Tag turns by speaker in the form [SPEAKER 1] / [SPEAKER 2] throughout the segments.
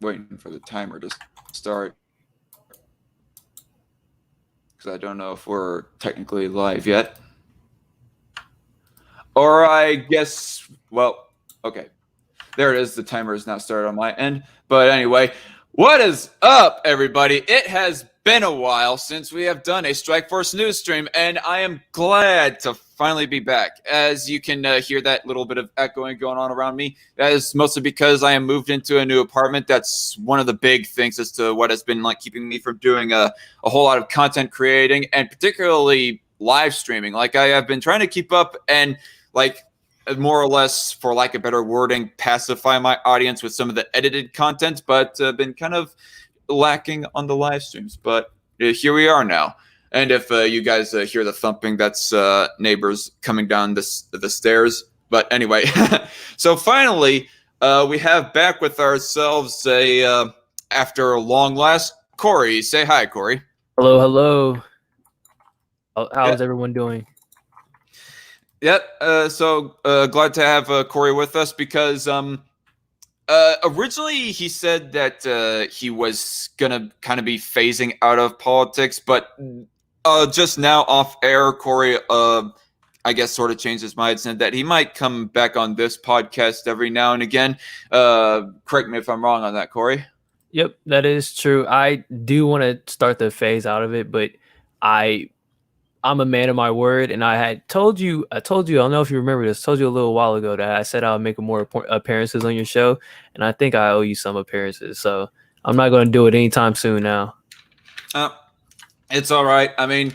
[SPEAKER 1] waiting for the timer to start because I don't know if we're technically live yet. Or I guess, well, okay. There it is. The timer is now started on my end. But anyway, what is up, everybody? It has been a while since we have done a Strikeforce news stream, and I am glad to finally be back. As you can hear that little bit of echoing going on around me, that is mostly because I am moved into a new apartment. That's one of the big things as to what has been like keeping me from doing a whole lot of content creating, and particularly live streaming. Like, I have been trying to keep up and like more or less, for lack of better wording, pacify my audience with some of the edited content, but been kind of lacking on the live streams. But here we are now. And if you guys hear the thumping, that's neighbors coming down the stairs. But anyway, so finally, we have back with ourselves after long last, Cory. Say hi, Cory.
[SPEAKER 2] Hello, hello. How's everyone doing?
[SPEAKER 1] Yep. So glad to have Cory with us because originally he said that he was gonna kind of be phasing out of politics, but just now off air, Cory, I guess, sort of changed his mind, said that he might come back on this podcast every now and again. Correct me if I'm wrong on that, Cory.
[SPEAKER 2] Yep, that is true. I do want to start the phase out of it, but I'm a man of my word, and I told you, I don't know if you remember this, told you a little while ago that I said I'll make more appearances on your show, and I think I owe you some appearances, so I'm not going to do it anytime soon now.
[SPEAKER 1] It's all right. I mean,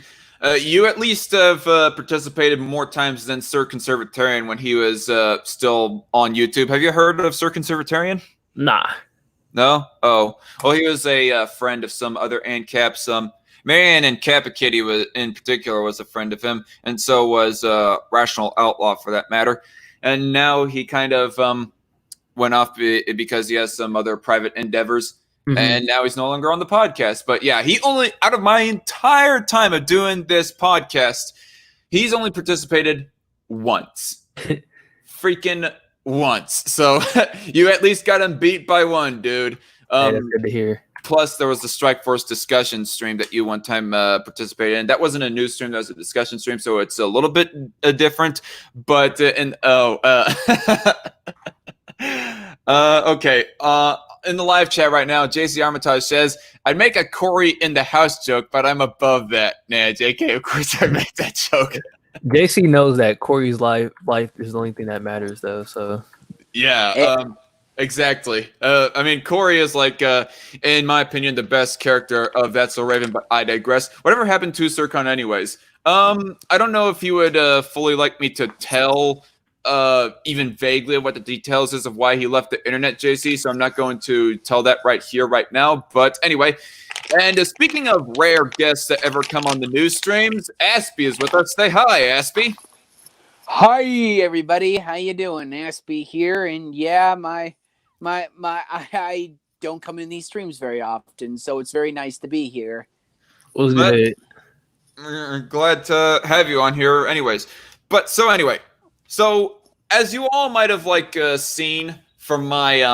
[SPEAKER 1] you at least have participated more times than Sir Conservatarian when he was still on YouTube. Have you heard of Sir Conservatarian?
[SPEAKER 2] Nah.
[SPEAKER 1] No? Oh. Well, he was a friend of some other ANCAPs. Marianne and Kappa Kitty was, in particular, was a friend of him, and so was Rational Outlaw for that matter. And now he kind of went off because he has some other private endeavors, and now he's no longer on the podcast. But yeah, he only, out of my entire time of doing this podcast, he's only participated once. Freaking once. So you at least got him beat by one, dude.
[SPEAKER 2] Hey, that's good to hear.
[SPEAKER 1] Plus, there was the Strikeforce discussion stream that you one time participated in. That wasn't a news stream; that was a discussion stream, so it's a little bit different. But okay. In the live chat right now, JC Armitage says, "I'd make a Cory in the house joke, but I'm above that." Nah, JK, of course I make that joke.
[SPEAKER 2] JC knows that Cory's life is the only thing that matters, though. So
[SPEAKER 1] yeah. Exactly. I mean, Cory is like, in my opinion, the best character of That's So Raven, but I digress. Whatever happened to Sircon anyways? I don't know if you would fully like me to tell even vaguely what the details is of why he left the internet, JC, so I'm not going to tell that right here, right now. But anyway, and speaking of rare guests that ever come on the news streams, Aspie is with us. Say hi, Aspie.
[SPEAKER 3] Hi, everybody. How you doing? Aspie here, and yeah, I don't come in these streams very often, so it's very nice to be here.
[SPEAKER 2] Was good.
[SPEAKER 1] Glad to have you on here anyways. But so anyway, so as you all might have seen from my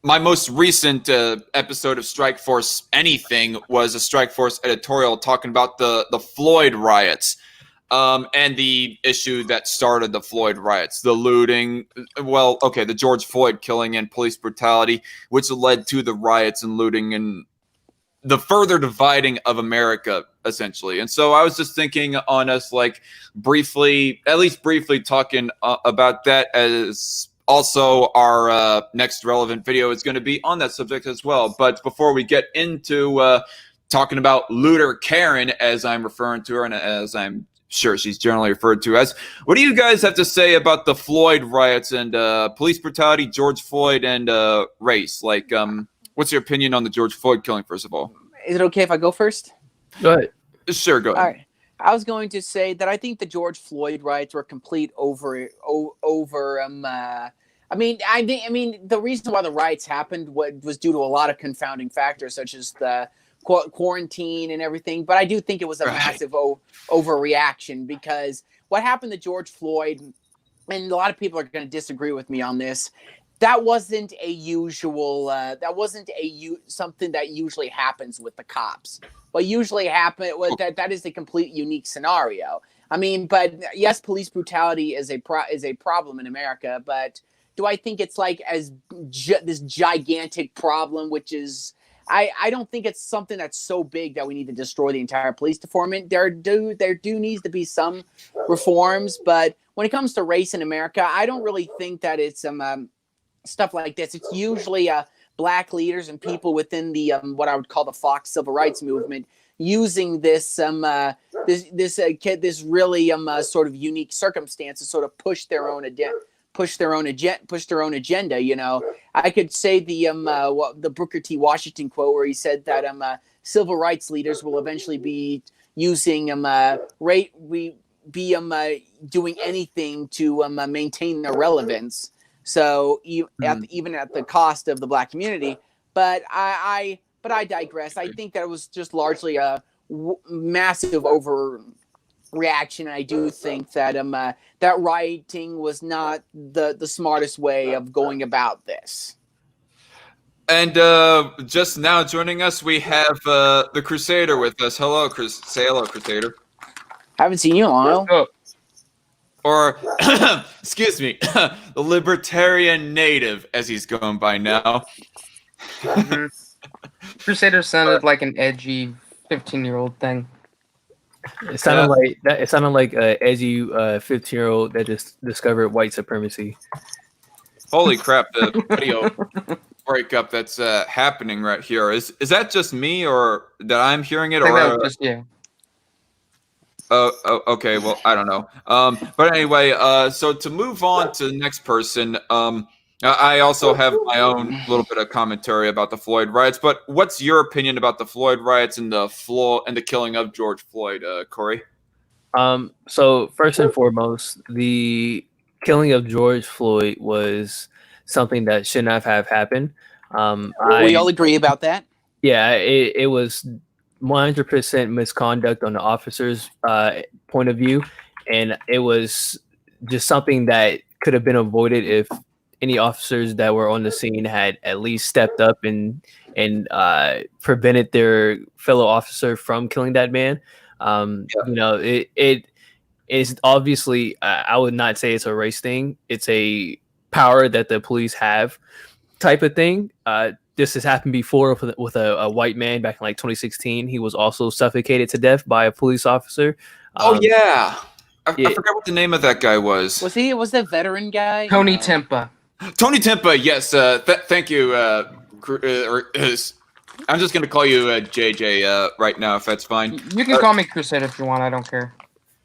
[SPEAKER 1] my most recent episode of Strikeforce Anything was a Strikeforce editorial talking about the Floyd Riots. And the issue that started the Floyd Riots, the looting, the George Floyd killing and police brutality, which led to the riots and looting and the further dividing of America, essentially. And so I was just thinking on us, briefly talking about that, as also our next relevant video is going to be on that subject as well. But before we get into talking about Looter Karen, as I'm referring to her and as I'm sure she's generally referred to as, what do you guys have to say about the Floyd riots and police brutality, George Floyd, and race? What's your opinion on the George Floyd killing, first of all?
[SPEAKER 3] Is it okay if I go first?
[SPEAKER 2] Go ahead.
[SPEAKER 1] Sure, go ahead.
[SPEAKER 3] All right. I was going to say that I think the George Floyd riots were complete over. I mean, the reason why the riots happened was due to a lot of confounding factors, such as the quarantine and everything, but I do think it was a massive overreaction, because what happened to George Floyd, and a lot of people are going to disagree with me on this, that wasn't a usual something that usually happens with the cops. What usually happen that is a complete unique scenario. I mean, but yes, police brutality is a problem in America, but do I think it's like this gigantic problem, which is I don't think it's something that's so big that we need to destroy the entire police department. There do needs to be some reforms, but when it comes to race in America, I don't really think that it's stuff like this. It's usually black leaders and people within the what I would call the Fox civil rights movement using this this really sort of unique circumstance to sort of push their own agenda. You know, I could say the Booker T. Washington quote where he said that civil rights leaders will eventually be using doing anything to maintain their relevance. So even at the cost of the black community. But I digress. I think that it was just largely a massive overreaction. I do think that that rioting was not the smartest way of going about this.
[SPEAKER 1] And just now joining us, we have the Crusader with us. Hello, say hello, Crusader.
[SPEAKER 3] Haven't seen you in a while.
[SPEAKER 1] Oh. Or, excuse me, the Libertarian Native, as he's going by now.
[SPEAKER 4] Mm-hmm. Crusader sounded like an edgy 15-year-old thing.
[SPEAKER 2] It sounded like that. It sounded like an edgy 15-year-old that just discovered white supremacy.
[SPEAKER 1] Holy crap! The video breakup that's happening right here is that just me, or that I'm hearing it, or
[SPEAKER 4] just you?
[SPEAKER 1] Okay. Well, I don't know. But anyway, so to move on to the next person, I also have my own little bit of commentary about the Floyd riots. But what's your opinion about the Floyd riots and the killing of George Floyd, Cory?
[SPEAKER 2] So first and foremost, the killing of George Floyd was something that should not have happened.
[SPEAKER 3] We all agree about that.
[SPEAKER 2] Yeah, it was 100% misconduct on the officer's point of view, and it was just something that could have been avoided if any officers that were on the scene had at least stepped up and prevented their fellow officer from killing that man. You know, it is obviously I would not say it's a race thing. It's a power that the police have type of thing. This has happened before with a white man back in like 2016. He was also suffocated to death by a police officer.
[SPEAKER 1] Oh yeah. I forgot what the name of that guy was.
[SPEAKER 3] Was that veteran guy?
[SPEAKER 4] Tony Timpa.
[SPEAKER 1] Tony Timpa, yes. Thank you. I'm just going to call you JJ right now, if that's fine.
[SPEAKER 4] You can call me Crusader if you want. I don't care.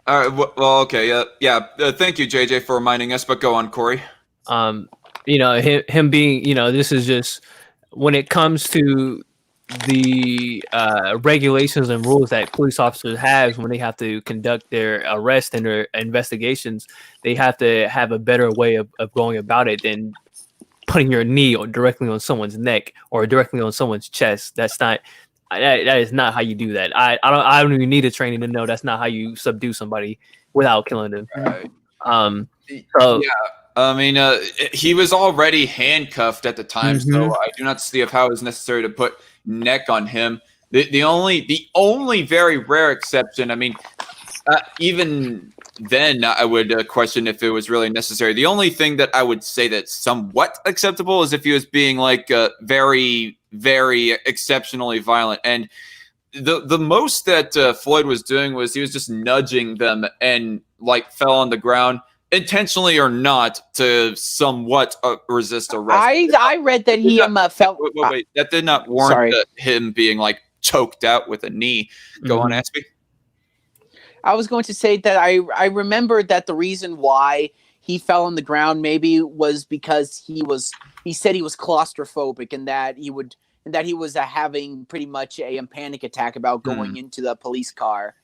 [SPEAKER 1] All right. Well, okay. Thank you, JJ, for reminding us. But go on, Cory.
[SPEAKER 2] You know, him being, you know, this is just when it comes to the regulations and rules that police officers have when they have to conduct their arrest and their investigations, they have to have a better way of going about it than putting your knee directly on someone's neck or directly on someone's chest. That is not how you do that. I don't even need a training to know that's not how you subdue somebody without killing them.
[SPEAKER 1] Right.
[SPEAKER 2] So
[SPEAKER 1] yeah. I mean, he was already handcuffed at the time, so I do not see how it was necessary to put neck on him. The only very rare exception, I mean, even then I would question if it was really necessary. The only thing that I would say that's somewhat acceptable is if he was being like very, very exceptionally violent. And the most that Floyd was doing was he was just nudging them and like fell on the ground, intentionally or not, to somewhat resist arrest.
[SPEAKER 3] I read that he felt.
[SPEAKER 1] Wait, that did not warrant him being like choked out with a knee. Go on, Aspie.
[SPEAKER 3] I was going to say that I remembered that the reason why he fell on the ground maybe was because he said he was claustrophobic and that he was having pretty much a panic attack about going into the police car.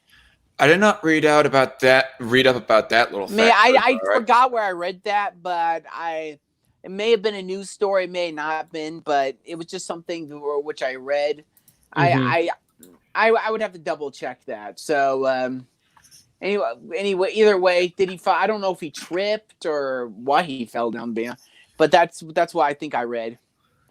[SPEAKER 1] I did not read up about that little fact.
[SPEAKER 3] I forgot where I read that, but it may have been a news story, it may not have been, but it was just something which I read. I would have to double check that. So anyway, either way, did he fall? I don't know if he tripped or why he fell down. But that's what I think I read.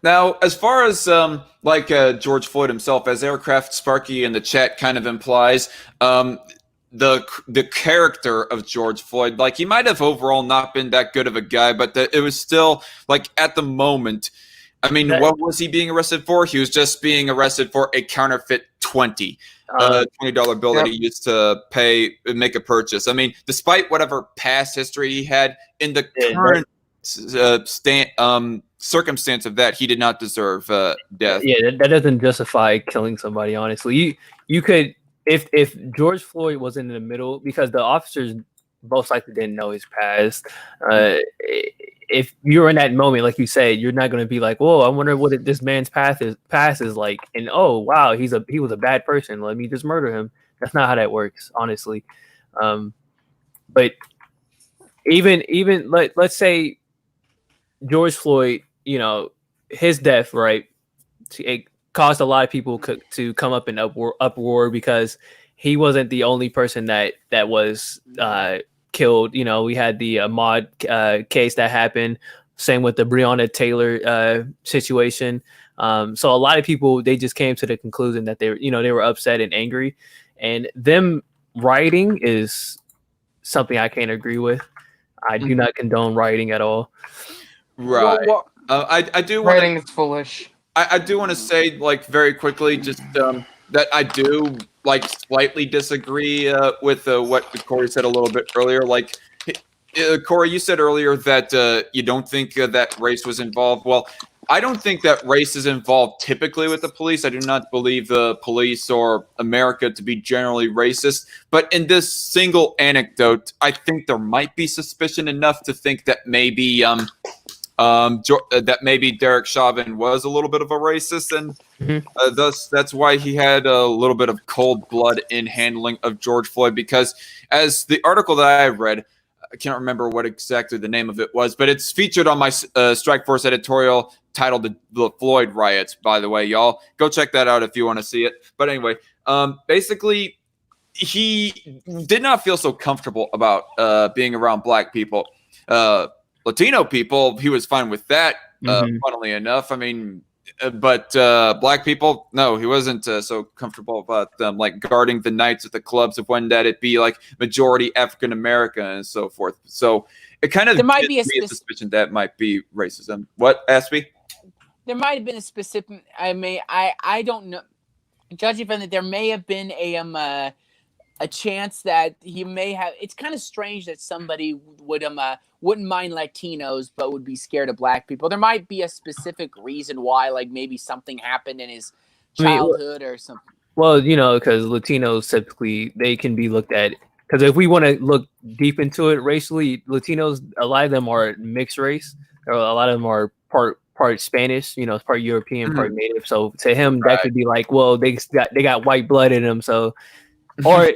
[SPEAKER 1] Now, as far as George Floyd himself, as Aircraft Sparky in the chat kind of implies, the character of George Floyd, like he might have overall not been that good of a guy, but it was still like at the moment. I mean, what was he being arrested for? He was just being arrested for a counterfeit $20 bill that he used to make a purchase. I mean, despite whatever past history he had, in the current circumstance of that, he did not deserve death.
[SPEAKER 2] Yeah, that doesn't justify killing somebody. Honestly, you could if George Floyd was in the middle, because the officers most likely didn't know his past. If you're in that moment, like you said, you're not going to be like, "Whoa, I wonder what this man's past is like," and oh wow, he was a bad person. Let me just murder him. That's not how that works, honestly. But even let's say George Floyd, his death, right? It caused a lot of people to come up in uproar because he wasn't the only person that was killed. We had the Ahmaud case that happened. Same with the Breonna Taylor situation. So a lot of people, they just came to the conclusion that they were upset and angry, and them rioting is something I can't agree with. I do not condone rioting at all.
[SPEAKER 1] Right. I do want
[SPEAKER 4] Writing is foolish.
[SPEAKER 1] I do want to say, like, very quickly, just that I do slightly disagree with what Cory said a little bit earlier. Like, Cory, you said earlier that you don't think that race was involved. Well, I don't think that race is involved typically with the police. I do not believe the police or America to be generally racist. But in this single anecdote, I think there might be suspicion enough to think that maybe Derek Chauvin was a little bit of a racist, and thus that's why he had a little bit of cold blood in handling of George Floyd. Because as the article that I read, I can't remember what exactly the name of it was, but it's featured on my Strike Force editorial titled the Floyd Riots, by the way, y'all. Go check that out if you want to see it. But anyway, basically, he did not feel so comfortable about being around black people. Latino people, he was fine with that, funnily enough. I mean, but black people, no, he wasn't so comfortable about them, like guarding the nights at the clubs of when that it be like majority African American and so forth. So it kind of
[SPEAKER 3] there might be a
[SPEAKER 1] suspicion that might be racism. What, Aspie?
[SPEAKER 3] There might have been a specific. I don't know. Judging from that, there may have been a chance that he may have. It's kind of strange that somebody wouldn't mind Latinos but would be scared of black people. There might be a specific reason why, like maybe something happened in his childhood or something.
[SPEAKER 2] Well, because Latinos typically, they can be looked at, because if we want to look deep into it racially, Latinos, a lot of them are mixed race, or a lot of them are part Spanish, part European, part Native. So to him, that could be like, well, they got white blood in them. So, or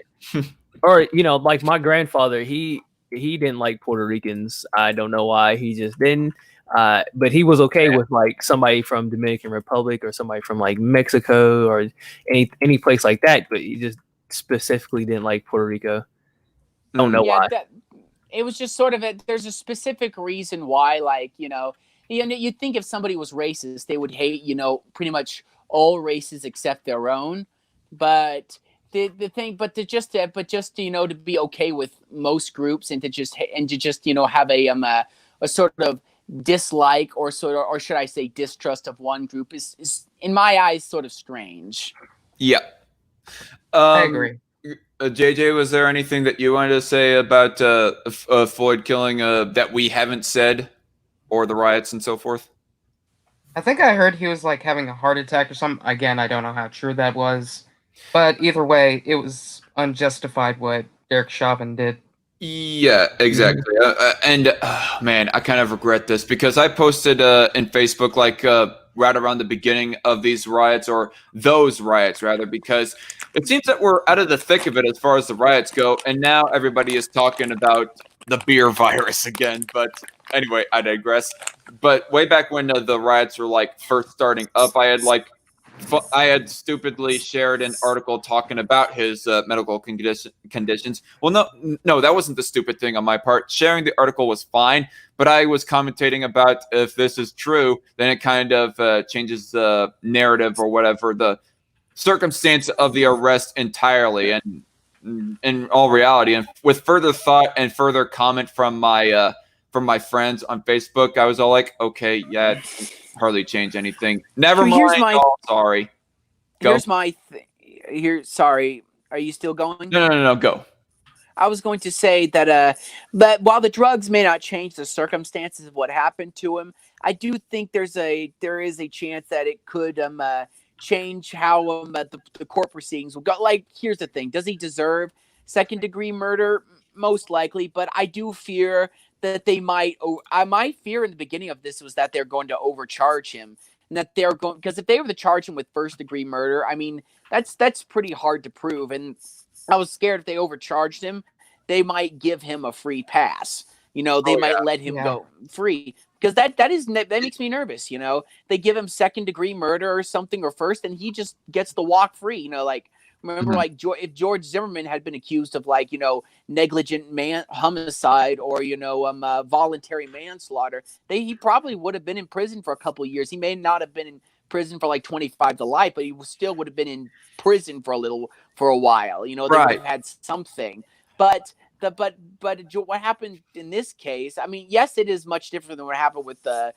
[SPEAKER 2] like my grandfather, he didn't like Puerto Ricans. I don't know why. He just didn't. But he was okay with like somebody from Dominican Republic or somebody from like Mexico or any place like that. But he just specifically didn't like Puerto Rico. I don't know why.
[SPEAKER 3] It was just sort of there's a specific reason why, like, you'd think if somebody was racist, they would hate, pretty much all races except their own. But to be okay with most groups and to just have a sort of dislike or should I say distrust of one group is in my eyes sort of strange.
[SPEAKER 1] Yeah.
[SPEAKER 4] I agree.
[SPEAKER 1] JJ, was there anything that you wanted to say about Floyd killing that we haven't said, or the riots and so forth?
[SPEAKER 4] I think I heard he was like having a heart attack or something. Again, I don't know how true that was. But either way, it was unjustified what Derek Chauvin did.
[SPEAKER 1] Yeah, exactly. Man, I kind of regret this because I posted in Facebook right around the beginning of these riots, or those riots rather, because it seems that we're out of the thick of it as far as the riots go, and now everybody is talking about the beer virus again. But anyway, I digress. But way back when the riots were first starting up, I had I had stupidly shared an article talking about his medical conditions. Well, no, that wasn't the stupid thing on my part. Sharing the article was fine, but I was commentating about if this is true, then it kind of changes the narrative or whatever, the circumstance of the arrest entirely. And in all reality, and with further thought and further comment from my friends on Facebook, I was all like, okay, yeah, it didn't hardly change anything. Never mind. Sorry. Go.
[SPEAKER 3] Here's my sorry. Are you still going?
[SPEAKER 1] No. Go.
[SPEAKER 3] I was going to say that but while the drugs may not change the circumstances of what happened to him, I do think there is a chance that it could change how the court proceedings will go. Like, here's the thing: does he deserve second-degree murder? Most likely, but I do fear that they might. My fear in the beginning of this was that they're going to overcharge him, and that they're going, because if they were to charge him with first-degree murder, I mean that's pretty hard to prove, and I was scared if they overcharged him, they might give him a free pass. You know, they might let him go free, because that makes me nervous. You know, they give him second-degree murder or something, or first, and he just gets the walk free. You know, like, remember, like, if George Zimmerman had been accused of, like, you know, negligent homicide or, you know, voluntary manslaughter, he probably would have been in prison for a couple of years. He may not have been in prison for like 25 to life, but he still would have been in prison for a while. You know, they would have had something. But what happened in this case? I mean, yes, it is much different than what happened with the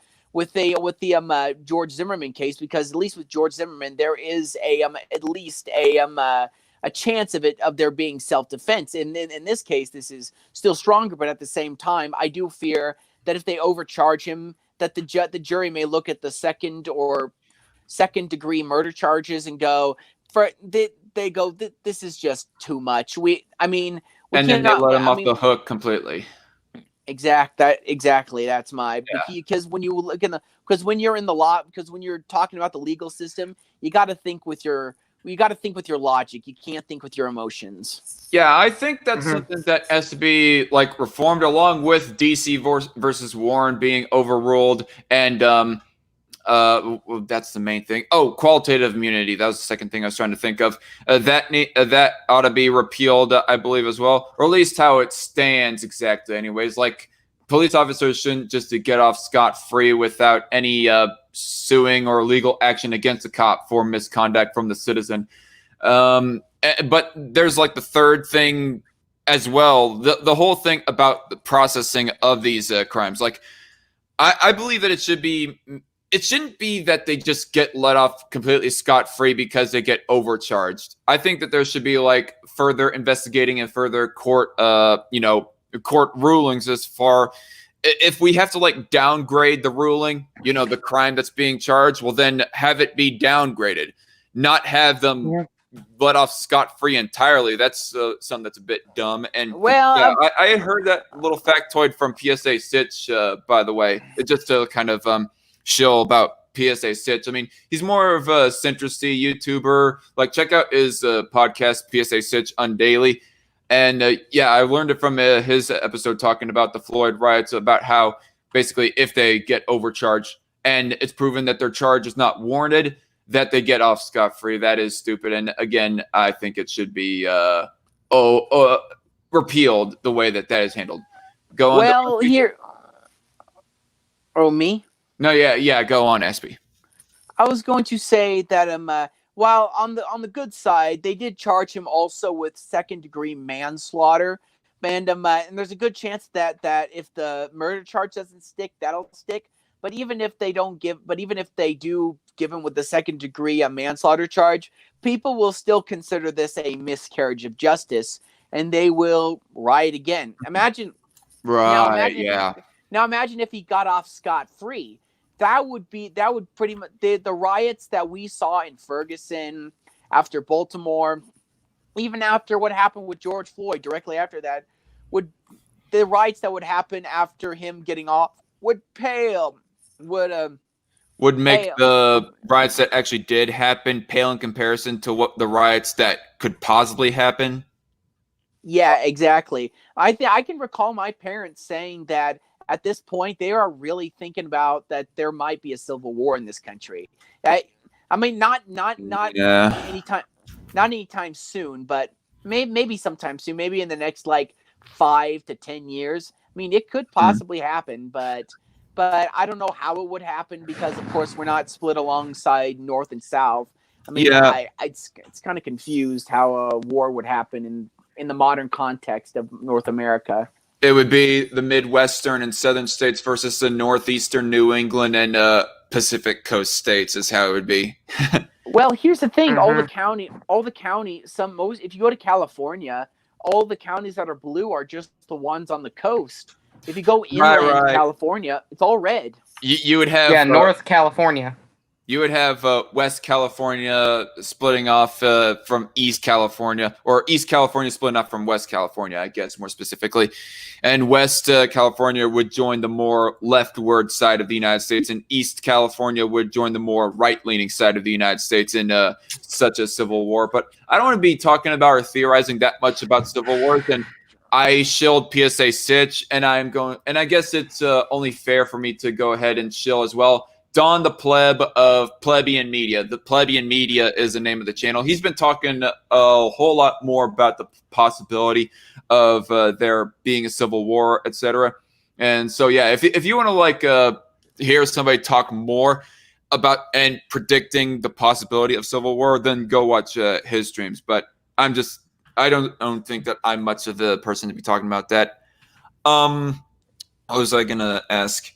[SPEAKER 3] George Zimmerman case, because at least with George Zimmerman there is at least a chance of there being self-defense. And in this case, this is still stronger. But at the same time, I do fear that if they overcharge him, that the jury may look at the second degree murder charges and go, this is just too much.
[SPEAKER 1] And then they let him off the hook completely.
[SPEAKER 3] Exactly. That's because when you look when you're in the law, because when you're talking about the legal system, you got to think with your logic. You can't think with your emotions.
[SPEAKER 1] Yeah, I think that's something that has to be like reformed, along with DC versus Warren being overruled, and well, that's the main thing. Oh, qualitative immunity. That was the second thing I was trying to think of. That ought to be repealed, I believe, as well, or at least how it stands exactly. Anyways, like, police officers shouldn't just get off scot-free without any suing or legal action against a cop for misconduct from the citizen. But there's like the third thing as well. The whole thing about the processing of these crimes. Like, I believe that it shouldn't be that they just get let off completely scot-free because they get overcharged. I think that there should be like further investigating and further court rulings, as far if we have to like downgrade the ruling, you know, the crime that's being charged, well, then have it be downgraded, not have them let off scot-free entirely. That's something that's a bit dumb. And I had heard that little factoid from PSA Sitch, by the way, just to kind of shill about PSA Sitch. I mean, he's more of a centristy YouTuber. Like, check out his podcast, PSA Sitch Undaily. And I learned it from his episode talking about the Floyd riots, about how basically if they get overcharged and it's proven that their charge is not warranted, that they get off scot-free. That is stupid. And again, I think it should be repealed the way that is handled. Go on.
[SPEAKER 3] Well, here. Oh, me?
[SPEAKER 1] No, yeah. Go on, SB.
[SPEAKER 3] I was going to say that while on the good side, they did charge him also with second-degree manslaughter, and there's a good chance that if the murder charge doesn't stick, that'll stick. But even if they do give him with the second-degree manslaughter charge, people will still consider this a miscarriage of justice, and they will riot again. Imagine if he got off scot-free. That would pretty much the riots that we saw in Ferguson, after Baltimore, even after what happened with George Floyd, directly after that, the riots that would happen after him getting off would
[SPEAKER 1] make the riots that actually did happen pale in comparison to what the riots that could possibly happen.
[SPEAKER 3] Yeah, exactly. I can recall my parents saying that at this point, they are really thinking about that there might be a civil war in this country. I mean, not
[SPEAKER 1] Yeah.
[SPEAKER 3] anytime soon, but maybe sometime soon. Maybe in the next like 5 to 10 years. I mean, it could possibly happen, but I don't know how it would happen because, of course, we're not split alongside North and South. I mean,
[SPEAKER 1] Yeah.
[SPEAKER 3] it's kind of confused how a war would happen in the modern context of North America.
[SPEAKER 1] It would be the Midwestern and Southern states versus the Northeastern New England and Pacific Coast states is how it would be.
[SPEAKER 3] Well, here's the thing: all the
[SPEAKER 4] Mhm.
[SPEAKER 3] county, if you go to California, all the counties that are blue are just the ones on the coast. If you go inland California, it's all red.
[SPEAKER 1] You would have
[SPEAKER 4] Yeah, North California.
[SPEAKER 1] You would have West California splitting off from East California, or East California splitting off from West California, I guess more specifically. And West California would join the more leftward side of the United States, and East California would join the more right-leaning side of the United States in such a civil war. But I don't want to be talking about or theorizing that much about civil wars. And I shilled PSA Sitch, and I guess it's only fair for me to go ahead and shill as well. Don the Pleb of Plebeian Media. The Plebeian Media is the name of the channel. He's been talking a whole lot more about the possibility of there being a civil war, etc. And so, yeah, if you want to hear somebody talk more about and predicting the possibility of civil war, then go watch his streams. But I don't think that I'm much of the person to be talking about that. What was I gonna ask?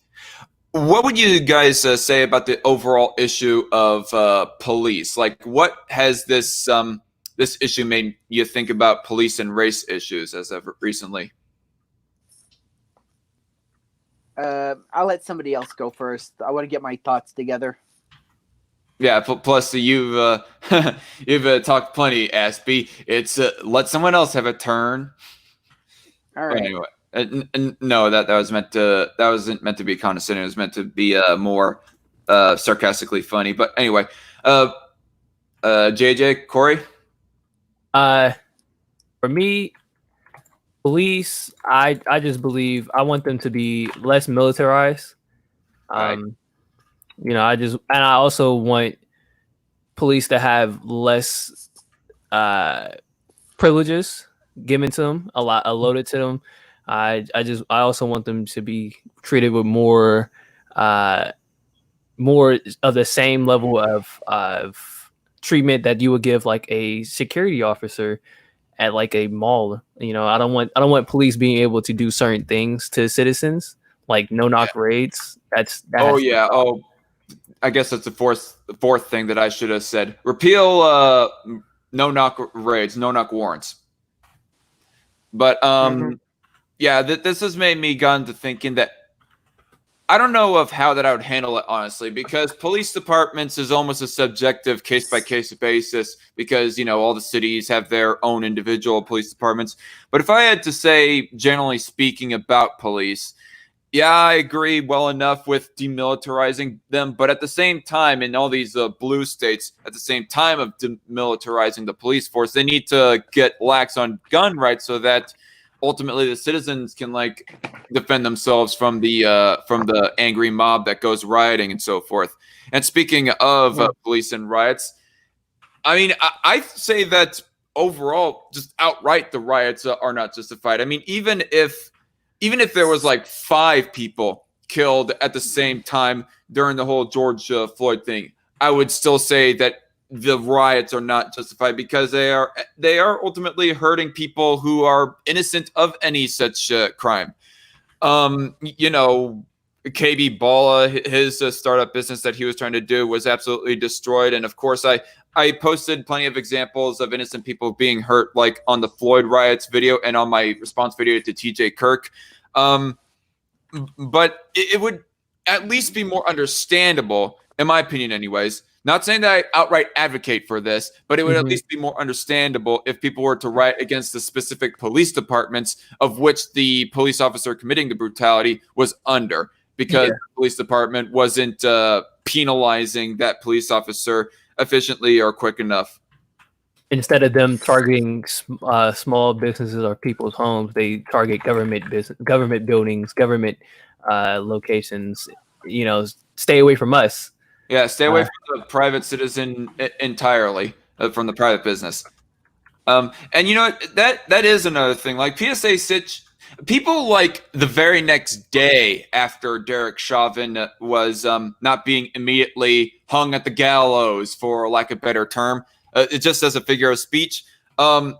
[SPEAKER 1] What would you guys say about the overall issue of police? Like, what has this issue made you think about police and race issues as of recently?
[SPEAKER 3] I'll let somebody else go first. I want to get my thoughts together.
[SPEAKER 1] Yeah. Plus, you've talked plenty, Aspie. It's let someone else have a turn.
[SPEAKER 3] All right.
[SPEAKER 1] Anyway. No, that wasn't meant to be condescending. It was meant to be more sarcastically funny. But anyway, JJ, Cory.
[SPEAKER 2] For me, police, I just believe I want them to be less militarized.
[SPEAKER 1] Right.
[SPEAKER 2] I also want police to have less privileges given to them, loaded to them. I also want them to be treated with more of the same level of treatment that you would give like a security officer at like a mall. I don't want police being able to do certain things to citizens, like no knock raids.
[SPEAKER 1] I guess that's the fourth thing that I should have said. Repeal no knock raids, no knock warrants. But yeah, this has made me gone to thinking that I don't know of how that I would handle it, honestly, because police departments is almost a subjective case-by-case basis because, all the cities have their own individual police departments. But if I had to say, generally speaking, about police, yeah, I agree well enough with demilitarizing them. But at the same time, in all these blue states, at the same time of demilitarizing the police force, they need to get lax on gun rights so that ultimately the citizens can defend themselves from the angry mob that goes rioting and so forth. And speaking of police and riots, I mean, I say that overall, just outright, the riots are not justified. I mean, even if there was 5 people killed at the same time during the whole George Floyd thing, I would still say that the riots are not justified because they are ultimately hurting people who are innocent of any such crime. KB Balla, his startup business that he was trying to do was absolutely destroyed. And of course, I posted plenty of examples of innocent people being hurt, like on the Floyd Riots video and on my response video to TJ Kirk. But it would at least be more understandable, in my opinion anyways. Not saying that I outright advocate for this, but it would at least be more understandable if people were to riot against the specific police departments of which the police officer committing the brutality was under, because the police department wasn't penalizing that police officer efficiently or quick enough.
[SPEAKER 2] Instead of them targeting small businesses or people's homes, they target government buildings, government locations. Stay away from us.
[SPEAKER 1] Yeah, stay away from the private citizen entirely, from the private business. And you know what? That is another thing. Like PSA people like the very next day after Derek Chauvin was not being immediately hung at the gallows, for lack of a better term, it just as a figure of speech,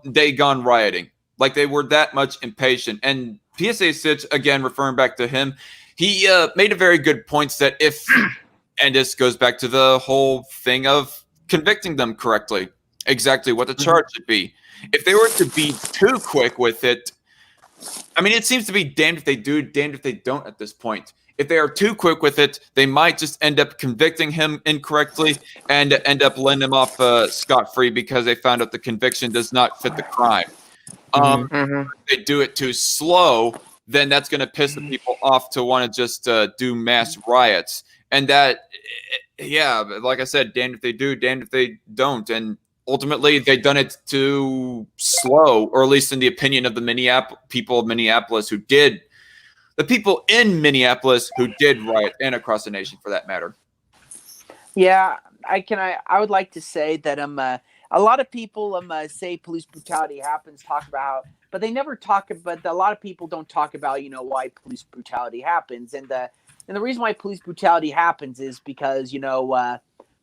[SPEAKER 1] they gone rioting. Like they were that much impatient. And PSA Sitch, again, referring back to him, he made a very good point that if, and this goes back to the whole thing of convicting them correctly, exactly what the charge should be. If they were to be too quick with it, I mean, it seems to be damned if they do, damned if they don't at this point. If they are too quick with it, they might just end up convicting him incorrectly and end up letting him off scot-free because they found out the conviction does not fit the crime. If they do it too slow, then that's going to piss the people off to want to just do mass riots. And that, yeah, like I said, damned if they do, damned if they don't. And ultimately, they've done it too slow, or at least in the opinion of the people of Minneapolis who did, the people in Minneapolis who did riot, and across the nation for that matter.
[SPEAKER 3] Yeah, I would like to say that a lot of people say police brutality happens, talk about, but they never talk about. A lot of people don't talk about why police brutality happens, and the reason why police brutality happens is because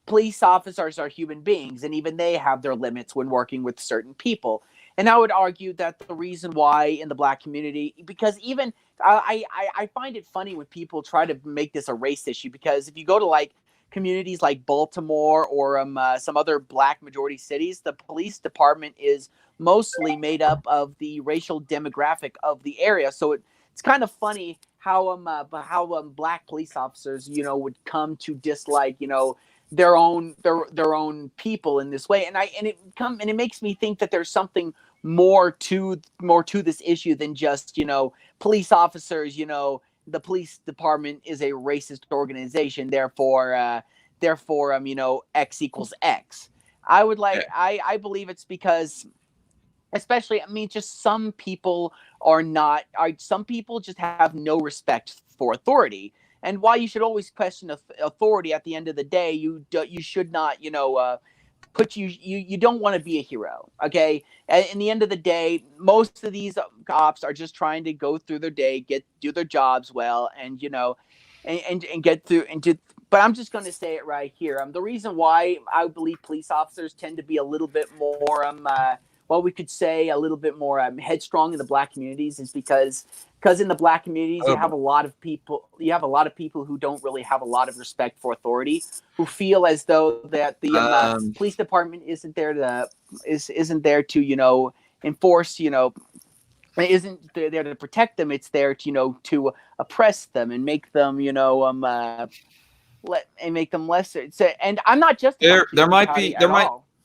[SPEAKER 3] police officers are human beings, and even they have their limits when working with certain people. And I would argue that the reason why in the black community, because even I find it funny when people try to make this a race issue, because if you go to like communities like Baltimore or some other black majority cities, the police department is mostly made up of the racial demographic of the area. So it's kind of funny how black police officers would come to dislike their own people in this way, and it makes me think that there's something more to this issue than just police officers. The police department is a racist organization, therefore X equals X. I believe it's because, especially, just some people some people just have no respect for authority. And while you should always question authority, at the end of the day, you should not, you don't want to be a hero, okay? And in the end of the day, most of these cops are just trying to go through their day, do their jobs well, and and get through. But I'm just going to say it right here. The reason why I believe police officers tend to be a little bit more, we could say a little bit more headstrong in the black communities is because in the black communities you have a lot of people who don't really have a lot of respect for authority, who feel as though that the police department isn't there to enforce, isn't there to protect them. It's there to oppress them and make them make them lesser. And I'm not just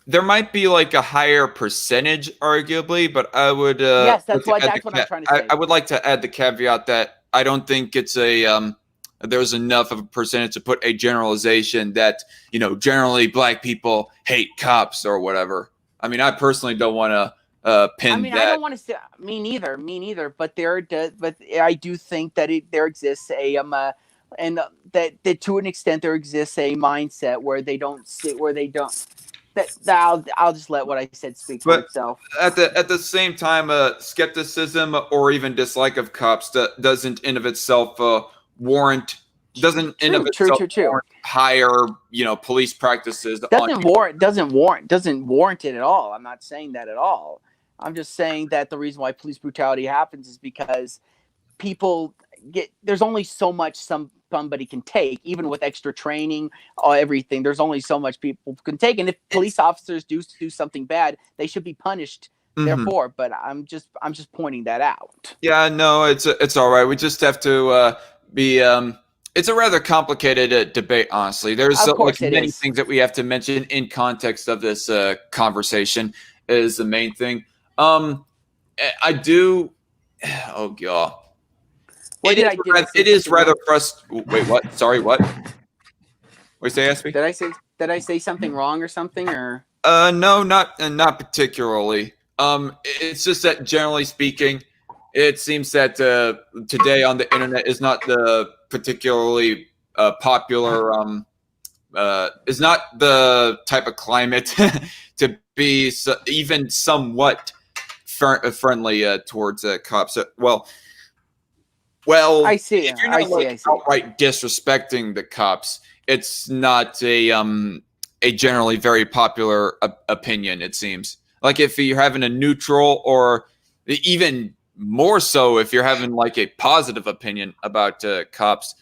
[SPEAKER 1] there might be like a higher percentage, arguably, but I would
[SPEAKER 3] yes, that's what I'm trying to say.
[SPEAKER 1] I would like to add the caveat that I don't think it's there's enough of a percentage to put a generalization that generally black people hate cops or whatever. I mean, I personally don't want to pin that.
[SPEAKER 3] I don't want to say me neither. But I do think that there exists and that to an extent there exists a mindset where they don't. I'll just let what I said speak for itself.
[SPEAKER 1] At the same time, skepticism or even dislike of cops doesn't in of itself warrant higher police practices.
[SPEAKER 3] Doesn't warrant it at all. I'm not saying that at all. I'm just saying that the reason why police brutality happens is because people there's only so much somebody can take, even with extra training, everything. There's only so much people can take, and if police officers do something bad, they should be punished. Therefore, but I'm just pointing that out.
[SPEAKER 1] Yeah, no, it's all right. We just have to be. It's a rather complicated debate, honestly. There's many things that we have to mention in context of this conversation. Is the main thing. I do. Oh god. It is rather frustrating. Wait, what? Sorry, what? What did you say, SB?
[SPEAKER 3] Did I say something wrong or something, or?
[SPEAKER 1] No, not particularly. It's just that generally speaking, it seems that today on the internet is not the particularly popular is not the type of climate to be even somewhat friendly towards cops. Well,
[SPEAKER 3] I see.
[SPEAKER 1] if you're not
[SPEAKER 3] I see.
[SPEAKER 1] outright disrespecting the cops, it's not a generally very popular opinion. It seems like if you're having a neutral, or even more so if you're having like a positive opinion about cops,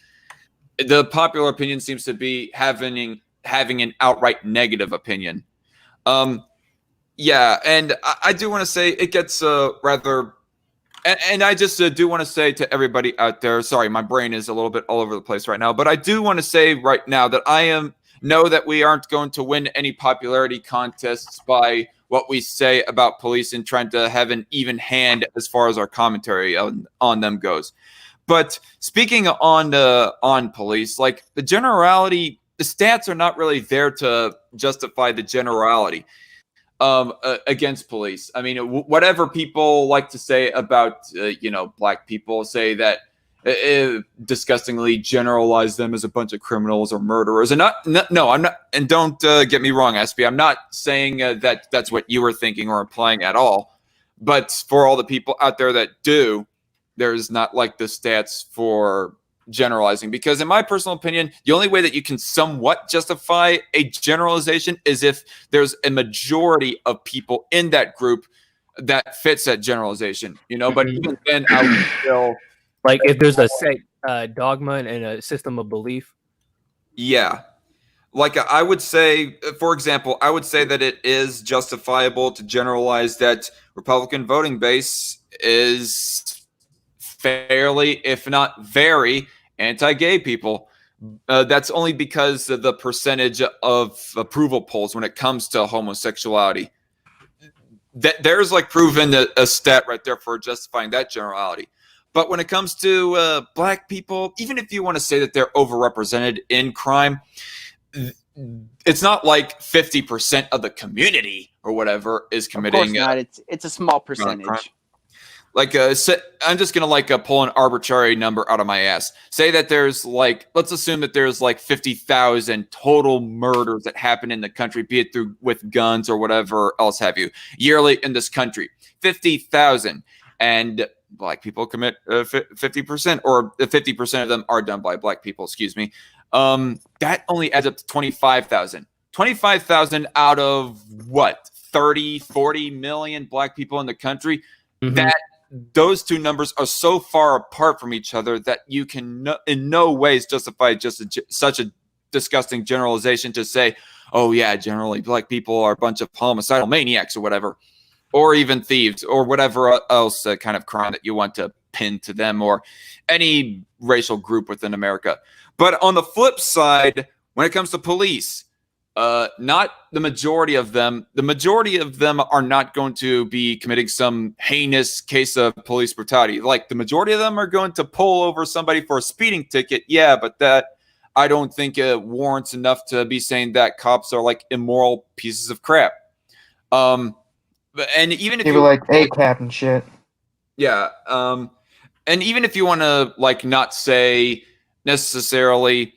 [SPEAKER 1] the popular opinion seems to be having an outright negative opinion. Yeah, and I do want to say it gets rather. And I just do want to say to everybody out there, sorry, my brain is a little bit all over the place right now, but I do want to say right now that know that we aren't going to win any popularity contests by what we say about police and trying to have an even hand as far as our commentary on them goes. But speaking on police, like the generality, the stats are not really there to justify the generality against police. I mean, whatever people like to say about black people, say that disgustingly generalize them as a bunch of criminals or murderers, and no, I'm not. And don't get me wrong, SB. I'm not saying that that's what you were thinking or implying at all. But for all the people out there that do, there's not like the stats for generalizing, because in my personal opinion, the only way that you can somewhat justify a generalization is if there's a majority of people in that group that fits that generalization, but even then I would still,
[SPEAKER 2] like, if there's a set dogma and a system of belief.
[SPEAKER 1] Yeah, like I would say, for example, I would say that it is justifiable to generalize that Republican voting base is fairly, if not very, anti-gay people. That's only because of the percentage of approval polls when it comes to homosexuality. There's like proven a stat right there for justifying that generality. But when it comes to black people, even if you want to say that they're overrepresented in crime, it's not like 50% of the community or whatever is committing.
[SPEAKER 3] Of course not. It's a small percentage.
[SPEAKER 1] Like, I'm just gonna pull an arbitrary number out of my ass. Say that there's let's assume that there's 50,000 total murders that happen in the country, be it with guns or whatever else have you, yearly in this country. 50,000, and black people commit 50%, or 50% of them are done by black people. Excuse me. That only adds up to 25,000. 25,000 out of what, 30, 40 million black people in the country. Mm-hmm. That those two numbers are so far apart from each other that you can in no ways justify such a disgusting generalization to say, oh yeah, generally black people are a bunch of homicidal maniacs or whatever, or even thieves or whatever else kind of crime that you want to pin to them or any racial group within America. But on the flip side, when it comes to police, not the majority of them. The majority of them are not going to be committing some heinous case of police brutality. Like, the majority of them are going to pull over somebody for a speeding ticket. Yeah, but that I don't think warrants enough to be saying that cops are immoral pieces of crap. And even if
[SPEAKER 4] you were like ACAB and shit.
[SPEAKER 1] Yeah. And even if you want to not say necessarily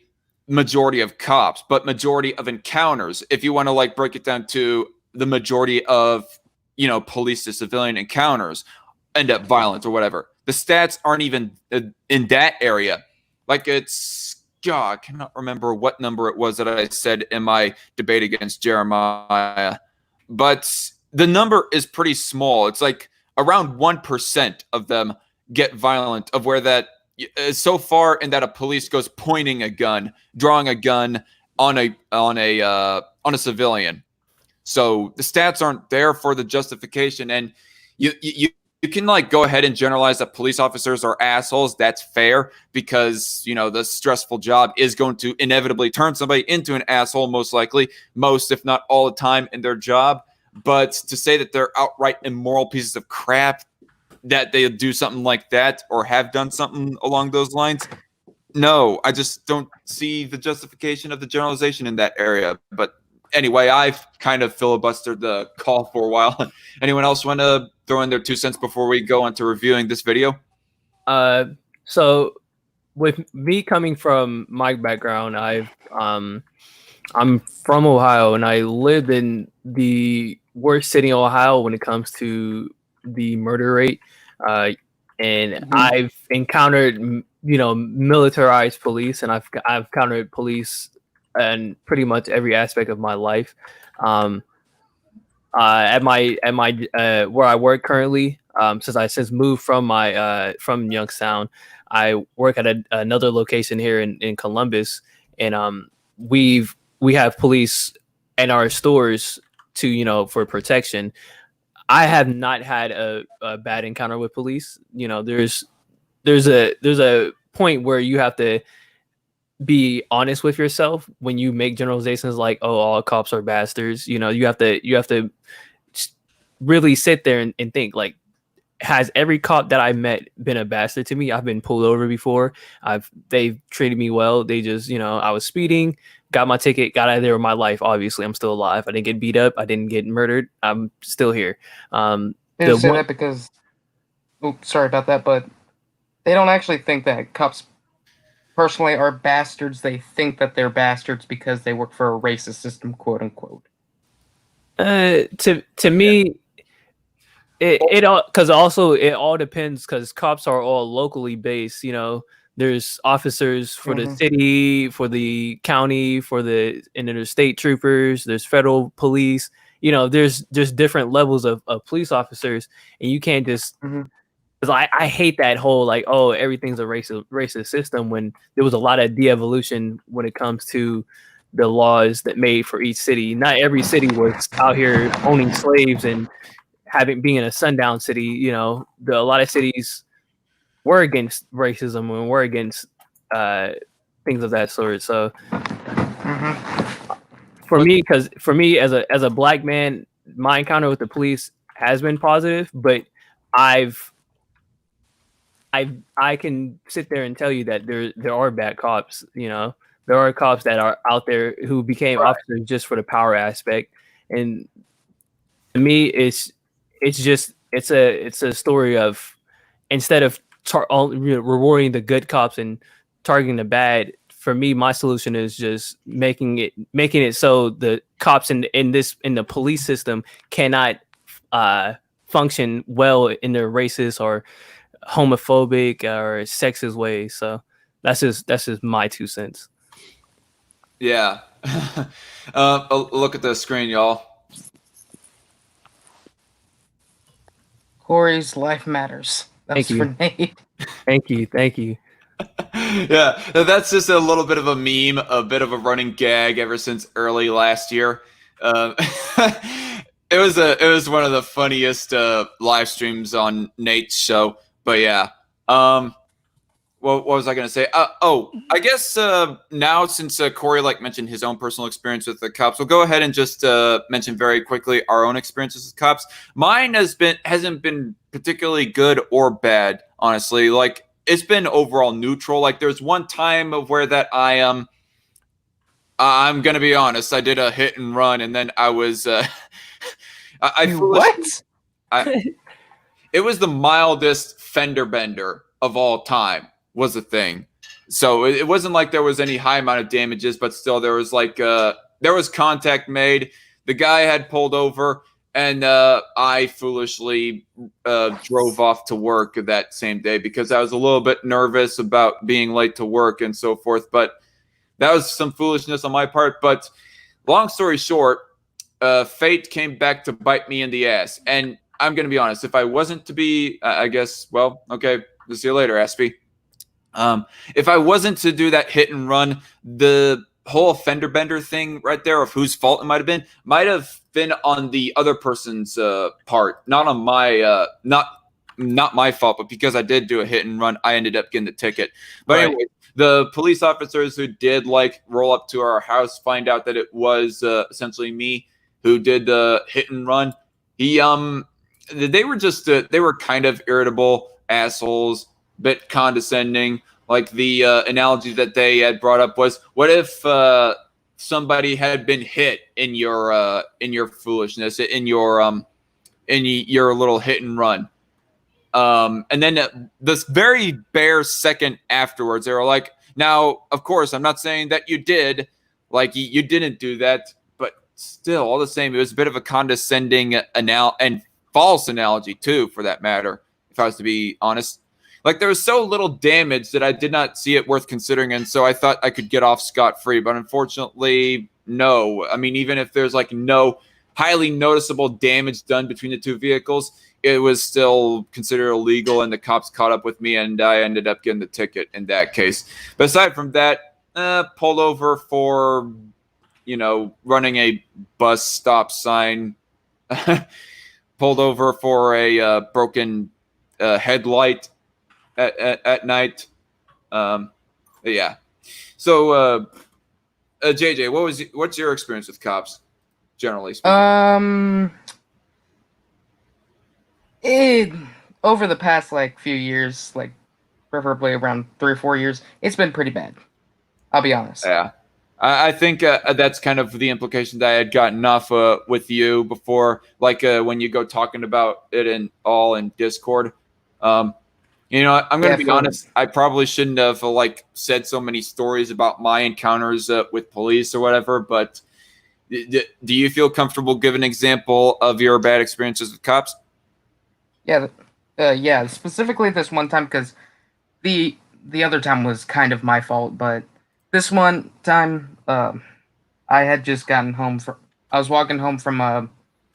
[SPEAKER 1] majority of cops, but majority of encounters, if you want to break it down to the majority of police to civilian encounters end up violent or whatever, the stats aren't even in that area. It's I cannot remember what number it was that I said in my debate against Jeremiah, but the number is pretty small. It's around 1% of them get violent, of where that so far in that a police goes pointing a gun, drawing a gun on a civilian. So the stats aren't there for the justification, and you can go ahead and generalize that police officers are assholes. That's fair, because the stressful job is going to inevitably turn somebody into an asshole, most likely, most if not all the time in their job. But to say that they're outright immoral pieces of crap, that they do something like that or have done something along those lines, no, I just don't see the justification of the generalization in that area. But anyway, I've kind of filibustered the call for a while. Anyone else want to throw in their 2 cents before we go on to reviewing this video?
[SPEAKER 2] So with me coming from my background, I'm from Ohio, and I lived in the worst city in Ohio when it comes to the murder rate. Uh, and I've encountered, militarized police, and I've encountered police in pretty much every aspect of my life. Um, at my where I work currently, since I since moved from my from Youngstown, I work at another location here in Columbus, and we have police in our stores to for protection. I have not had a bad encounter with police. There's a point where you have to be honest with yourself when you make generalizations like, oh, all cops are bastards. You have to really sit there and think, like, has every cop that I met been a bastard to me? I've been pulled over before. They've treated me well. They just, I was speeding, got my ticket, got out of there with my life. Obviously, I'm still alive. I didn't get beat up. I didn't get murdered. I'm still here.
[SPEAKER 4] They say that because, sorry about that, but they don't actually think that cops personally are bastards. They think that they're bastards because they work for a racist system, quote unquote.
[SPEAKER 2] To me, it all, because also it all depends, because cops are all locally based. There's officers for the city, for the county, and then there's state troopers, there's federal police. There's different levels of police officers, and you can't just, because I hate that whole, like, oh, everything's a racist system, when there was a lot of de-evolution when it comes to the laws that made for each city. Not every city was out here owning slaves and being in a sundown city. A lot of cities were against racism and were against things of that sort. So for me as a black man, my encounter with the police has been positive, but I can sit there and tell you that there are bad cops. There are cops that are out there who became officers just for the power aspect. And to me, it's a story of, instead of rewarding the good cops and targeting the bad. For me, my solution is just making it so the cops in the police system cannot function well in their racist or homophobic or sexist ways. So that's just my 2 cents.
[SPEAKER 1] Yeah. Look at the screen, y'all.
[SPEAKER 4] Cory's life matters. That's for Nate.
[SPEAKER 2] Thank you.
[SPEAKER 1] Yeah, that's just a little bit of a meme, a bit of a running gag ever since early last year. It was one of the funniest live streams on Nate's show. But yeah, what was I going to say? I guess now, since Cory mentioned his own personal experience with the cops, we'll go ahead and just mention very quickly our own experiences with cops. Mine hasn't been particularly good or bad, honestly. It's been overall neutral. There's one time of where that I'm gonna be honest, I did a hit and run, and then I was
[SPEAKER 4] what?
[SPEAKER 1] It was the mildest fender bender of all time, was the thing. So it wasn't like there was any high amount of damages, but still there was there was contact made. The guy had pulled over, and I foolishly drove off to work that same day because I was a little bit nervous about being late to work and so forth. But that was some foolishness on my part. But long story short, fate came back to bite me in the ass. And I'm going to be honest, if I wasn't to be, I guess, well, okay, we'll see you later, Aspie. If I wasn't to do that hit and run, the whole fender bender thing right there of whose fault it might have been on the other person's part, not on my not my fault, but because I did do a hit and run, I ended up getting the ticket. But anyway, the police officers who did roll up to our house find out that it was essentially me who did the hit and run. They were just they were kind of irritable assholes, bit condescending. The analogy that they had brought up was, what if somebody had been hit in your foolishness, in your little hit and run, and then this very bare second afterwards, they were like, now, of course, I'm not saying that you did, Like you didn't do that, but still, all the same, it was a bit of a condescending and false analogy too, for that matter. If I was to be honest, like there was so little damage that I did not see it worth considering, and so I thought I could get off scot-free. But unfortunately, no. I mean, even if there's like no highly noticeable damage done between the two vehicles, it was still considered illegal, and the cops caught up with me, and I ended up getting the ticket in that case. But aside from that, pulled over for, running a bus stop sign, pulled over for a broken headlight at night. Yeah. So, JJ, what's your experience with cops, generally speaking?
[SPEAKER 4] Over the past few years, preferably around 3 or 4 years, it's been pretty bad. I'll be honest.
[SPEAKER 1] Yeah, I think that's kind of the implication that I had gotten off with you before, when you go talking about it in Discord. I'm going to be honest. I probably shouldn't have said so many stories about my encounters with police or whatever. But do you feel comfortable giving an example of your bad experiences with cops?
[SPEAKER 4] Yeah. Specifically this one time, because the other time was kind of my fault, but this one time, I had just gotten home I was walking home from a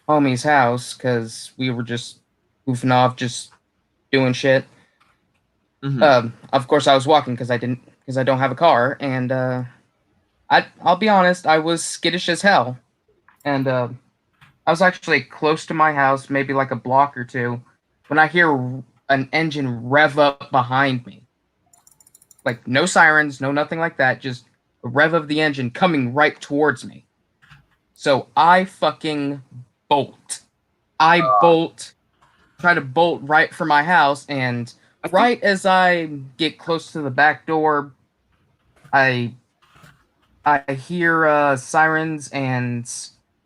[SPEAKER 4] homie's house because we were just goofing off, just doing shit.
[SPEAKER 1] Mm-hmm.
[SPEAKER 4] Of course, I was walking because I don't have a car, and I'll be honest, I was skittish as hell, and I was actually close to my house, maybe a block or two, when I hear an engine rev up behind me. No sirens, no nothing like that, just a rev of the engine coming right towards me. So I fucking bolt. Try to bolt right for my house, and right as I get close to the back door, I hear sirens, and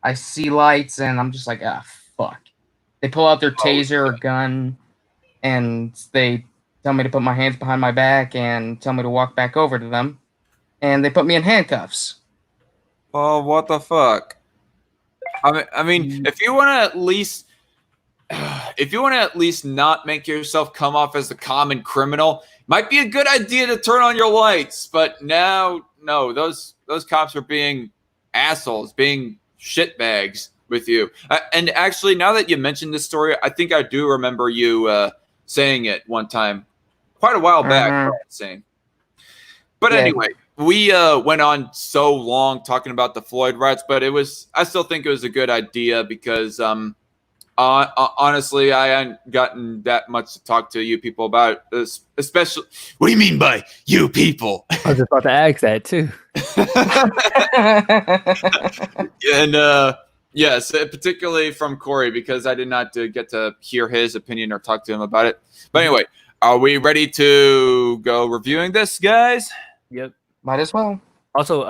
[SPEAKER 4] I see lights, and I'm just like, fuck. They pull out their taser or gun, and they tell me to put my hands behind my back and tell me to walk back over to them. And they put me in handcuffs.
[SPEAKER 1] Oh, what the fuck? I mean, if you want to at least not make yourself come off as a common criminal, might be a good idea to turn on your lights. But now, no, those cops are being assholes, being shitbags with you. And actually, now that you mentioned this story, I think I do remember you saying it one time. Quite a while back, saying. But anyway, we went on so long talking about the Floyd riots, but I still think it was a good idea because, honestly, I hadn't gotten that much to talk to you people about, especially. What do you mean by you people?
[SPEAKER 2] I was just about to ask that too.
[SPEAKER 1] And yes, particularly from Cory, because I did not get to hear his opinion or talk to him about it. But anyway. Are we ready to go reviewing this, guys?
[SPEAKER 2] Yep.
[SPEAKER 4] Might as well.
[SPEAKER 2] Also,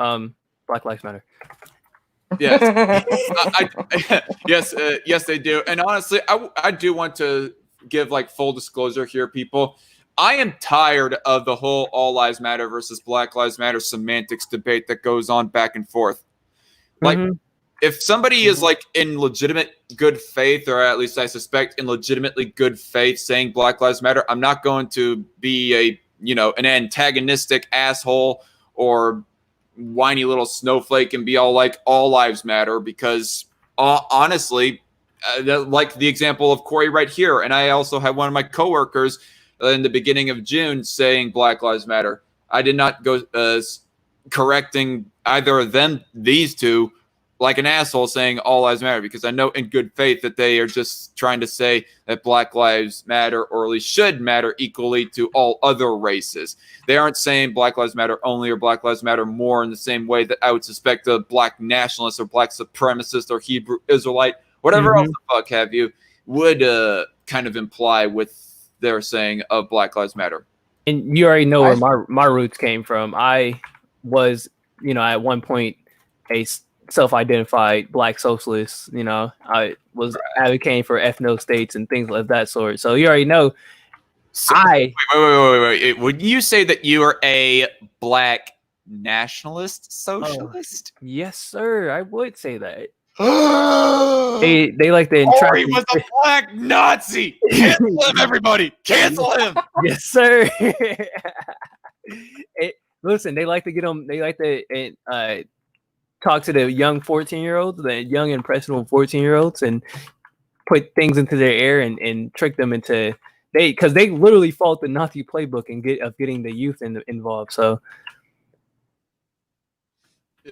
[SPEAKER 2] Black Lives Matter.
[SPEAKER 1] Yes. Yes, they do. And honestly, I do want to give full disclosure here, people. I am tired of the whole all lives matter versus Black Lives Matter semantics debate that goes on back and forth. If somebody is in legitimate good faith, or at least I suspect in legitimately good faith, saying Black Lives Matter, I'm not going to be an antagonistic asshole or whiny little snowflake and be all all lives matter, because honestly, like the example of Cory right here. And I also had one of my coworkers in the beginning of June saying Black Lives Matter. I did not go correcting either of these two, like an asshole saying all lives matter, because I know in good faith that they are just trying to say that Black lives matter, or at least should matter equally to all other races. They aren't saying Black lives matter only or Black lives matter more, in the same way that I would suspect a Black nationalist or Black supremacist or Hebrew Israelite, whatever else the fuck have you, would kind of imply with their saying of Black lives matter.
[SPEAKER 2] And you already know where my roots came from. I was, at one point a self-identified Black socialist. I was advocating for ethno states and things of that sort. So you already know.
[SPEAKER 1] So, wait. Would you say that you are a Black nationalist socialist.
[SPEAKER 2] Yes, sir. I would say that.
[SPEAKER 1] They
[SPEAKER 2] They like to entrap.
[SPEAKER 1] Cory was a black Nazi. Cancel him, everybody. Cancel him.
[SPEAKER 2] Yes, sir. Listen, they like to get them. They like to talk to the young 14-year-olds, the young impressionable 14-year-olds, and put things into their ear and trick them into because they literally fault the Nazi playbook and getting the youth involved. So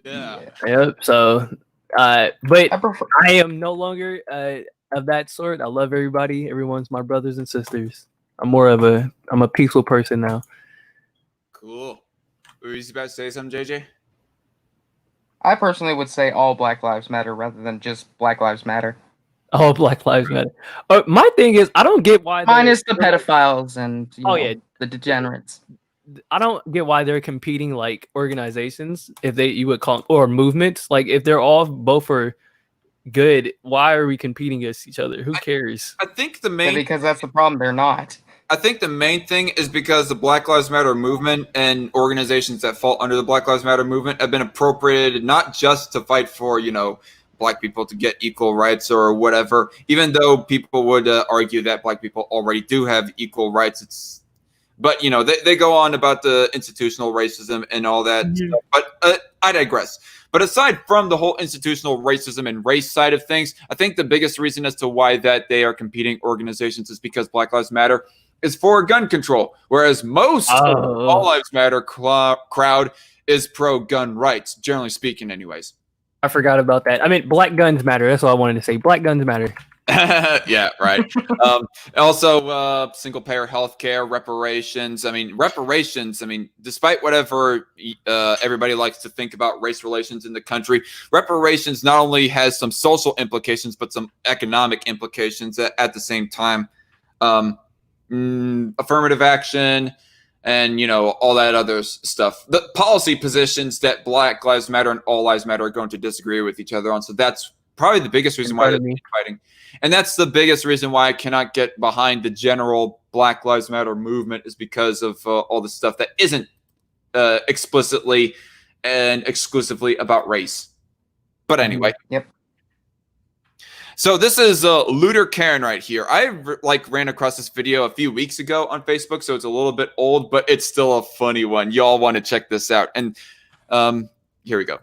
[SPEAKER 1] Yeah.
[SPEAKER 2] Yep. So, but I am no longer of that sort. I love everybody. Everyone's my brothers and sisters. I'm a peaceful person now.
[SPEAKER 1] Cool. Were you about to say something, JJ?
[SPEAKER 4] I personally would say all Black Lives Matter rather than just Black Lives Matter.
[SPEAKER 2] All Black Lives Matter. My thing is, I don't get why.
[SPEAKER 4] Minus the pedophiles and the degenerates.
[SPEAKER 2] I don't get why they're competing like organizations, if you would call them, or movements. Like if they're all both are good, why are we competing against each other? Who cares?
[SPEAKER 1] I think the main
[SPEAKER 4] because that's the problem. They're not.
[SPEAKER 1] I think the main thing is because the Black Lives Matter movement and organizations that fall under the Black Lives Matter movement have been appropriated not just to fight for, Black people to get equal rights or whatever, even though people would argue that Black people already do have equal rights. But, they go on about the institutional racism and all that stuff. But I digress. But aside from the whole institutional racism and race side of things, I think the biggest reason as to why that they are competing organizations is because Black Lives Matter is for gun control, whereas most of the All Lives Matter crowd is pro-gun rights, generally speaking anyways.
[SPEAKER 2] I forgot about that. I mean, Black Guns Matter. That's all I wanted to say. Black Guns Matter.
[SPEAKER 1] Yeah, right. Also, single-payer healthcare, reparations. Despite whatever everybody likes to think about race relations in the country, reparations not only has some social implications, but some economic implications at the same time. Affirmative action and, all that other stuff. The policy positions that Black Lives Matter and All Lives Matter are going to disagree with each other on. So that's probably the biggest reason why they're fighting. And that's the biggest reason why I cannot get behind the general Black Lives Matter movement is because of all the stuff that isn't explicitly and exclusively about race. But anyway.
[SPEAKER 4] Yep.
[SPEAKER 1] So this is Looter Karen right here. I ran across this video a few weeks ago on Facebook, so it's a little bit old, but it's still a funny one. Y'all want to check this out. And here we go.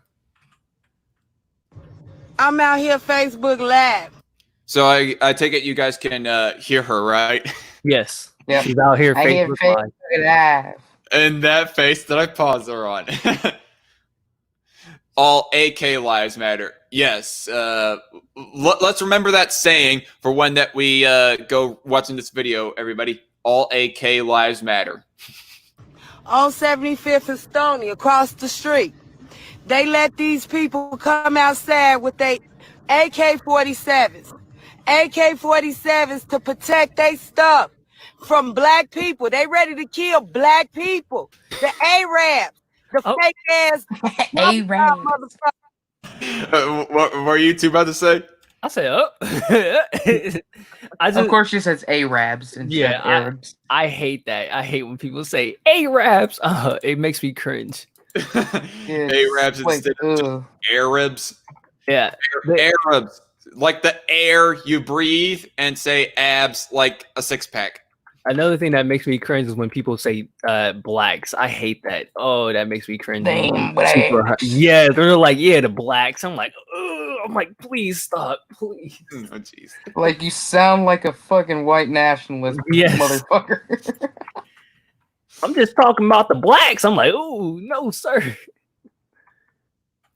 [SPEAKER 5] I'm out here Facebook Live.
[SPEAKER 1] So I take it you guys can hear her, right?
[SPEAKER 2] Yes.
[SPEAKER 4] Yep.
[SPEAKER 2] She's out here Facebook
[SPEAKER 4] Live.
[SPEAKER 1] And that face that I pause her on. All AK lives matter. Yes. Let's remember that saying for when that we go watching this video, everybody. All AK lives matter.
[SPEAKER 5] On 75th and Stony, across the street, they let these people come outside with their AK-47s. AK-47s to protect their stuff from black people. They ready to kill black people. The Arabs. The fake ass
[SPEAKER 4] Arabs.
[SPEAKER 1] What were you two about to say?
[SPEAKER 2] I say, of
[SPEAKER 4] course she says Arabs and Arabs.
[SPEAKER 2] I hate that. I hate when people say Arabs. It makes me cringe.
[SPEAKER 1] Arabs instead of Arabs.
[SPEAKER 2] Yeah.
[SPEAKER 1] Arabs. Like the air you breathe and say abs like a six-pack.
[SPEAKER 2] Another thing that makes me cringe is when people say blacks. I hate that. Oh, that makes me cringe. Yeah, they're like, the blacks. I'm like, please stop, please.
[SPEAKER 1] Oh, jeez.
[SPEAKER 4] Like you sound like a fucking white nationalist, motherfucker.
[SPEAKER 2] I'm just talking about the blacks. I'm like, oh no, sir.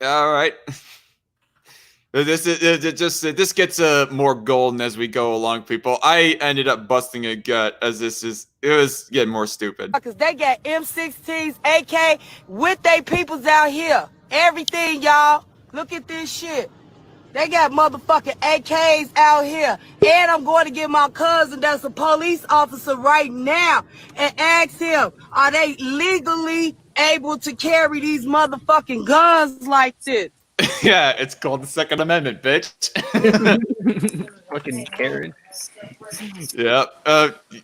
[SPEAKER 1] All right. This gets more golden as we go along, people. I ended up busting a gut as it was getting more stupid.
[SPEAKER 5] Because they got M16s, AK with they peoples out here. Everything, y'all. Look at this shit. They got motherfucking AKs out here. And I'm going to get my cousin that's a police officer right now and ask him, are they legally able to carry these motherfucking guns like this?
[SPEAKER 1] Yeah, it's called the Second Amendment, bitch.
[SPEAKER 2] Fucking Karen.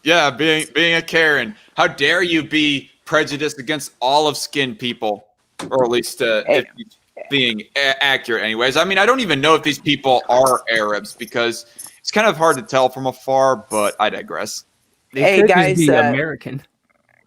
[SPEAKER 1] Yeah. Being a Karen. How dare you be prejudiced against olive-skinned people? or at least if he's being accurate. Anyways, I mean, I don't even know if these people are Arabs because it's kind of hard to tell from afar. But I digress.
[SPEAKER 2] They could just be American.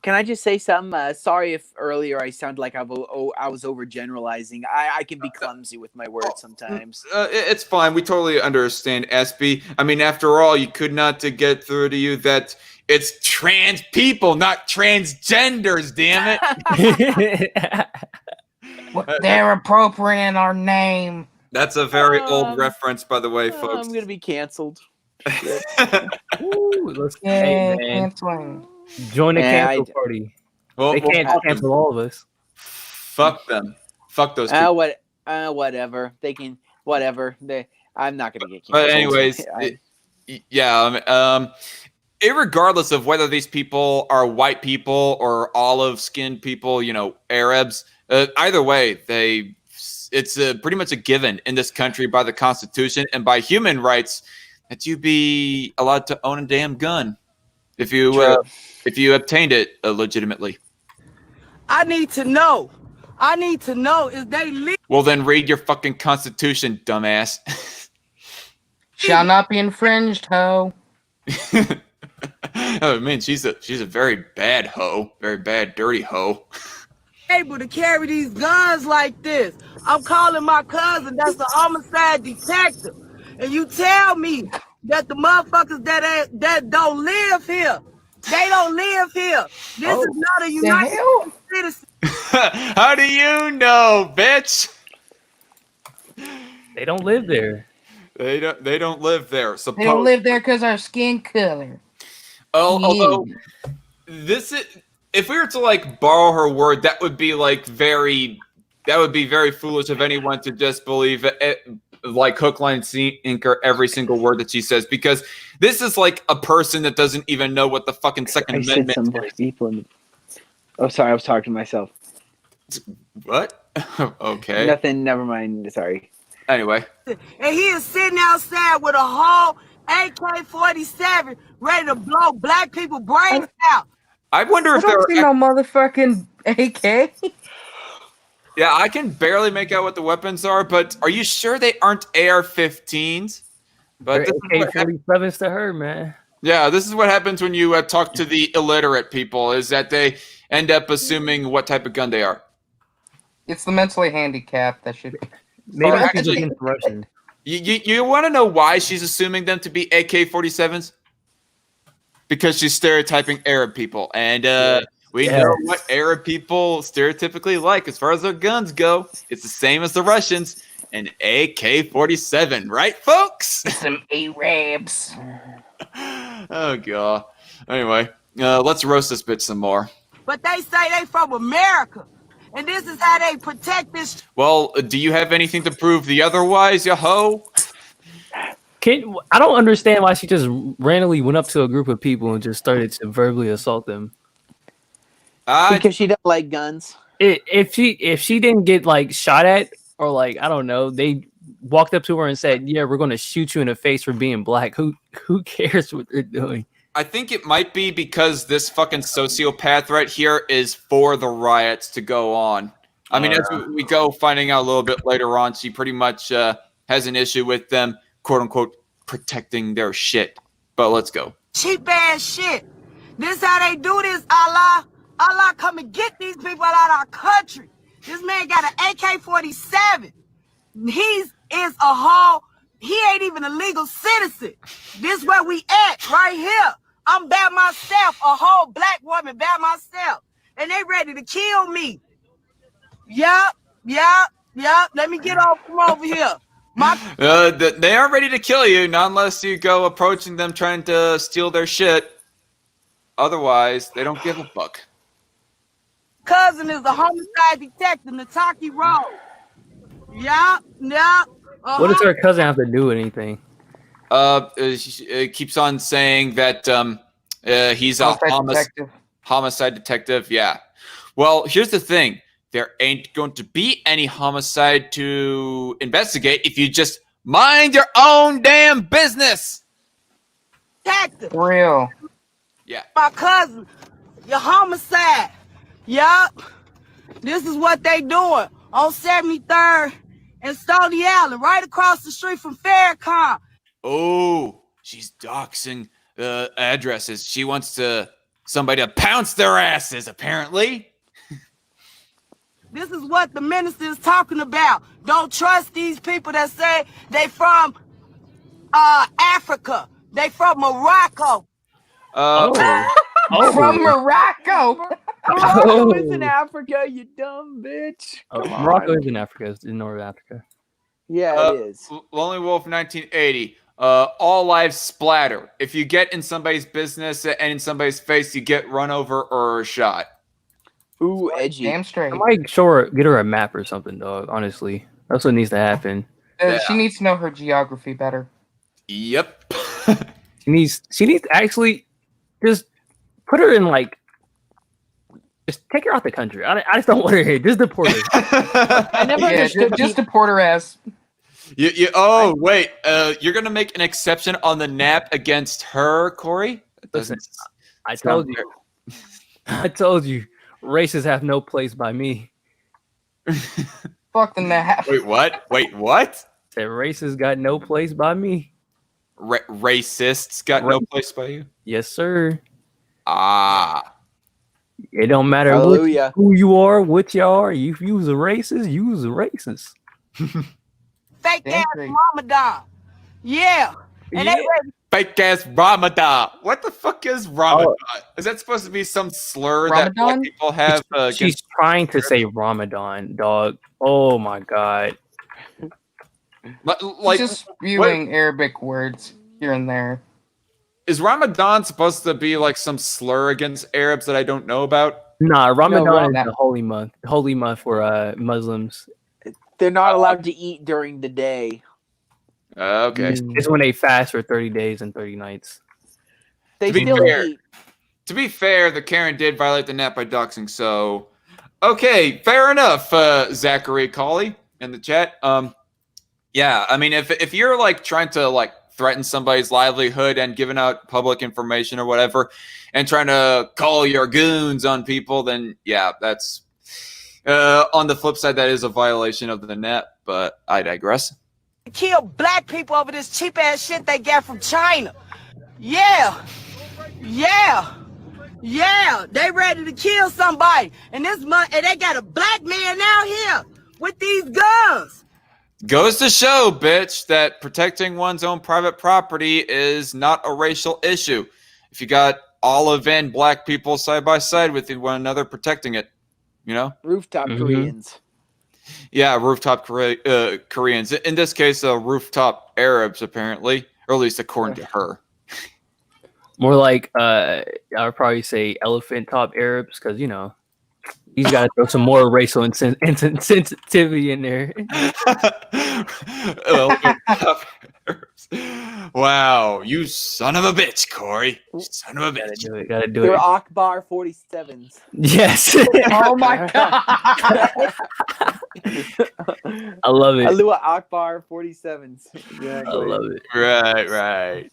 [SPEAKER 3] Can I just say something? Sorry if earlier I sounded like I was overgeneralizing. I can be clumsy with my words sometimes.
[SPEAKER 1] It's fine. We totally understand, SB. I mean, after all, you could not get through to you that it's trans people, not transgenders, damn it.
[SPEAKER 4] They're appropriating our name.
[SPEAKER 1] That's a very old reference, by the way, folks.
[SPEAKER 3] I'm going to be canceled.
[SPEAKER 2] Ooh, canceling. Join the cancel party.
[SPEAKER 1] Well,
[SPEAKER 2] they can't cancel all of us.
[SPEAKER 1] Fuck them. Fuck those people.
[SPEAKER 3] Whatever. They can. Whatever. I'm not gonna get canceled.
[SPEAKER 1] But anyways, irregardless of whether these people are white people or olive-skinned people, Arabs. Either way, it's pretty much a given in this country by the Constitution and by human rights that you be allowed to own a damn gun. If you obtained it legitimately.
[SPEAKER 5] I need to know is they legal?
[SPEAKER 1] Well, then read your fucking Constitution, dumbass.
[SPEAKER 4] Shall not be infringed, ho.
[SPEAKER 1] Oh man, she's a very bad hoe, very bad, dirty hoe.
[SPEAKER 5] Able to carry these guns like this. I'm calling my cousin. That's the homicide detective, and you tell me that the motherfuckers that don't live here, they don't live here. This is not a United States citizen.
[SPEAKER 1] How do you know, bitch?
[SPEAKER 2] They don't live there.
[SPEAKER 1] They don't live there.
[SPEAKER 4] They don't live there because our skin color.
[SPEAKER 1] Although this is, if we were to borrow her word, that would be very foolish of anyone to just believe it. Hook, line, sinker every single word that she says, because this is like a person that doesn't even know what the fucking Second Amendment is.
[SPEAKER 3] Oh, sorry, I was talking to myself.
[SPEAKER 1] What? Okay.
[SPEAKER 3] Nothing. Never mind. Sorry.
[SPEAKER 1] Anyway.
[SPEAKER 5] And he is sitting outside with a whole AK-47 ready to blow black people brains out.
[SPEAKER 1] I wonder if there are
[SPEAKER 4] no motherfucking AK.
[SPEAKER 1] Yeah, I can barely make out what the weapons are, but are you sure they aren't AR-15s? But
[SPEAKER 2] AK-47s to her, man.
[SPEAKER 1] Yeah, this is what happens when you talk to the illiterate people, is that they end up assuming what type of gun they are.
[SPEAKER 4] It's the mentally handicapped that should.
[SPEAKER 2] Maybe she's looking for Russian.
[SPEAKER 1] You want to know why she's assuming them to be AK-47s? Because she's stereotyping Arab people, and we know what Arab people stereotypically like as far as their guns go. It's the same as the Russians, an AK-47, right, folks?
[SPEAKER 4] Some Arabs.
[SPEAKER 1] Oh, God. Anyway, let's roast this bitch some more.
[SPEAKER 5] But they say they from America, and this is how they protect this.
[SPEAKER 1] Well, do you have anything to prove the otherwise, ya hoe?
[SPEAKER 2] I don't understand why she just randomly went up to a group of people and just started to verbally assault them.
[SPEAKER 3] Because she doesn't like guns.
[SPEAKER 2] If she didn't get shot at, or I don't know, they walked up to her and said, "Yeah, we're going to shoot you in the face for being black." Who cares what they're doing?
[SPEAKER 1] I think it might be because this fucking sociopath right here is for the riots to go on. I mean, as we go finding out a little bit later on, she pretty much has an issue with them, quote unquote, protecting their shit. But let's go.
[SPEAKER 5] Cheap ass shit. This how they do this, Allah. Allah come and get these people out of our country. This man got an AK-47. He ain't even a legal citizen. This where we at right here. I'm by myself, a whole black woman by myself. And they ready to kill me. Yup. Let me get off from over here.
[SPEAKER 1] They are ready to kill you, not unless you go approaching them trying to steal their shit. Otherwise, they don't give a fuck.
[SPEAKER 5] Cousin is the homicide detective, Nataki Road. Yup.
[SPEAKER 2] What does her cousin have to do with anything?
[SPEAKER 1] She keeps on saying that he's a homicide detective. Yeah. Well, here's the thing. There ain't going to be any homicide to investigate if you just mind your own damn business.
[SPEAKER 5] Detective.
[SPEAKER 4] For real.
[SPEAKER 1] Yeah.
[SPEAKER 5] My cousin, your homicide. Yup. This is what they doing on 73rd and Stony Island, right across the street from Farrakhan.
[SPEAKER 1] Oh, she's doxing addresses. She wants somebody to pounce their asses, apparently.
[SPEAKER 5] This is what the minister is talking about. Don't trust these people that say they from Africa. They from Morocco.
[SPEAKER 4] From Morocco.
[SPEAKER 3] Morocco is in Africa, you dumb bitch.
[SPEAKER 2] Morocco is in Africa. It's in North Africa.
[SPEAKER 3] Yeah, it is.
[SPEAKER 1] Lonely Wolf 1980. All lives splatter. If you get in somebody's business and in somebody's face, you get run over or shot.
[SPEAKER 3] Ooh, edgy.
[SPEAKER 4] Damn straight.
[SPEAKER 2] I might get her a map or something, dog. Honestly, that's what needs to happen.
[SPEAKER 4] She needs to know her geography better.
[SPEAKER 1] Yep.
[SPEAKER 2] She needs to actually just put her in just take her out the country. I just don't want her here. Just deport her.
[SPEAKER 3] I never understood.
[SPEAKER 4] Just deport her ass.
[SPEAKER 1] Wait. You're gonna make an exception on the nap against her, Cory?
[SPEAKER 2] Listen, I told you. I told you. Races have no place by me.
[SPEAKER 4] Fuck the nap.
[SPEAKER 1] Wait, what?
[SPEAKER 2] Said races got no place by me.
[SPEAKER 1] Racists got no place by you?
[SPEAKER 2] Yes, sir.
[SPEAKER 1] Ah.
[SPEAKER 2] It don't matter who you are, what you are. If you was a racist, you was a racist.
[SPEAKER 5] Fake ass Ramadan. Yeah. And they
[SPEAKER 1] Fake ass Ramadan. What the fuck is Ramadan? Is that supposed to be some slur that black people have?
[SPEAKER 2] She's trying to say Ramadan, dog. Oh my god.
[SPEAKER 1] Like
[SPEAKER 4] just spewing Arabic words here and there.
[SPEAKER 1] Is Ramadan supposed to be like some slur against Arabs that I don't know about?
[SPEAKER 2] Nah, Ramadan is the holy month for Muslims.
[SPEAKER 3] They're not allowed to eat during the day.
[SPEAKER 1] Okay.
[SPEAKER 2] It's when they fast for 30 days and 30 nights.
[SPEAKER 3] They still eat.
[SPEAKER 1] To be fair, the Karen did violate the net by doxing, so okay, fair enough, Zachary Colley in the chat. Yeah, I mean, if you're like trying to like threaten somebody's livelihood and giving out public information or whatever, and trying to call your goons on people, then yeah, that's on the flip side, that is a violation of the net. But I digress.
[SPEAKER 5] Kill black people over this cheap ass shit they get from China. Yeah. They ready to kill somebody, and they got a black man out here with these guns.
[SPEAKER 1] Goes to show, bitch, that protecting one's own private property is not a racial issue. If you got olive and black people side by side with one another protecting it, you know?
[SPEAKER 3] Rooftop Koreans.
[SPEAKER 1] Yeah, rooftop Koreans. In this case, rooftop Arabs, apparently, or at least according to her.
[SPEAKER 2] More like, I would probably say elephant top Arabs, because, you know, he's got to throw some more racial insensitivity in there.
[SPEAKER 1] Wow, you son of a bitch, Cory. You son of a bitch.
[SPEAKER 2] Gotta do it.
[SPEAKER 3] They're Akbar 47s.
[SPEAKER 2] Yes.
[SPEAKER 4] Oh my god.
[SPEAKER 2] I love it.
[SPEAKER 3] Alua Akbar 47s. Exactly.
[SPEAKER 2] I love it.
[SPEAKER 1] Right.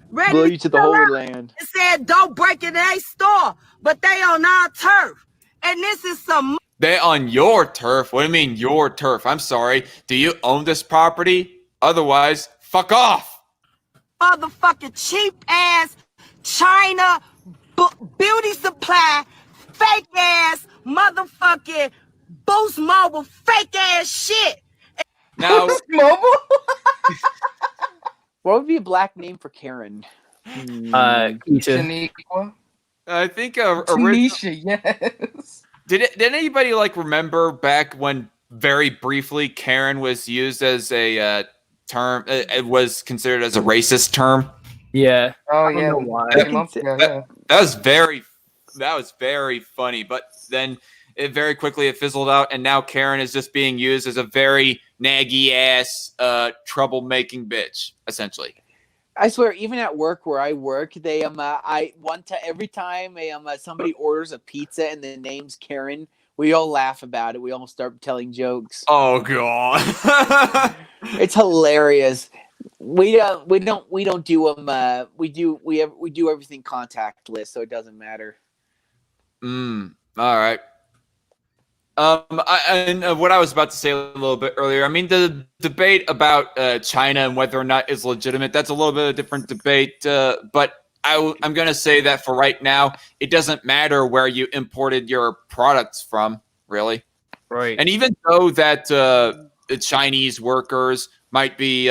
[SPEAKER 3] Ready blow you to the Holy Land.
[SPEAKER 5] It said don't break in their store, but they on our turf. And this is some...
[SPEAKER 1] They on your turf? What do you mean your turf? I'm sorry. Do you own this property? Otherwise, fuck off.
[SPEAKER 5] Motherfucking cheap ass China beauty supply, fake ass motherfucking Boost Mobile, fake ass shit.
[SPEAKER 1] Now,
[SPEAKER 4] Boost Mobile?
[SPEAKER 3] What would be a black name for Karen?
[SPEAKER 2] Keisha.
[SPEAKER 4] Shaniqua?
[SPEAKER 1] I think
[SPEAKER 4] Tanisha, yes.
[SPEAKER 1] Did anybody like remember back when very briefly Karen was used as a term? It was considered as a racist term.
[SPEAKER 2] Yeah.
[SPEAKER 4] Oh yeah.
[SPEAKER 1] That was very funny. But then it very quickly fizzled out, and now Karen is just being used as a very naggy ass, troublemaking bitch, essentially.
[SPEAKER 3] I swear, even at work where I work, they every time somebody orders a pizza and the name's Karen, we all laugh about it. We all start telling jokes.
[SPEAKER 1] Oh god,
[SPEAKER 3] it's hilarious. We don't do them. We do everything contactless, so it doesn't matter.
[SPEAKER 1] All right. What I was about to say a little bit earlier, I mean, the debate about China and whether or not is legitimate, that's a little bit of a different debate. But I'm going to say that for right now, it doesn't matter where you imported your products from, really.
[SPEAKER 2] Right.
[SPEAKER 1] And even though that the Chinese workers might be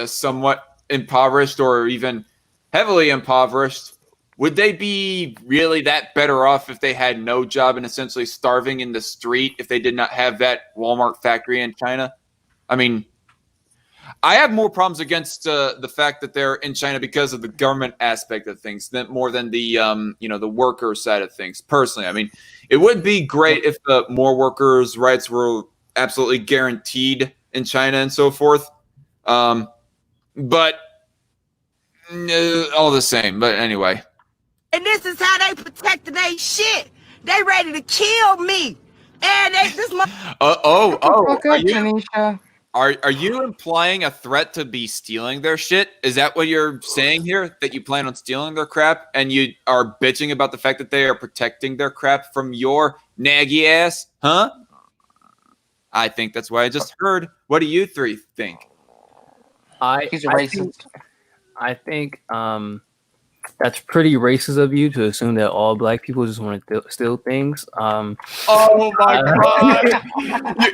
[SPEAKER 1] somewhat impoverished or even heavily impoverished, would they be really that better off if they had no job and essentially starving in the street if they did not have that Walmart factory in China? I mean, I have more problems against the fact that they're in China because of the government aspect of things more than the the worker side of things. Personally, I mean, it would be great if more workers' rights were absolutely guaranteed in China and so forth. But all the same. But anyway.
[SPEAKER 5] And this is how they protecting their shit. They ready to kill me. And they this
[SPEAKER 1] Are you implying a threat to be stealing their shit? Is that what you're saying here? That you plan on stealing their crap and you are bitching about the fact that they are protecting their crap from your naggy ass? Huh? I think that's what I just heard. What do you three think?
[SPEAKER 4] He's a racist.
[SPEAKER 2] I think that's pretty racist of you to assume that all black people just want to steal things.
[SPEAKER 1] Oh my God.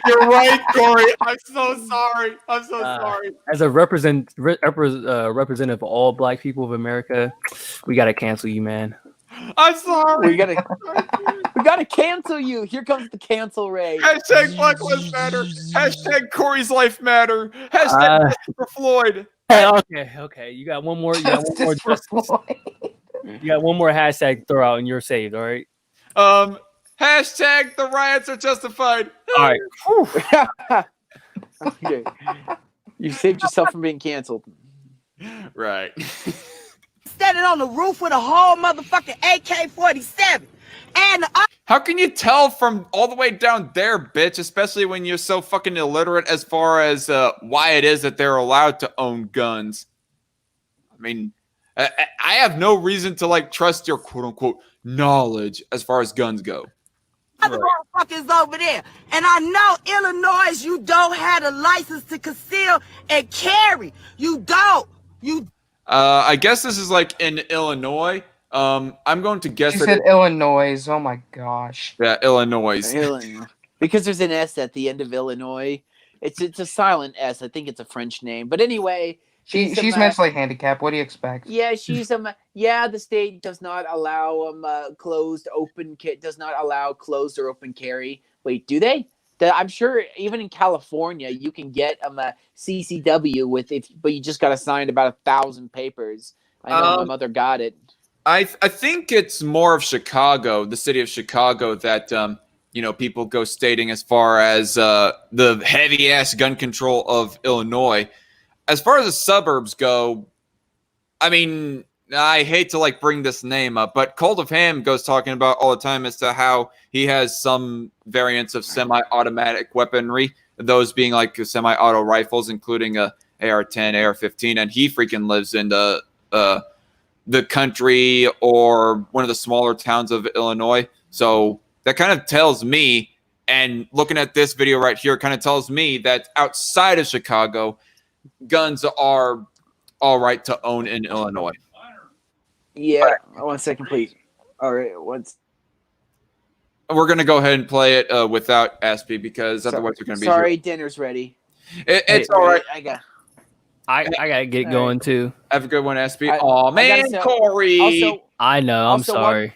[SPEAKER 1] You're right, Cory. I'm so sorry. I'm so sorry.
[SPEAKER 2] As a representative of all black people of America, we got to cancel you, man.
[SPEAKER 1] I'm sorry.
[SPEAKER 3] We gotta cancel you. Here comes the cancel ray.
[SPEAKER 1] Hashtag Black Lives Matter. Hashtag Cory's Life Matter. Hashtag for Floyd.
[SPEAKER 2] Hey, okay. You got one more. You got one more. You got one more hashtag to throw out, and you're saved. All right.
[SPEAKER 1] Hashtag the riots are justified.
[SPEAKER 2] All right.
[SPEAKER 3] Okay. You saved yourself from being canceled.
[SPEAKER 1] Right.
[SPEAKER 5] standing on the roof with a whole motherfucking AK-47. And
[SPEAKER 1] how can you tell from all the way down there, bitch? Especially when you're so fucking illiterate as far as why it is that they're allowed to own guns. I mean, I have no reason to like trust your quote unquote knowledge as far as guns go.
[SPEAKER 5] other motherfuckers over there. And I know Illinois, you don't have a license to conceal and carry. You don't.
[SPEAKER 1] I guess this is like in Illinois. I'm going to guess.
[SPEAKER 4] You said Illinois. Oh my gosh.
[SPEAKER 1] Yeah, Illinois.
[SPEAKER 3] Because there's an S at the end of Illinois. It's a silent S. I think it's a French name. But anyway,
[SPEAKER 4] she's mentally handicapped. What do you expect?
[SPEAKER 3] Yeah, the state does not allow closed or open carry. Wait, do they? I'm sure even in California you can get a CCW but you just got to sign about 1,000 papers. I know my mother got it.
[SPEAKER 1] I think it's more of Chicago, the city of Chicago, that people go stating as far as the heavy ass gun control of Illinois. As far as the suburbs go, I mean, I hate to like bring this name up, but Cold of Ham goes talking about all the time as to how he has some variants of semi-automatic weaponry, those being like semi-auto rifles, including a AR-10, AR-15, and he freaking lives in the country or one of the smaller towns of Illinois. So that kind of tells me, and looking at this video right here, kind of tells me that outside of Chicago, guns are all right to own in Illinois.
[SPEAKER 3] Yeah, 1 second, please. All right,
[SPEAKER 1] We're going to go ahead and play it without Aspie because otherwise we're going to be
[SPEAKER 3] Sorry, dinner's ready.
[SPEAKER 1] It's all right.
[SPEAKER 3] I got
[SPEAKER 2] to get going too.
[SPEAKER 1] Have a good one, Aspie. Oh man, Cory.
[SPEAKER 3] Also,
[SPEAKER 2] I know. I'm sorry.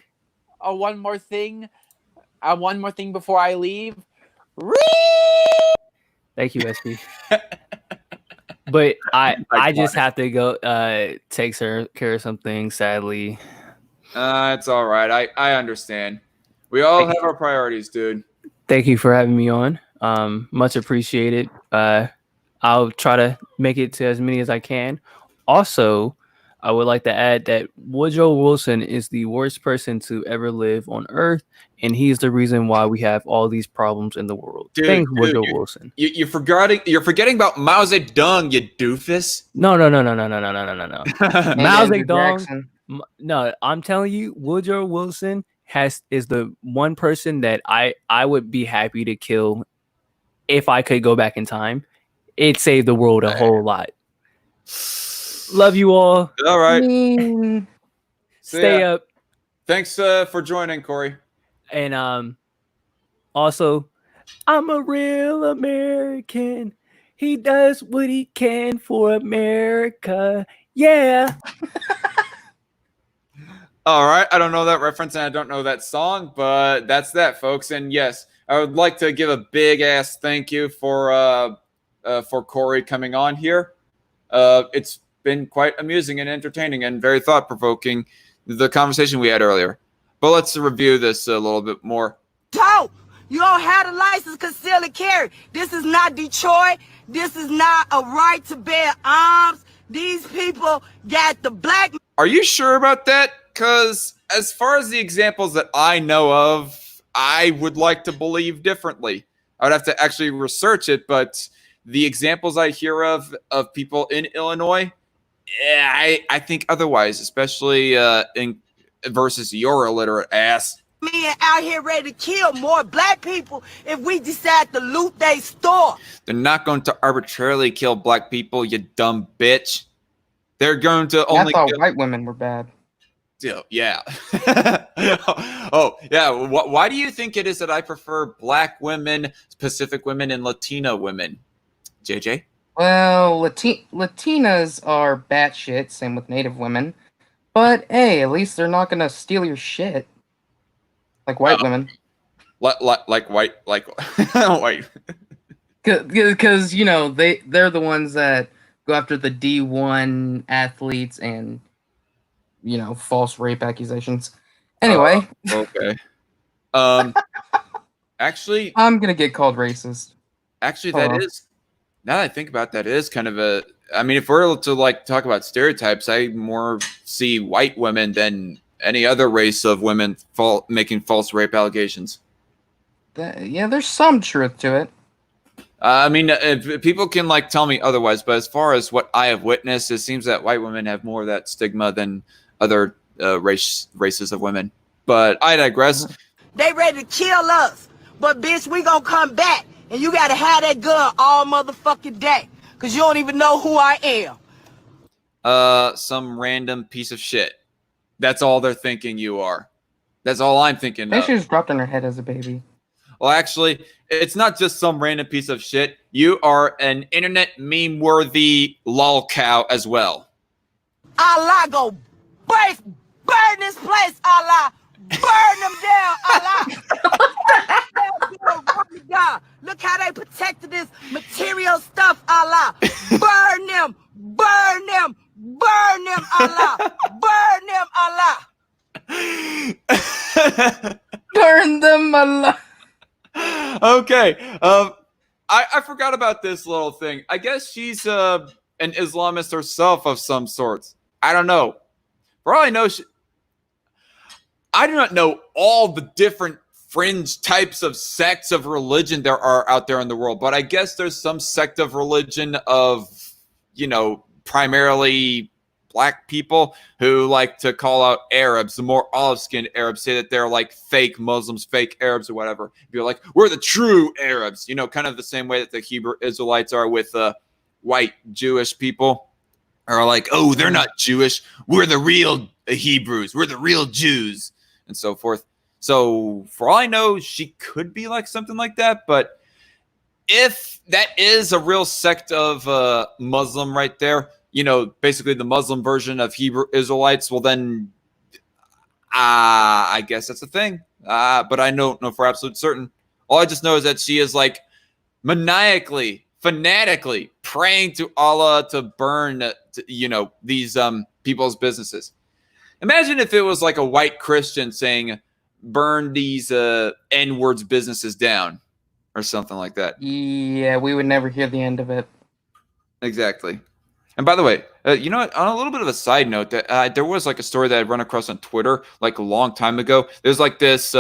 [SPEAKER 3] One more thing. One more thing before I leave.
[SPEAKER 2] Thank you, SP. But I just have to go take care of something, sadly.
[SPEAKER 1] It's all right. I understand. We all have our priorities, dude.
[SPEAKER 2] Thank you for having me on. Much appreciated. I'll try to make it to as many as I can. Also, I would like to add that Woodrow Wilson is the worst person to ever live on Earth, and he's the reason why we have all these problems in the world. Thanks, Woodrow Wilson.
[SPEAKER 1] You're forgetting about Mao Zedong, you doofus.
[SPEAKER 2] No. Mao Zedong. No, I'm telling you, Woodrow Wilson is the one person that I would be happy to kill if I could go back in time. It saved the world a whole lot. Love you all.
[SPEAKER 1] All right.
[SPEAKER 2] Stay up.
[SPEAKER 1] Thanks for joining, Cory.
[SPEAKER 2] And also, I'm a real American. He does what he can for America. Yeah.
[SPEAKER 1] All right. I don't know that reference and I don't know that song, but that's that, folks. And yes, I would like to give a big ass thank you for Cory coming on here. It's been quite amusing and entertaining and very thought provoking, the conversation we had earlier. But let's review this a little bit more.
[SPEAKER 5] Don't! You don't have the license to conceal and carry. This is not Detroit. This is not a right to bear arms. These people got the black.
[SPEAKER 1] Are you sure about that? Because as far as the examples that I know of, I would like to believe differently. I would have to actually research it, but the examples I hear of people in Illinois, I think otherwise, especially in versus your illiterate ass.
[SPEAKER 5] Men out here ready to kill more black people if we decide to loot their store.
[SPEAKER 1] They're not going to arbitrarily kill black people, you dumb bitch. They're going to only.
[SPEAKER 4] I thought white women were bad.
[SPEAKER 1] Yeah. Oh, yeah. Why do you think it is that I prefer black women, Pacific women, and Latino women? JJ?
[SPEAKER 4] Well, Latinas are batshit, same with Native women. But hey, at least they're not gonna steal your shit. Like white women.
[SPEAKER 1] Like white. White.
[SPEAKER 4] Because, you know, they're the ones that go after the D1 athletes and, you know, false rape accusations. Anyway.
[SPEAKER 1] Okay. Actually,
[SPEAKER 4] I'm gonna get called racist.
[SPEAKER 1] Actually, that is, now that I think about that, is kind of a, I mean, if we're to like talk about stereotypes, I more see white women than any other race of women making false rape allegations.
[SPEAKER 4] Yeah, there's some truth to it.
[SPEAKER 1] I mean, if people can like tell me otherwise, but as far as what I have witnessed, it seems that white women have more of that stigma than other races of women. But I digress.
[SPEAKER 5] They ready to kill us, but bitch, we gonna come back, and you gotta have that gun all motherfucking day, cause you don't even know who I am.
[SPEAKER 1] Some random piece of shit. That's all they're thinking you are. That's all I'm thinking
[SPEAKER 4] They
[SPEAKER 1] of.
[SPEAKER 4] should just dropped on her head as a baby.
[SPEAKER 1] Well, actually, it's not just some random piece of shit. You are an internet meme-worthy lol cow as well.
[SPEAKER 5] Allah go burn this place, Allah. Burn them down, Allah. God. Look how they protected this material stuff, Allah. Burn them, burn them, burn them, Allah. Burn them, Allah.
[SPEAKER 4] Burn them, Allah.
[SPEAKER 1] Okay. I forgot about this little thing. I guess she's an Islamist herself of some sorts. I don't know. For all I know, I do not know all the different fringe types of sects of religion there are out there in the world, but I guess there's some sect of religion of, you know, primarily black people who like to call out Arabs, the more olive-skinned Arabs, say that they're like fake Muslims, fake Arabs or whatever. Be like, we're the true Arabs, you know, kind of the same way that the Hebrew Israelites are with white Jewish people. Are like, oh, they're not Jewish. We're the real Hebrews. We're the real Jews, and so forth. So for all I know, she could be like something like that. But if that is a real sect of Muslim right there, you know, basically the Muslim version of Hebrew Israelites, well then, I guess that's a thing. But I don't know for absolute certain. All I just know is that she is like maniacally, fanatically praying to Allah to burn, you know, these people's businesses. Imagine if it was like a white Christian saying, burn these N-words businesses down or something like that.
[SPEAKER 4] Yeah, we would never hear the end of it.
[SPEAKER 1] Exactly. And by the way, you know what? On a little bit of a side note, that there was like a story that I'd run across on Twitter like a long time ago. There's like this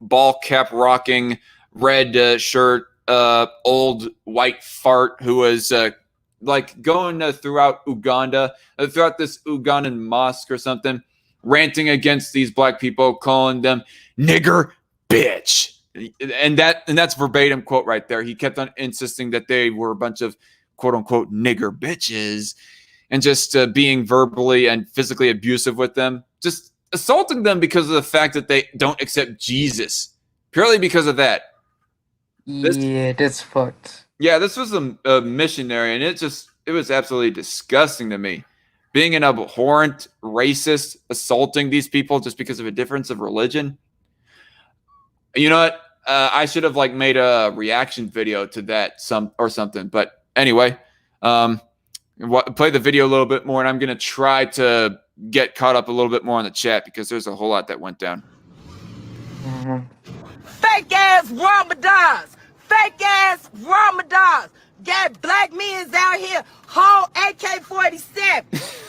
[SPEAKER 1] ball cap rocking, red shirt, old white fart who was like going throughout Uganda, throughout this Ugandan mosque or something, ranting against these black people, calling them nigger bitch. And that's verbatim quote right there. He kept on insisting that they were a bunch of quote unquote nigger bitches, and just being verbally and physically abusive with them, just assaulting them because of the fact that they don't accept Jesus, purely because of that.
[SPEAKER 4] Yeah, that's fucked.
[SPEAKER 1] Yeah, this was a missionary, and it was absolutely disgusting to me. Being an abhorrent racist, assaulting these people just because of a difference of religion. You know what? I should have like made a reaction video to that something. But anyway, play the video a little bit more, and I'm gonna try to get caught up a little bit more on the chat because there's a whole lot that went down.
[SPEAKER 5] Fake ass Ramadans. Fake ass Ramadans. Got black men's out here, whole AK-47.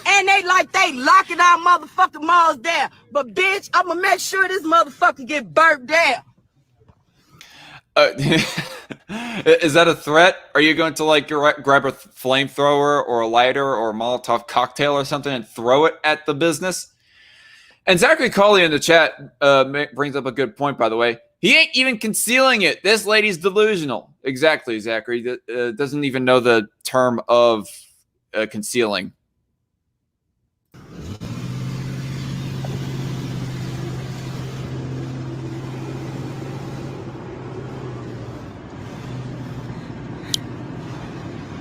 [SPEAKER 5] And they like they locking our motherfucking malls down. But bitch, I'ma make sure this motherfucker get burnt down.
[SPEAKER 1] Is that a threat? Are you going to like grab a flamethrower or a lighter or a Molotov cocktail or something and throw it at the business? And Zachary Colley in the chat brings up a good point, by the way. He ain't even concealing it. This lady's delusional. Exactly, Zachary. Doesn't even know the term of concealing.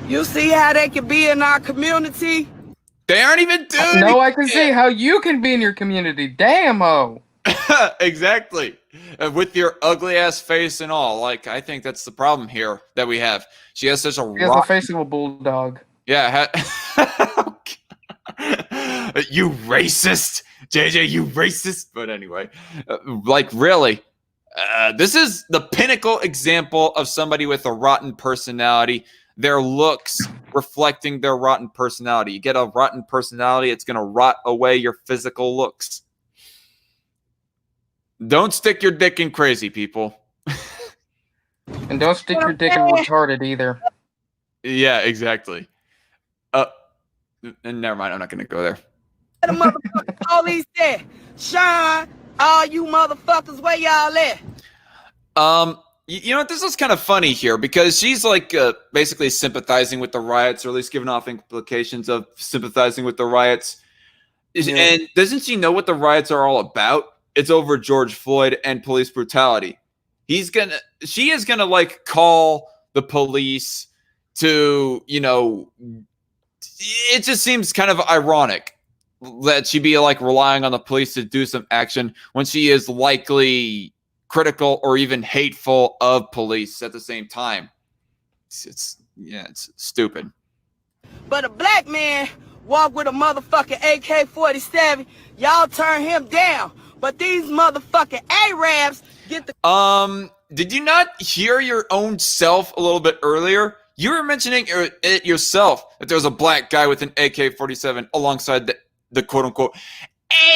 [SPEAKER 5] You see how they can be in our community?
[SPEAKER 1] They aren't even doing
[SPEAKER 4] No, I can see how you can be in your community. Damn-o.
[SPEAKER 1] Exactly. With your ugly ass face and all. Like, I think that's the problem here that we have. She has such a
[SPEAKER 4] She has the face of a bulldog.
[SPEAKER 1] Yeah. You racist. JJ, you racist. But anyway, like really, this is the pinnacle example of somebody with a rotten personality. Their looks reflecting their rotten personality. You get a rotten personality, it's going to rot away your physical looks. Don't stick your dick in crazy, people.
[SPEAKER 4] And don't stick your dick in retarded either.
[SPEAKER 1] Yeah, exactly. And never mind, I'm not going to go there.
[SPEAKER 5] The motherfucking police said, Sean, all you motherfuckers, where y'all at?
[SPEAKER 1] You know what? This is kind of funny here because she's like basically sympathizing with the riots, or at least giving off implications of sympathizing with the riots. Yeah. And doesn't she know what the riots are all about? It's over George Floyd and police brutality. She is gonna like call the police to, you know, it just seems kind of ironic that she'd be like relying on the police to do some action when she is likely critical or even hateful of police at the same time. It's stupid.
[SPEAKER 5] But a black man walk with a motherfucking AK-47, y'all turn him down. But these motherfucking Arabs get the...
[SPEAKER 1] Did you not hear your own self a little bit earlier? You were mentioning it yourself that there was a black guy with an AK-47 alongside the quote-unquote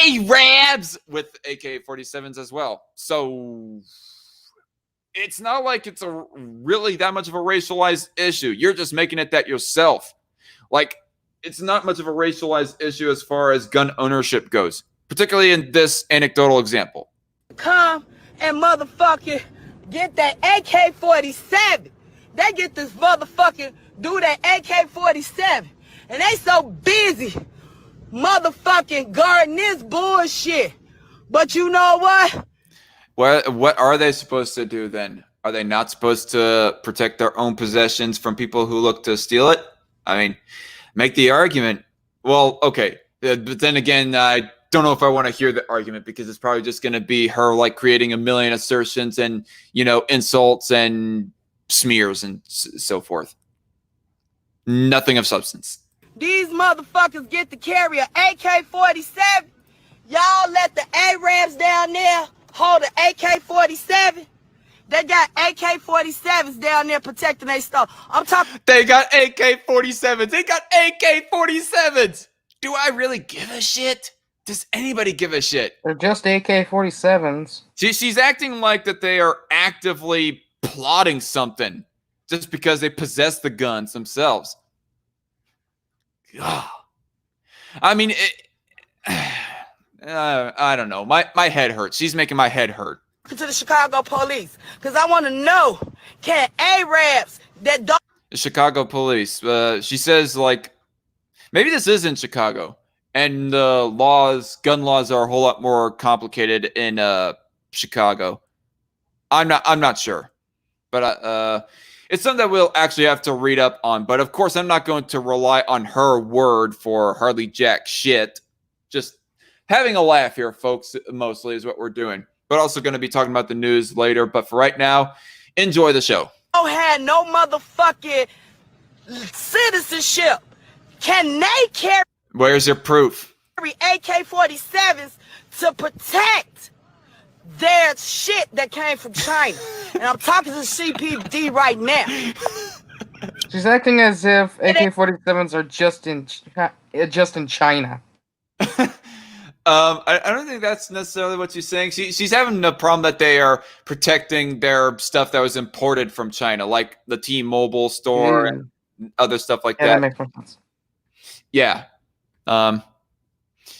[SPEAKER 1] Arabs with AK-47s as well. So it's not like it's a really that much of a racialized issue. You're just making it that yourself. Like, it's not much of a racialized issue as far as gun ownership goes, particularly in this anecdotal example.
[SPEAKER 5] Come and motherfucking get that AK-47. They get this motherfucking do that AK-47. And they so busy motherfucking guarding this bullshit. But you know what?
[SPEAKER 1] What are they supposed to do then? Are they not supposed to protect their own possessions from people who look to steal it? I mean, make the argument. Well, okay. But then again, I don't know if I want to hear the argument because it's probably just going to be her like creating a million assertions and, you know, insults and smears and so forth. Nothing of substance.
[SPEAKER 5] These motherfuckers get to carry an AK-47. Y'all let the Arabs down there hold an AK-47. They got AK-47s down there protecting their stuff. I'm talking.
[SPEAKER 1] They got AK-47s. They got AK-47s. Do I really give a shit? Does anybody give a shit?
[SPEAKER 4] They're just AK-47s.
[SPEAKER 1] She's acting like that they are actively plotting something just because they possess the guns themselves. I mean, I don't know. My head hurts. She's making my head hurt.
[SPEAKER 5] To the Chicago police, because I want to know, can Arabs that don't...
[SPEAKER 1] The Chicago police. She says, like, maybe this is in Chicago, and gun laws are a whole lot more complicated in Chicago. I'm not sure, but it's something that we'll actually have to read up on. But of course, I'm not going to rely on her word for hardly jack shit. Just having a laugh here, folks, mostly is what we're doing. But also going to be talking about the news later. But for right now, enjoy the show.
[SPEAKER 5] Don't have no motherfucking citizenship. Can they carry...
[SPEAKER 1] Where's your proof?
[SPEAKER 5] AK-47s to protect their shit that came from China. And I'm talking to CPD right now.
[SPEAKER 4] She's acting as if AK-47s are just in China.
[SPEAKER 1] I don't think that's necessarily what she's saying. She's having a problem that they are protecting their stuff that was imported from China, like the T-Mobile store and other stuff like that.
[SPEAKER 4] That makes more sense.
[SPEAKER 1] Yeah. But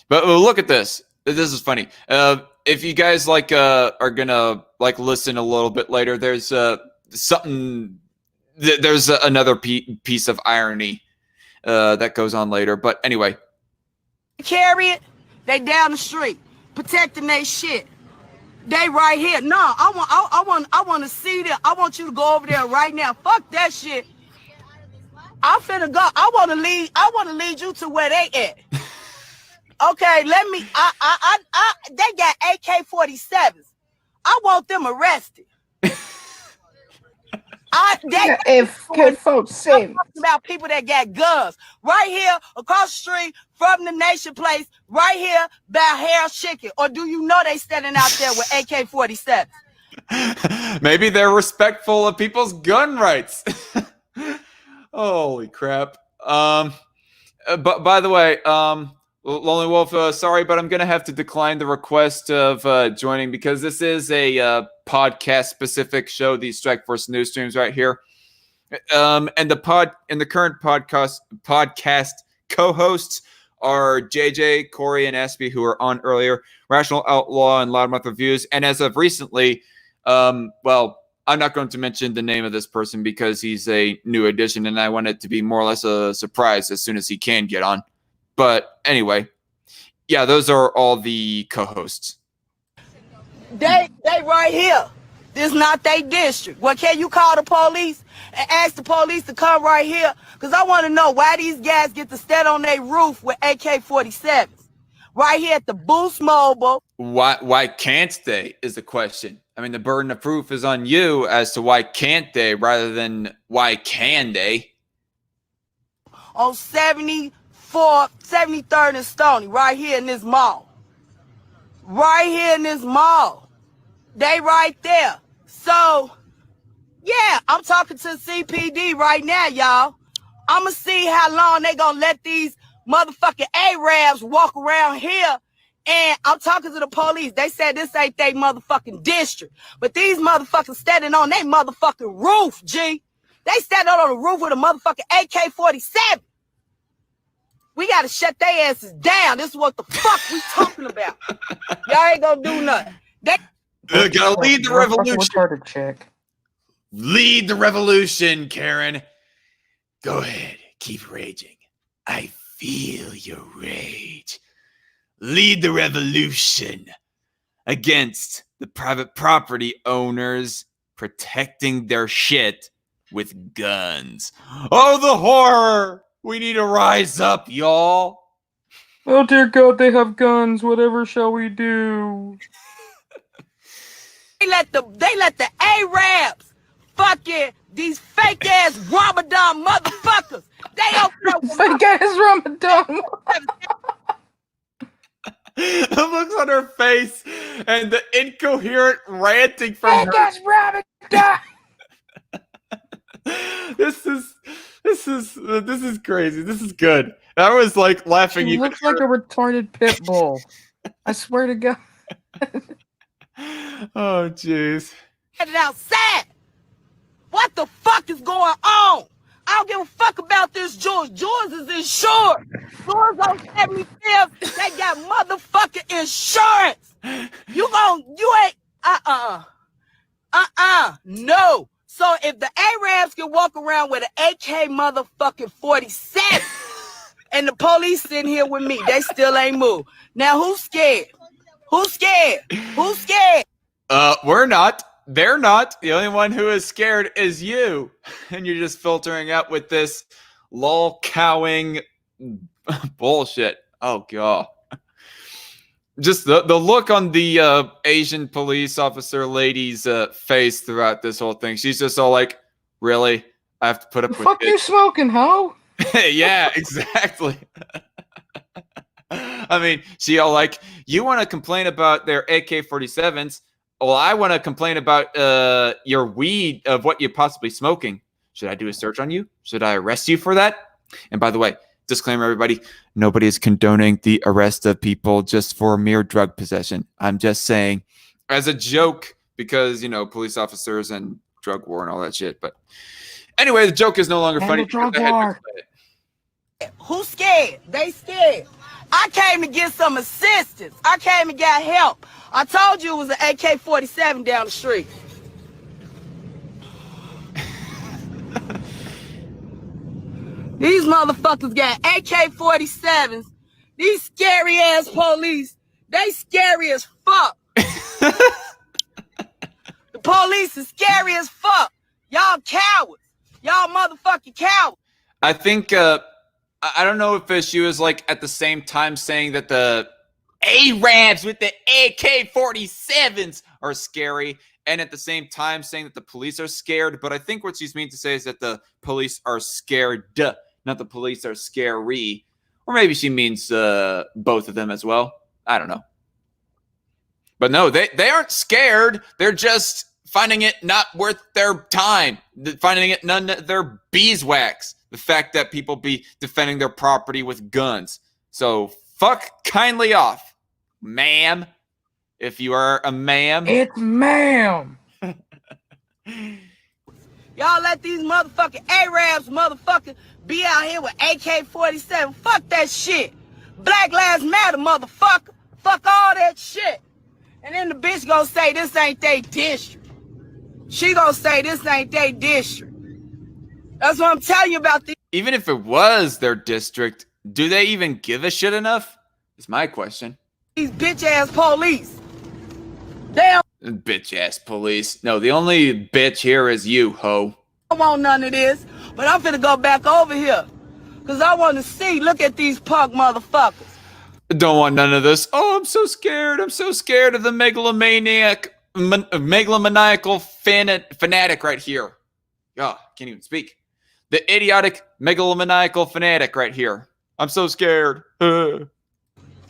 [SPEAKER 1] look at this. This is funny. If you guys are gonna listen a little bit later, there's something. There's another piece of irony that goes on later. But anyway,
[SPEAKER 5] carry it. They down the street protecting their shit. They right here. No, I want to see them. I want you to go over there right now. Fuck that shit. I'm finna go. I want to lead you to where they at. Okay, let me. They got AK-47s. I want them arrested.
[SPEAKER 4] If good folks say
[SPEAKER 5] I'm talking about people that got guns right here across the street from the Nation Place, right here by Harold Chicken. Or do you know they standing out there with AK-47?
[SPEAKER 1] Maybe they're respectful of people's gun rights. Holy crap. But by the way, Lonely Wolf, sorry, but I'm going to have to decline the request of joining because this is a podcast-specific show, these Strike Force news streams right here. And the current podcast co-hosts are JJ, Cory, and Espy, who were on earlier, Rational Outlaw, and Loudmouth Reviews. And as of recently, well, I'm not going to mention the name of this person because he's a new addition, and I want it to be more or less a surprise as soon as he can get on. But anyway, yeah, those are all the co-hosts.
[SPEAKER 5] They right here. This not their district. Well, can you call the police and ask the police to come right here? Because I want to know why these guys get to stand on their roof with AK-47s. Right here at the Boost Mobile.
[SPEAKER 1] Why can't they is the question. I mean, the burden of proof is on you as to why can't they rather than why can they.
[SPEAKER 5] On 73rd and Stony, right here in this mall. Right here in this mall. They right there. So, yeah, I'm talking to CPD right now, y'all. I'm going to see how long they going to let these motherfucking Arabs walk around here. And I'm talking to the police. They said this ain't their motherfucking district. But these motherfuckers standing on their motherfucking roof, G. They standing on the roof with a motherfucking AK-47. We got to shut their asses down. This is what the fuck we talking about. Y'all ain't going to do nothing.
[SPEAKER 1] They gotta lead the revolution.
[SPEAKER 4] Check.
[SPEAKER 1] Lead the revolution, Karen. Go ahead. Keep raging. I feel your rage. Lead the revolution against the private property owners protecting their shit with guns. Oh, the horror! We need to rise up, y'all.
[SPEAKER 4] Oh, dear God, they have guns. Whatever shall we do?
[SPEAKER 5] They let the Arabs fucking these fake ass Ramadan motherfuckers. They don't know
[SPEAKER 4] fake ass Ramadan.
[SPEAKER 1] The looks on her face and the incoherent ranting from
[SPEAKER 4] fake ass Ramadan.
[SPEAKER 1] This is crazy. This is good. I was like laughing.
[SPEAKER 4] He looks like a retarded pit bull. I swear to God.
[SPEAKER 1] Oh, jeez.
[SPEAKER 5] Get it outside. What the fuck is going on? I don't give a fuck about this George. George is insured. George on 75th, they got motherfucking insurance. You ain't, no. So if the Arabs can walk around with an AK motherfucking 47 and the police sitting here with me, they still ain't moved. Now who's scared? Who's scared? Who's scared?
[SPEAKER 1] We're not. They're not. The only one who is scared is you. And you're just filtering out with this lol-cowing bullshit. Oh, God. Just the look on the Asian police officer lady's face throughout this whole thing. She's just all like, really? I have to put up with
[SPEAKER 4] fuck
[SPEAKER 1] it.
[SPEAKER 4] you smoking, ho?
[SPEAKER 1] Yeah, exactly. I mean, she all like, you want to complain about their AK-47s? Well, I want to complain about your weed of what you're possibly smoking. Should I do a search on you? Should I arrest you for that? And by the way, disclaimer, everybody, nobody is condoning the arrest of people just for mere drug possession. I'm just saying as a joke because, you know, police officers and drug war and all that shit. But anyway, the joke is no longer funny.
[SPEAKER 4] Drug war.
[SPEAKER 5] Who's scared? They scared. I came to get some assistance. I came and got help. I told you it was an AK-47 down the street. These motherfuckers got AK-47s. These scary ass police, they scary as fuck. The police is scary as fuck. Y'all cowards. Y'all motherfucking cowards.
[SPEAKER 1] I think, I don't know if she was like at the same time saying that the Arabs with the AK-47s are scary, and at the same time saying that the police are scared. But I think what she's meaning to say is that the police are scared, not the police are scary. Or maybe she means both of them as well. I don't know. But no, they aren't scared. They're just finding it not worth their time. Finding it none of their beeswax. The fact that people be defending their property with guns. So fuck kindly off, ma'am. If you are a ma'am.
[SPEAKER 4] It's ma'am.
[SPEAKER 5] Y'all let these motherfucking Arabs motherfucking be out here with AK-47. Fuck that shit. Black Lives Matter, motherfucker. Fuck all that shit. And then the bitch gonna say this ain't they district. She gonna say this ain't they district. That's what I'm telling you about these.
[SPEAKER 1] Even if it was their district, do they even give a shit enough? Is my question.
[SPEAKER 5] These bitch ass police. They
[SPEAKER 1] Bitch ass police. No, the only bitch here is you, ho.
[SPEAKER 5] don't want none of this, but I'm finna go back over here. Cause I wanna see, look at these punk motherfuckers.
[SPEAKER 1] Don't want none of this. Oh, I'm so scared. I'm so scared of the megalomaniacal fanatic right here. Oh, can't even speak. The idiotic megalomaniacal fanatic right here. I'm so scared.
[SPEAKER 5] These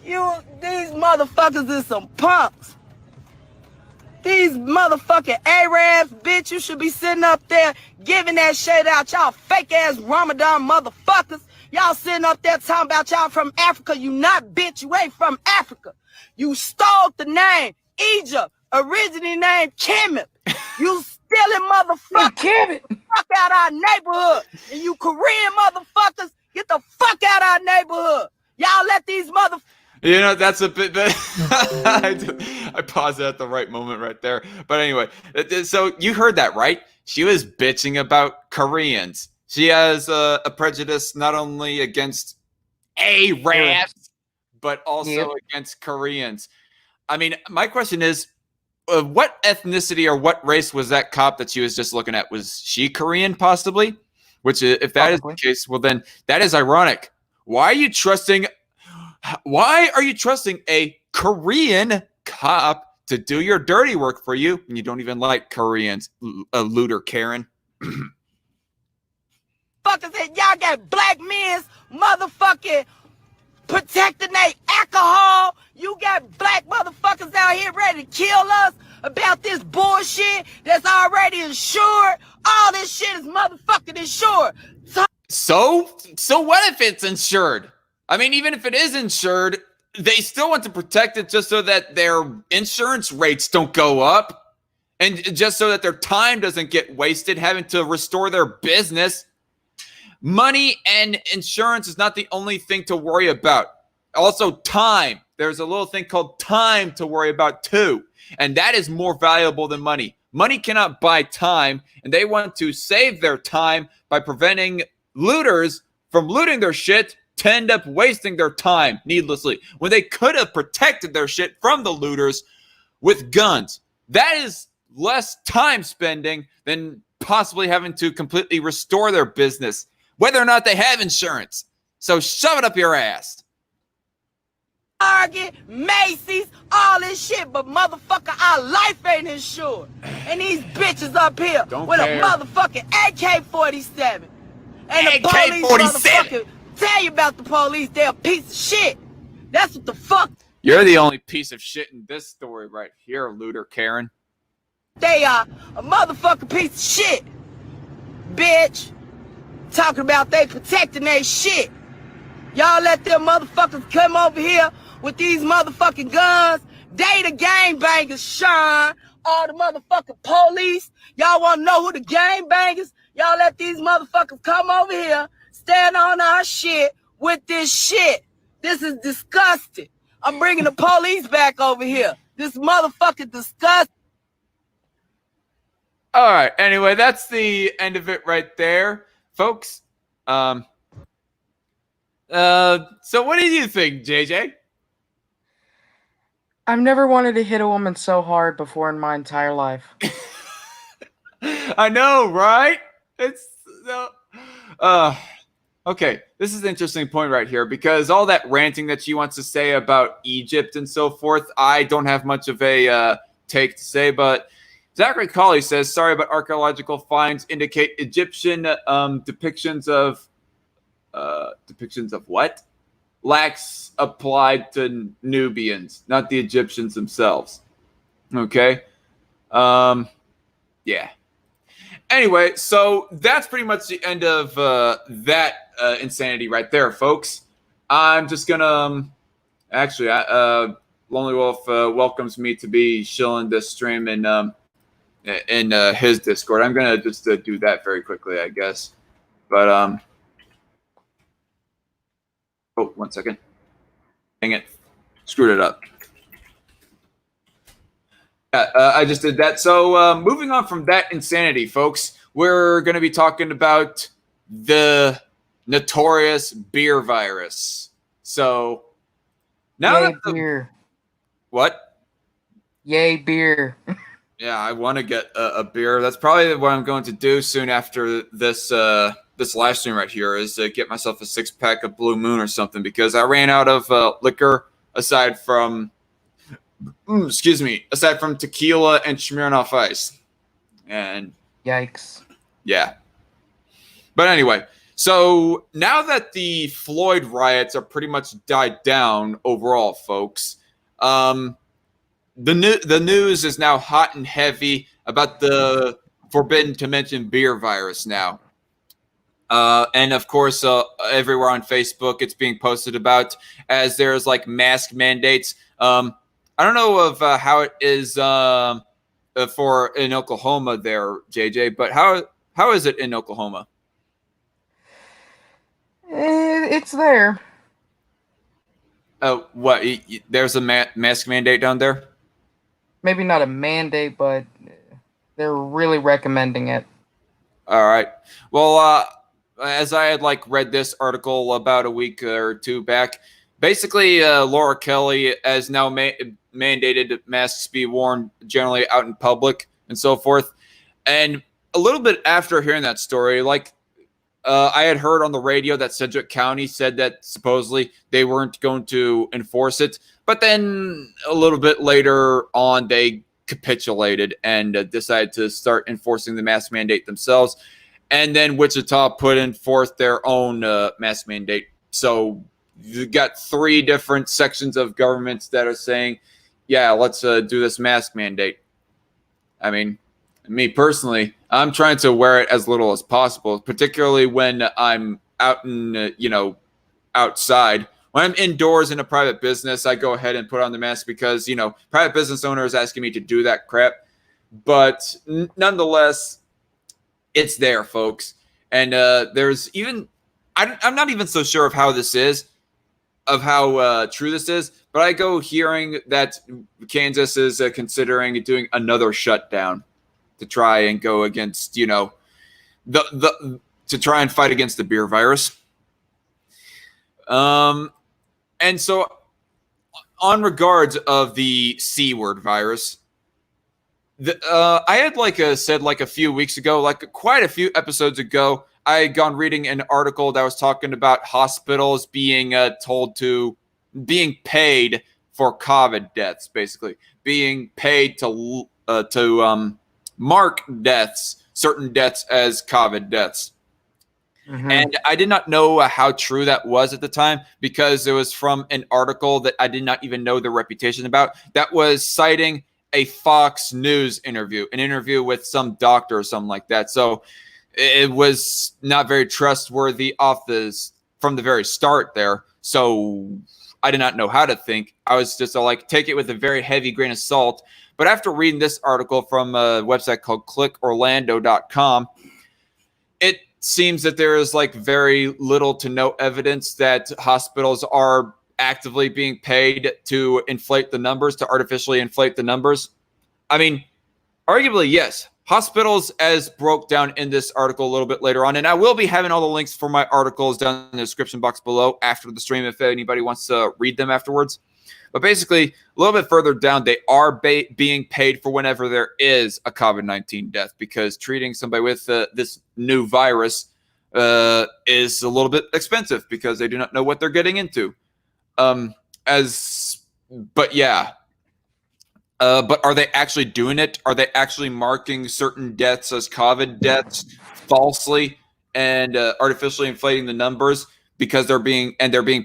[SPEAKER 5] motherfuckers is some punks. These motherfucking Arabs, bitch, you should be sitting up there giving that shit out. Y'all fake ass Ramadan motherfuckers. Y'all sitting up there talking about y'all from Africa. You not, bitch, you ain't from Africa. You stole the name Egypt, originally named Kemet. You stealing motherfuckers.
[SPEAKER 4] Kemet.
[SPEAKER 5] Fuck out our neighborhood. And you Korean motherfuckers, get the fuck out our neighborhood. Y'all let these motherfuckers.
[SPEAKER 1] You know, that's a bit. I paused it at the right moment right there. But anyway, so you heard that, right? She was bitching about Koreans. She has a prejudice not only against Arabs, but also against Koreans. I mean, my question is, what ethnicity or what race was that cop that she was just looking at? Was she Korean, possibly? Which, if that is the case, well, then that is ironic. Why are you trusting a Korean cop to do your dirty work for you when you don't even like Koreans, a looter Karen?
[SPEAKER 5] Fuckers said y'all got black men's motherfucking protecting their alcohol. You got black motherfuckers out here ready to kill us about this bullshit that's already insured. All this shit is motherfucking insured.
[SPEAKER 1] So what if it's insured? I mean, even if it is insured, they still want to protect it just so that their insurance rates don't go up and just so that their time doesn't get wasted having to restore their business. money and insurance is not the only thing to worry about. Also, time. There's a little thing called time to worry about too. And that is more valuable than money. Money cannot buy time, and they want to save their time by preventing looters from looting their shit to end up wasting their time needlessly when they could have protected their shit from the looters with guns. That is less time spending than possibly having to completely restore their business, whether or not they have insurance. So shove it up your ass.
[SPEAKER 5] Target, Macy's, all this shit, but motherfucker, our life ain't insured. And these bitches up here with a motherfucking AK-47. And the police motherfucker tell you about the police, they're a piece of shit. That's what the fuck.
[SPEAKER 1] You're the only piece of shit in this story right here, looter Karen.
[SPEAKER 5] They are a motherfucking piece of shit. Bitch. Talking about they protecting their shit. Y'all let them motherfuckers come over here with these motherfucking guns. They the gangbangers, Sean. All the motherfucking police. Y'all want to know who the gangbangers? Y'all let these motherfuckers come over here, stand on our shit with this shit. This is disgusting. I'm bringing the police back over here. This motherfucking disgusting.
[SPEAKER 1] All right. Anyway, that's the end of it right there, folks. So what do you think, JJ?
[SPEAKER 4] I've never wanted to hit a woman so hard before in my entire life.
[SPEAKER 1] I know, right? It's okay. This is an interesting point right here because all that ranting that she wants to say about Egypt and so forth, I don't have much of a take to say, but Zachary Colley says, sorry, but archaeological finds indicate Egyptian depictions of what? Lacks applied to Nubians, not the Egyptians themselves. Okay. Yeah. Anyway, so that's pretty much the end of that insanity right there, folks. I'm just gonna actually, Lonely Wolf welcomes me to be shilling this stream in his Discord. I'm gonna just do that very quickly, I guess. But oh, 1 second. Dang it, screwed it up. I just did that. So moving on from that insanity, folks, we're going to be talking about the notorious beer virus. So now
[SPEAKER 4] Yay,
[SPEAKER 1] that
[SPEAKER 4] beer.
[SPEAKER 1] What?
[SPEAKER 4] Yay, beer.
[SPEAKER 1] Yeah, I want to get a beer. That's probably what I'm going to do soon after this this live stream right here is get myself a 6-pack of Blue Moon or something because I ran out of liquor aside from tequila and Smirnoff Ice. And
[SPEAKER 4] yikes.
[SPEAKER 1] Yeah. But anyway, so now that the Floyd riots are pretty much died down overall, folks, the news is now hot and heavy about the forbidden to mention beer virus now. And of course, everywhere on Facebook, it's being posted about as there's like mask mandates. I don't know of how it is for in Oklahoma there, JJ, but how is it in Oklahoma?
[SPEAKER 4] It's there.
[SPEAKER 1] What? There's a mask mandate down there?
[SPEAKER 4] Maybe not a mandate, but they're really recommending it.
[SPEAKER 1] All right. Well, as I had read this article about a week or two back, basically Laura Kelly has now mandated masks be worn generally out in public and so forth. And a little bit after hearing that story, I had heard on the radio that Sedgwick County said that supposedly they weren't going to enforce it. But then a little bit later on, they capitulated and decided to start enforcing the mask mandate themselves. And then Wichita put in forth their own mask mandate. So you got 3 different sections of governments that are saying, yeah, let's do this mask mandate. I mean, me personally, I'm trying to wear it as little as possible, particularly when I'm out in, outside. When I'm indoors in a private business, I go ahead and put on the mask because, private business owner is asking me to do that crap. But nonetheless, it's there, folks. And there's even I'm not even so sure of how this is, of how true this is, but I go hearing that Kansas is considering doing another shutdown to try and go against, the to try and fight against the beer virus. And so on regards of the C word virus, I had said a few weeks ago, quite a few episodes ago, I had gone reading an article that was talking about hospitals being being paid for COVID deaths, basically being paid to mark deaths, certain deaths as COVID deaths. Mm-hmm. And I did not know how true that was at the time, because it was from an article that I did not even know the reputation about, that was citing a Fox News interview, an interview with some doctor or something like that. So it was not very trustworthy from the very start there. So I did not know how to think. I was just take it with a very heavy grain of salt. But after reading this article from a website called clickorlando.com, it seems that there is very little to no evidence that hospitals are actively being paid to inflate the numbers, to artificially inflate the numbers. I mean, arguably, yes. Hospitals, as broke down in this article a little bit later on, and I will be having all the links for my articles down in the description box below after the stream if anybody wants to read them afterwards. But basically, a little bit further down, they are being paid for whenever there is a COVID-19 death, because treating somebody with this new virus is a little bit expensive, because they do not know what they're getting into. But are they actually doing it? Are they actually marking certain deaths as COVID deaths falsely and artificially inflating the numbers because they're being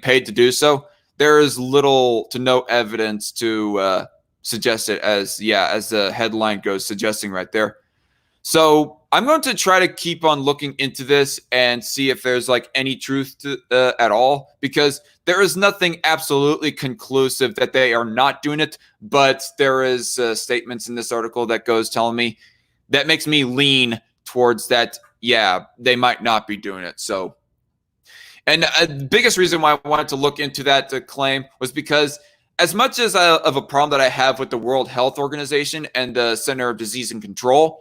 [SPEAKER 1] paid to do so? There is little to no evidence to suggest it, as the headline goes, suggesting right there. So I'm going to try to keep on looking into this and see if there's any truth to at all, because there is nothing absolutely conclusive that they are not doing it, but there is statements in this article that makes me lean towards that. Yeah, they might not be doing it. So, and the biggest reason why I wanted to look into that claim was because, as much as of a problem that I have with the World Health Organization and the Center of Disease and Control,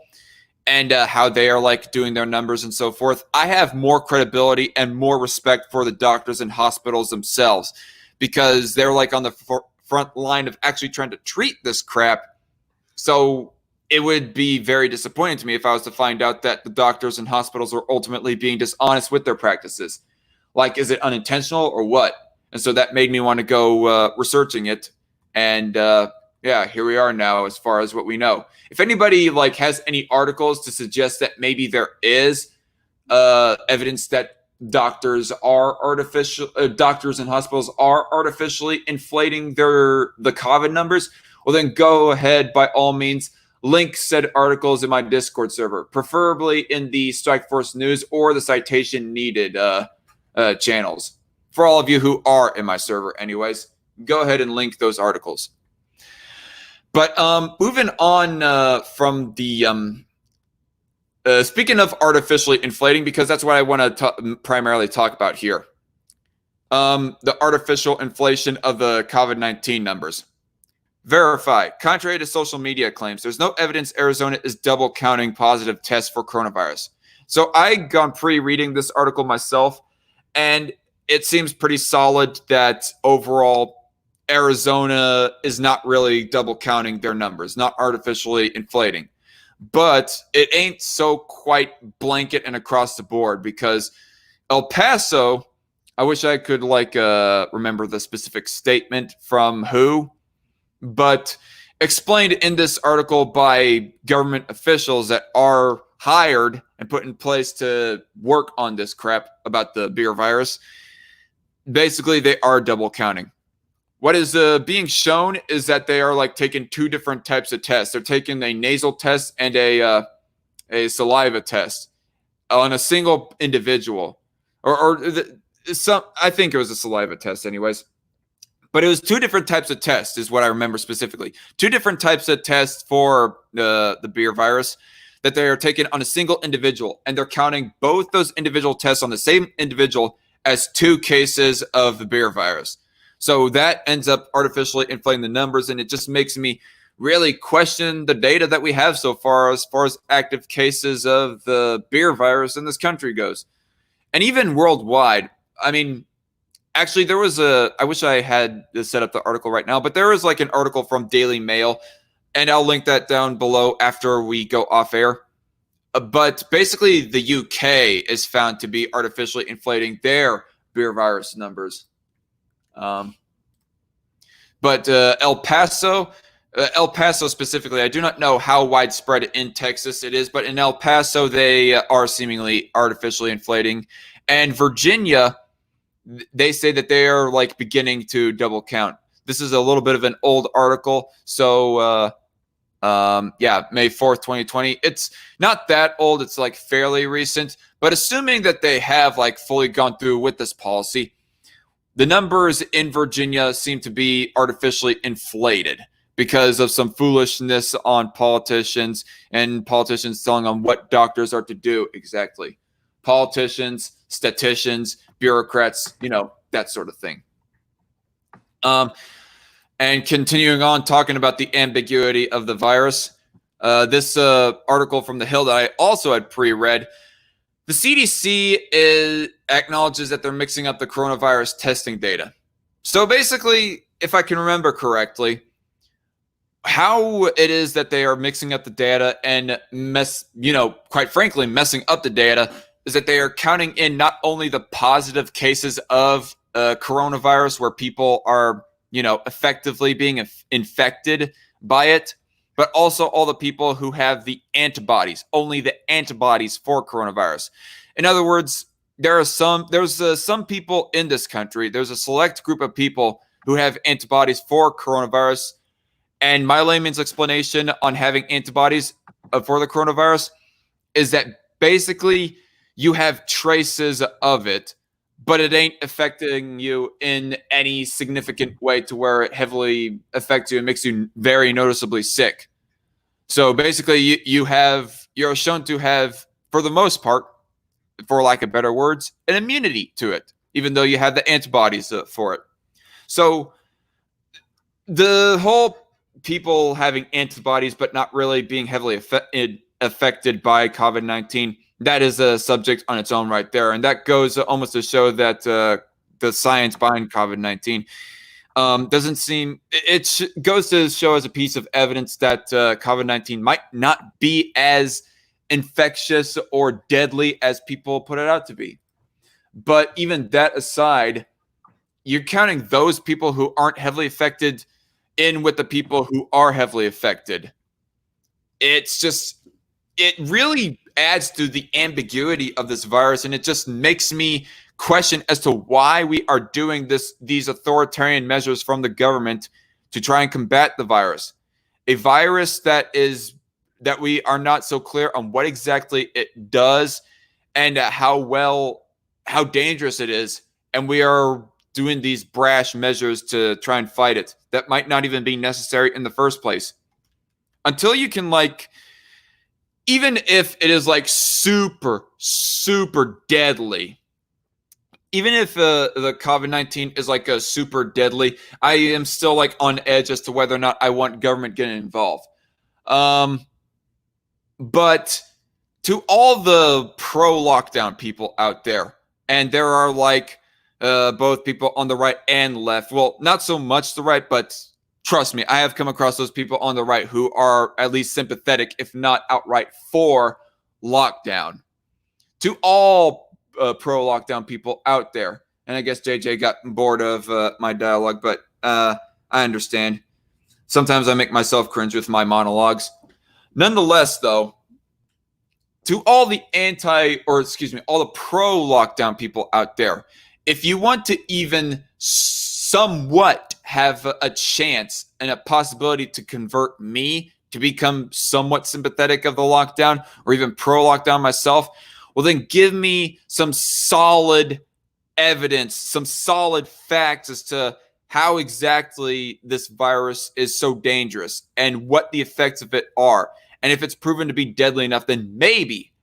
[SPEAKER 1] and how they are doing their numbers and so forth, I have more credibility and more respect for the doctors and hospitals themselves, because they're on the front line of actually trying to treat this crap. So it would be very disappointing to me if I was to find out that the doctors and hospitals are ultimately being dishonest with their practices. Is it unintentional or what? And so that made me want to go researching it. And here we are now as far as what we know. If anybody has any articles to suggest that maybe there is evidence that doctors and hospitals are artificially inflating the COVID numbers, well then go ahead, by all means, link said articles in my Discord server, preferably in the Strikeforce News or the Citation Needed channels. For all of you who are in my server anyways, go ahead and link those articles. But moving on from the speaking of artificially inflating, because that's what I want to primarily talk about here. The artificial inflation of the COVID-19 numbers. Verify. Contrary to social media claims, there's no evidence Arizona is double counting positive tests for coronavirus. So I gone pre-reading this article myself, and it seems pretty solid that overall Arizona is not really double counting their numbers, not artificially inflating. But it ain't so quite blanket and across the board, because El Paso, I wish I could remember the specific statement from who, but explained in this article by government officials that are hired and put in place to work on this crap about the beer virus. Basically, they are double counting. What is being shown is that they are taking two different types of tests. They're taking a nasal test and a saliva test on a single individual, I think it was a saliva test, anyways. But it was two different types of tests, is what I remember specifically. Two different types of tests for the beer virus. that they are taken on a single individual, and they're counting both those individual tests on the same individual as 2 cases of the beer virus. So that ends up artificially inflating the numbers, and it just makes me really question the data that we have so far as active cases of the beer virus in this country goes. And even worldwide, I mean, actually there was I wish I had set up the article right now, but there was like an article from Daily Mail, and I'll link that down below after we go off air. But basically the UK is found to be artificially inflating their beer virus numbers. But El Paso specifically, I do not know how widespread in Texas it is, but in El Paso, they are seemingly artificially inflating. And Virginia, they say that they are like beginning to double count. This is a little bit of an old article. So, yeah, May 4th, 2020. It's not that old. It's like fairly recent. But assuming that they have like fully gone through with this policy, the numbers in Virginia seem to be artificially inflated because of some foolishness on politicians and politicians telling them what doctors are to do exactly. Politicians, statisticians, bureaucrats, you know, that sort of thing. And continuing on talking about the ambiguity of the virus, this article from The Hill that I also had pre-read, the CDC acknowledges that they're mixing up the coronavirus testing data. So basically, if I can remember correctly, how it is that they are mixing up the data and quite frankly, messing up the data is that they are counting in not only the positive cases of coronavirus where people are, effectively being infected by it, but also all the people who have the antibodies, only the antibodies for coronavirus. In other words, there's some people in this country, there's a select group of people who have antibodies for coronavirus. And my layman's explanation on having antibodies for the coronavirus is that basically you have traces of it, but it ain't affecting you in any significant way to where it heavily affects you and makes you very noticeably sick. So basically you're shown to have, for the most part, for lack of better words, an immunity to it, even though you have the antibodies for it. So the whole people having antibodies but not really being heavily affected by COVID-19, that is a subject on its own right there. And that goes almost to show that the science behind COVID-19 doesn't seem, goes to show as a piece of evidence that COVID-19 might not be as infectious or deadly as people put it out to be. But even that aside, you're counting those people who aren't heavily affected in with the people who are heavily affected. It really adds to the ambiguity of this virus, and it just makes me question as to why we are doing these authoritarian measures from the government to try and combat the virus. A virus that we are not so clear on what exactly it does and how dangerous it is, and we are doing these brash measures to try and fight it that might not even be necessary in the first place. Until you can, even if it is super, super deadly, even if the COVID-19 is a super deadly, I am still on edge as to whether or not I want government getting involved. But to all the pro-lockdown people out there, and there are both people on the right and left. Well, not so much the right, but trust me, I have come across those people on the right who are at least sympathetic, if not outright for lockdown. To all pro-lockdown people out there, and I guess JJ got bored of my dialogue, but I understand. Sometimes I make myself cringe with my monologues. Nonetheless, though, to all the all the pro-lockdown people out there, if you want to even somewhat have a chance and a possibility to convert me to become somewhat sympathetic of the lockdown or even pro-lockdown myself, well, then give me some solid evidence, some solid facts as to how exactly this virus is so dangerous and what the effects of it are. And if it's proven to be deadly enough, then maybe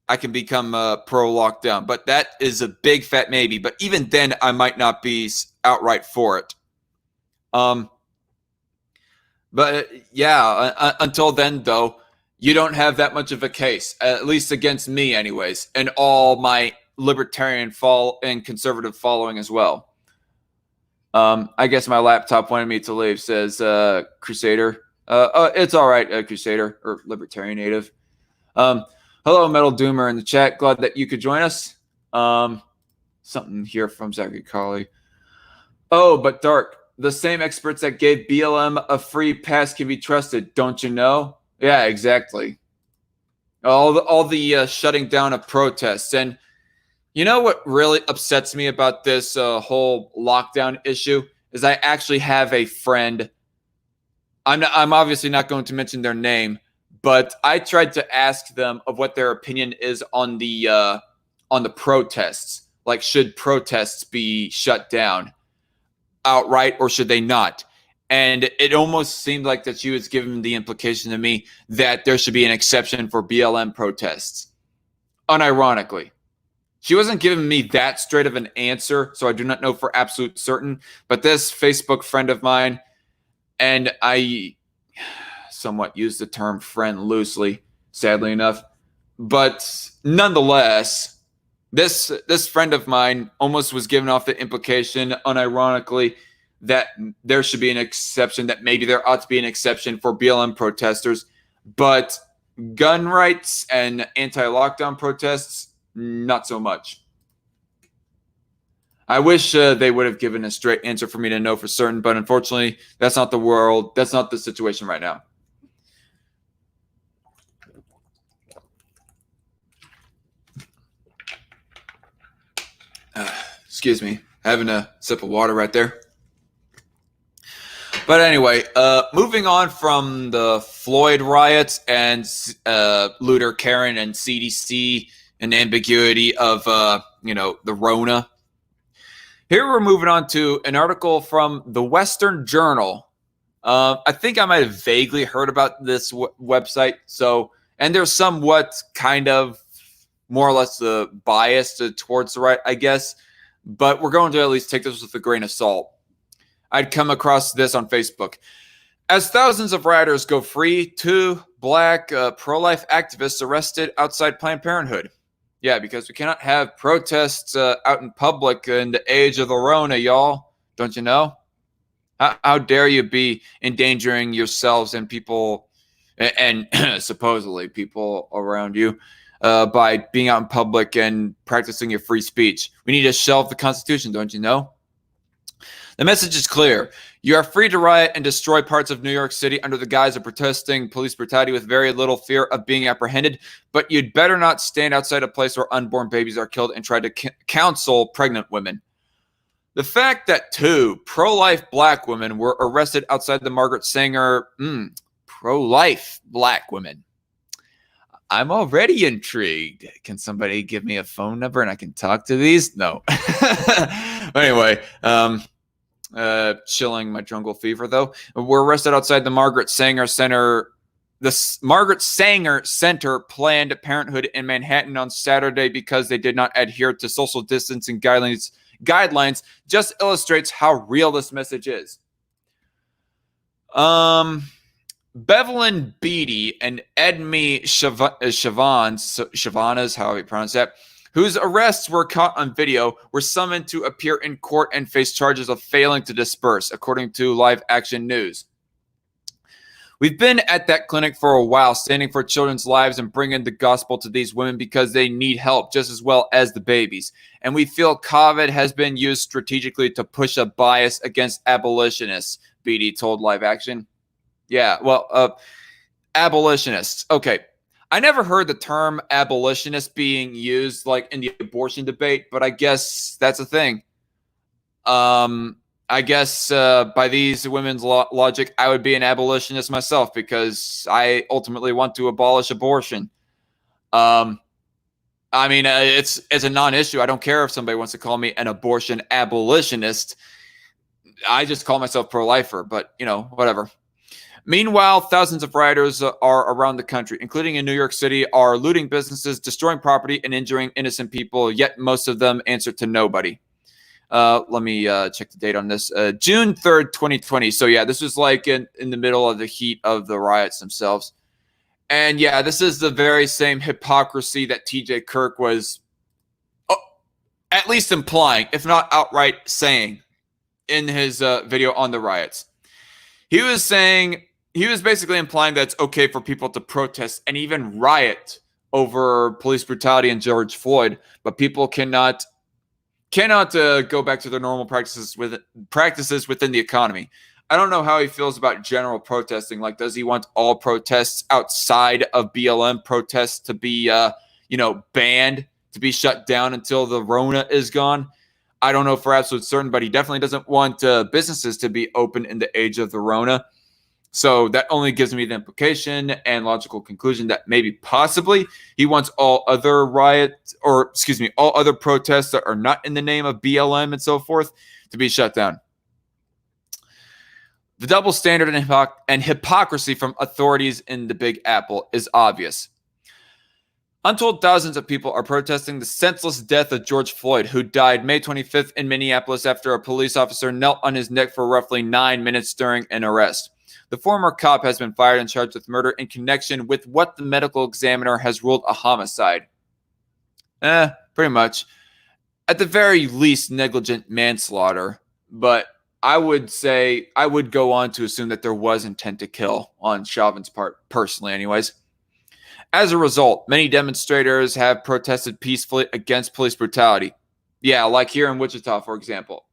[SPEAKER 1] I can become pro lockdown. But that is a big fat maybe. But even then, I might not be outright for it. But yeah, until then, though, you don't have that much of a case, at least against me anyways, and all my libertarian and conservative following as well. I guess my laptop wanted me to leave, says Crusader. It's all right, Crusader, or Libertarian Native. Hello, Metal Doomer in the chat. Glad that you could join us. Something here from Zachary Colley. Oh, but Dark, the same experts that gave BLM a free pass can be trusted, don't you know? Yeah, exactly. All the shutting down of protests. And you know what really upsets me about this whole lockdown issue is I actually have a friend. I'm obviously not going to mention their name, but I tried to ask them of what their opinion is on the protests. Like, should protests be shut down outright or should they not? And it almost seemed like that she was giving the implication to me that there should be an exception for BLM protests. Unironically. She wasn't giving me that straight of an answer, so I do not know for absolute certain. But this Facebook friend of mine, and I somewhat use the term friend loosely, sadly enough, but nonetheless, this friend of mine almost was giving off the implication, unironically, that there should be an exception, that maybe there ought to be an exception for BLM protesters, but gun rights and anti-lockdown protests, not so much. I wish they would have given a straight answer for me to know for certain, but unfortunately, that's not the world. That's not the situation right now. Excuse me, having a sip of water right there. But anyway, moving on from the Floyd riots and Luther, Karen, and CDC and ambiguity of the Rona. Here we're moving on to an article from the Western Journal. I think I might have vaguely heard about this website. And they're somewhat kind of more or less biased towards the right, I guess. But we're going to at least take this with a grain of salt. I'd come across this on Facebook. As thousands of rioters go free, 2 black pro-life activists arrested outside Planned Parenthood. Yeah, because we cannot have protests out in public in the age of the Rona, y'all. Don't you know? How dare you be endangering yourselves and people, and supposedly people around you, by being out in public and practicing your free speech. We need to shelve the Constitution, don't you know? The message is clear. You are free to riot and destroy parts of New York City under the guise of protesting police brutality with very little fear of being apprehended, but you'd better not stand outside a place where unborn babies are killed and try to counsel pregnant women. The fact that 2 pro-life black women were arrested outside the Margaret Sanger pro-life black women. I'm already intrigued. Can somebody give me a phone number and I can talk to these? No. Anyway, chilling my jungle fever, though. We're arrested outside the Margaret Sanger Center. The Margaret Sanger Center Planned Parenthood in Manhattan on Saturday because they did not adhere to social distancing guidelines. Just illustrates how real this message is. Bevelyn Beatty and Edme Shavana's, how you pronounce that, whose arrests were caught on video, were summoned to appear in court and face charges of failing to disperse, according to Live Action News. We've been at that clinic for a while, standing for children's lives and bringing the gospel to these women because they need help just as well as the babies. And we feel COVID has been used strategically to push a bias against abolitionists, Beatty told Live Action. Yeah, well, abolitionists. Okay. I never heard the term abolitionist being used like in the abortion debate, but I guess that's a thing. I guess by these women's logic, I would be an abolitionist myself because I ultimately want to abolish abortion. I mean, it's a non-issue. I don't care if somebody wants to call me an abortion abolitionist. I just call myself pro-lifer, but, whatever. Meanwhile, thousands of rioters are around the country, including in New York City, are looting businesses, destroying property, and injuring innocent people, yet most of them answer to nobody. Let me check the date on this. June 3rd, 2020. So, yeah, this was like in the middle of the heat of the riots themselves. And, yeah, this is the very same hypocrisy that TJ Kirk was at least implying, if not outright saying, in his video on the riots. He was basically implying that it's okay for people to protest and even riot over police brutality and George Floyd, but people cannot go back to their normal practices within the economy. I don't know how he feels about general protesting. Like, does he want all protests outside of BLM protests to be, banned, to be shut down until the Rona is gone? I don't know for absolute certain, but he definitely doesn't want businesses to be open in the age of the Rona. So that only gives me the implication and logical conclusion that maybe possibly he wants all other all other protests that are not in the name of BLM and so forth to be shut down. The double standard and hypocrisy from authorities in the Big Apple is obvious. Untold thousands of people are protesting the senseless death of George Floyd, who died May 25th in Minneapolis after a police officer knelt on his neck for roughly 9 minutes during an arrest. The former cop has been fired and charged with murder in connection with what the medical examiner has ruled a homicide. Pretty much. At the very least, negligent manslaughter. But I would go on to assume that there was intent to kill on Chauvin's part, personally anyways. As a result, many demonstrators have protested peacefully against police brutality. Yeah, like here in Wichita, for example.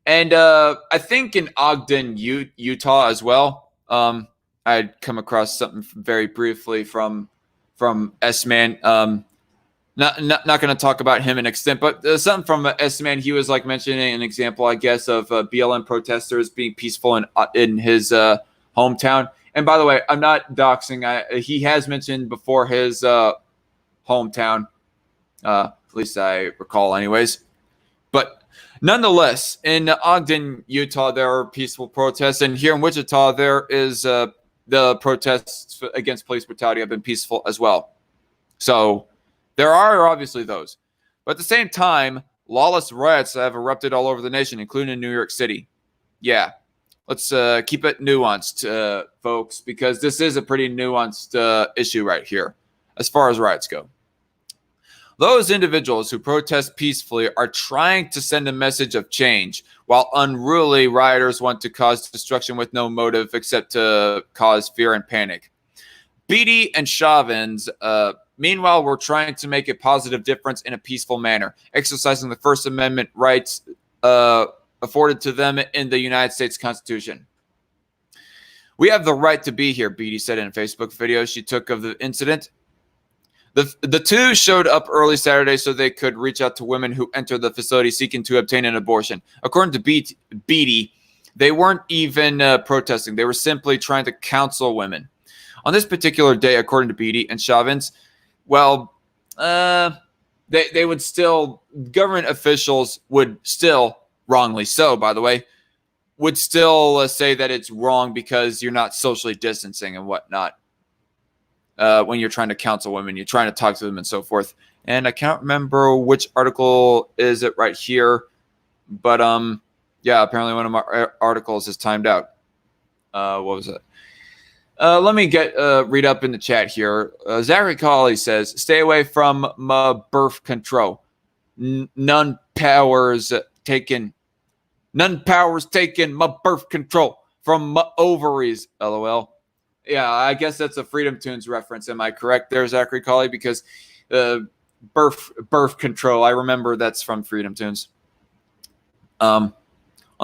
[SPEAKER 1] And I think in Ogden, Utah as well. I had come across something very briefly from S-Man. Not going to talk about him in extent, but something from S-Man. He was like mentioning an example, I guess, of BLM protesters being peaceful in his hometown. And by the way, I'm not doxing. He has mentioned before his hometown, at least I recall anyways. But nonetheless, in Ogden, Utah, there are peaceful protests. And here in Wichita, there is the protests against police brutality have been peaceful as well. So there are obviously those. But at the same time, lawless riots have erupted all over the nation, including in New York City. Yeah. Let's keep it nuanced, folks, because this is a pretty nuanced issue right here as far as riots go. Those individuals who protest peacefully are trying to send a message of change, while unruly rioters want to cause destruction with no motive except to cause fear and panic. Beatty and Chauvin's, meanwhile, were trying to make a positive difference in a peaceful manner, exercising the First Amendment rights afforded to them in the United States Constitution. We have the right to be here, Beatty said in a Facebook video she took of the incident. The two showed up early Saturday so they could reach out to women who entered the facility seeking to obtain an abortion. According to Beatty, they weren't even protesting. They were simply trying to counsel women. On this particular day, according to Beatty and Chauvin's, well, they would still, government officials would still, wrongly so, by the way, would still say that it's wrong because you're not socially distancing and whatnot. When you're trying to counsel women, you're trying to talk to them and so forth. And I can't remember which article is it right here, but yeah, apparently one of my articles is timed out. What was it? Let me read up in the chat here. Zachary Colley says, "Stay away from my birth control. None powers taken my birth control from my ovaries." LOL. Yeah, I guess that's a Freedom Tunes reference. Am I correct there, Zachary Colley? Because birth control, I remember that's from Freedom Tunes. On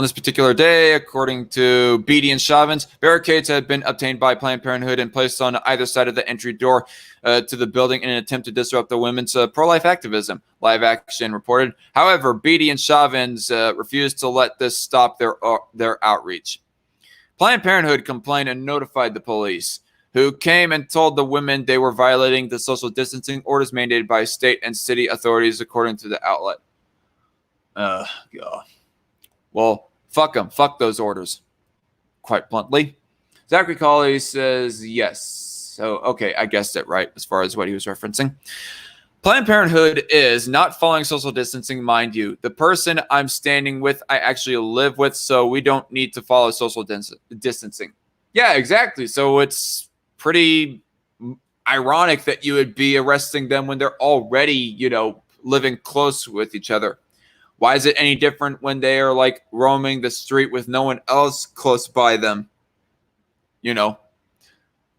[SPEAKER 1] this particular day, according to Beatty and Chauvin's, barricades had been obtained by Planned Parenthood and placed on either side of the entry door to the building in an attempt to disrupt the women's pro-life activism, Live Action reported. However, Beatty and Chauvin's refused to let this stop their outreach. Planned Parenthood complained and notified the police, who came and told the women they were violating the social distancing orders mandated by state and city authorities, according to the outlet. God. Well, fuck them. Fuck those orders, quite bluntly. Zachary Colley says yes. So, okay, I guessed it right as far as what he was referencing. Planned Parenthood is not following social distancing, mind you. The person I'm standing with, I actually live with, so we don't need to follow social distancing. Yeah, exactly. So it's pretty ironic that you would be arresting them when they're already, living close with each other. Why is it any different when they are like roaming the street with no one else close by them?